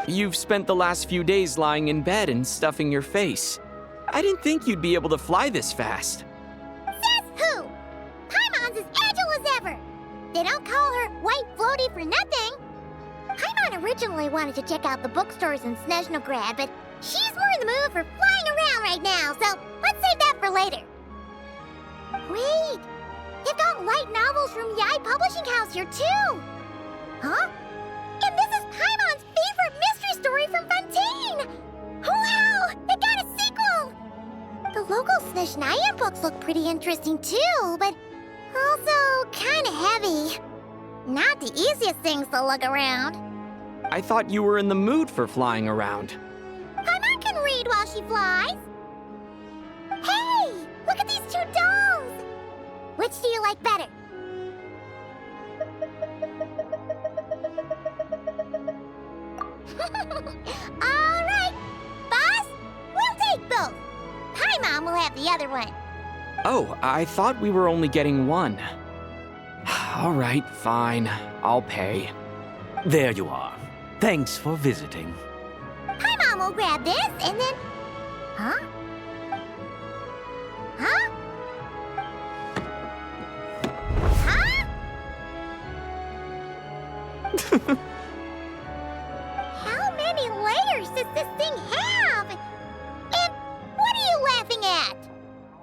You've spent the last few days lying in bed and stuffing your face. I didn't think you'd be able to fly this fast. Says who? Paimon's as agile as ever. They don't call her White Floaty for nothing. Paimon originally wanted to check out the bookstores in Snezhnaya, but she's more in the mood for flying around right now, so let's save that for later. Wait, they've got light novels from Yai Publishing House here too. Huh? And this is Paimon's favorite mystery story from Fontaine. Wow, they got a sequel. The local Snezhnaya books look pretty interesting too, but also kinda heavy. Not the easiest things to look around. I thought you were in the mood for flying around. Paimon can read while she flies. Hey, look at these two dolls. Which do you like better? All right, boss, we'll take both. Paimon will have the other one. Oh, I thought we were only getting one. All right, fine. I'll pay. There you are. Thanks for visiting. Paimon will grab this and then... Huh? Huh? Huh? How many layers does this thing have? And what are you laughing at?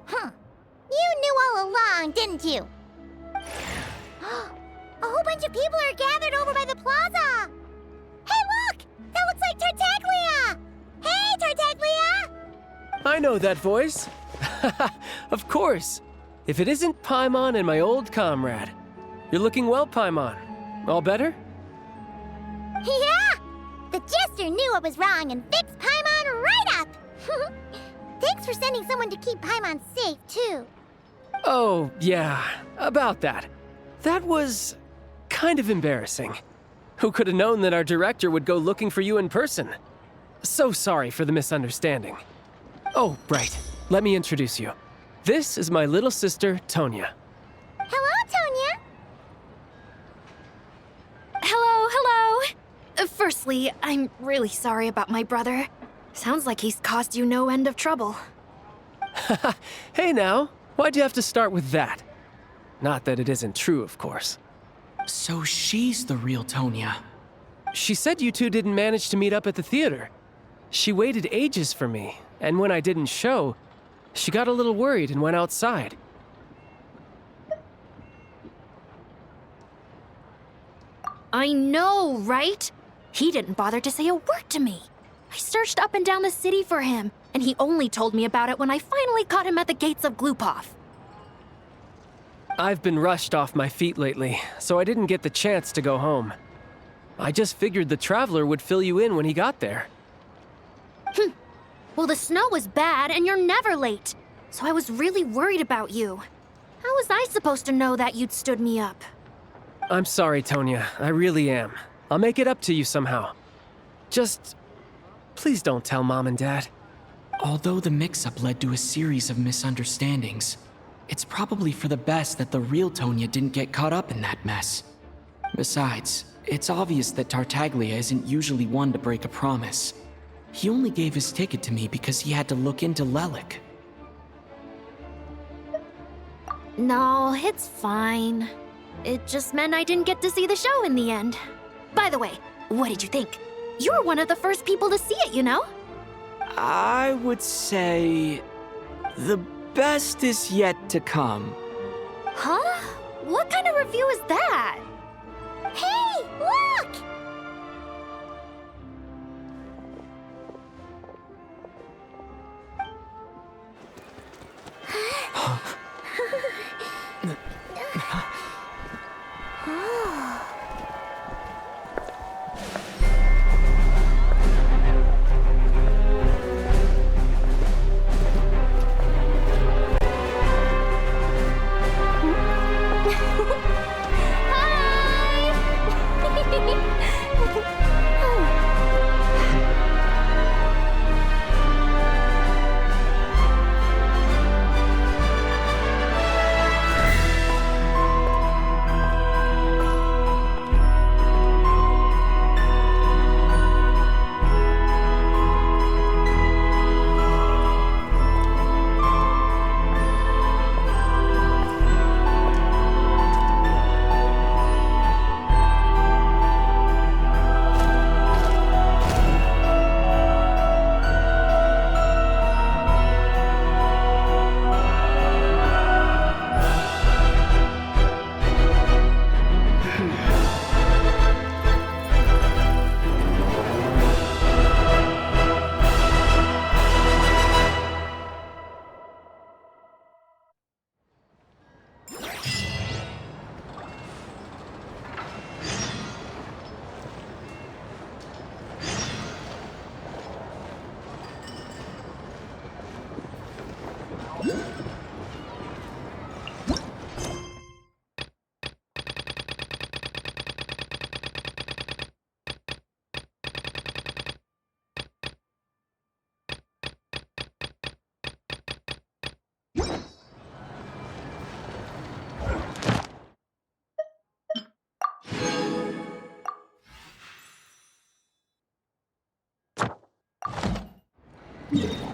Huh. You knew all along, didn't you? A whole bunch of people are gathered over by the plaza. Hey, look! That looks like Tartaglia! Hey, Tartaglia! I know that voice. Of course. If it isn't Paimon and my old comrade. You're looking well, Paimon. All better? Yeah! The Jester knew I was wrong and fixed Paimon right up! Thanks for sending someone to keep Paimon safe, too. Oh, yeah. About that. That was... kind of embarrassing. Who could have known that our director would go looking for you in person? So sorry for the misunderstanding. Oh, right. Let me introduce you. This is my little sister, Tonya. Hello, Tonya. Hello. Firstly, I'm really sorry about my brother. Sounds like he's caused you no end of trouble. Hey now, why'd you have to start with that? Not that it isn't true, of course. So she's the real Tonya. She said you two didn't manage to meet up at the theater. She waited ages for me, and when I didn't show, she got a little worried and went outside. I know, right? He didn't bother to say a word to me. I searched up and down the city for him, and he only told me about it when I finally caught him at the gates of Glupov. I've been rushed off my feet lately, so I didn't get the chance to go home. I just figured the Traveler would fill you in when he got there. Well, the snow was bad, and you're never late. So I was really worried about you. How was I supposed to know that you'd stood me up? I'm sorry, Tonya. I really am. I'll make it up to you somehow. Just... please don't tell Mom and Dad. Although the mix-up led to a series of misunderstandings, it's probably for the best that the real Tonya didn't get caught up in that mess. Besides, it's obvious that Tartaglia isn't usually one to break a promise. He only gave his ticket to me because he had to look into Lelik. No, it's fine. It just meant I didn't get to see the show in the end. By the way, what did you think? You were one of the first people to see it, you know? I would say... the best is yet to come. Huh? What kind of review is that? Hey, look! Yeah.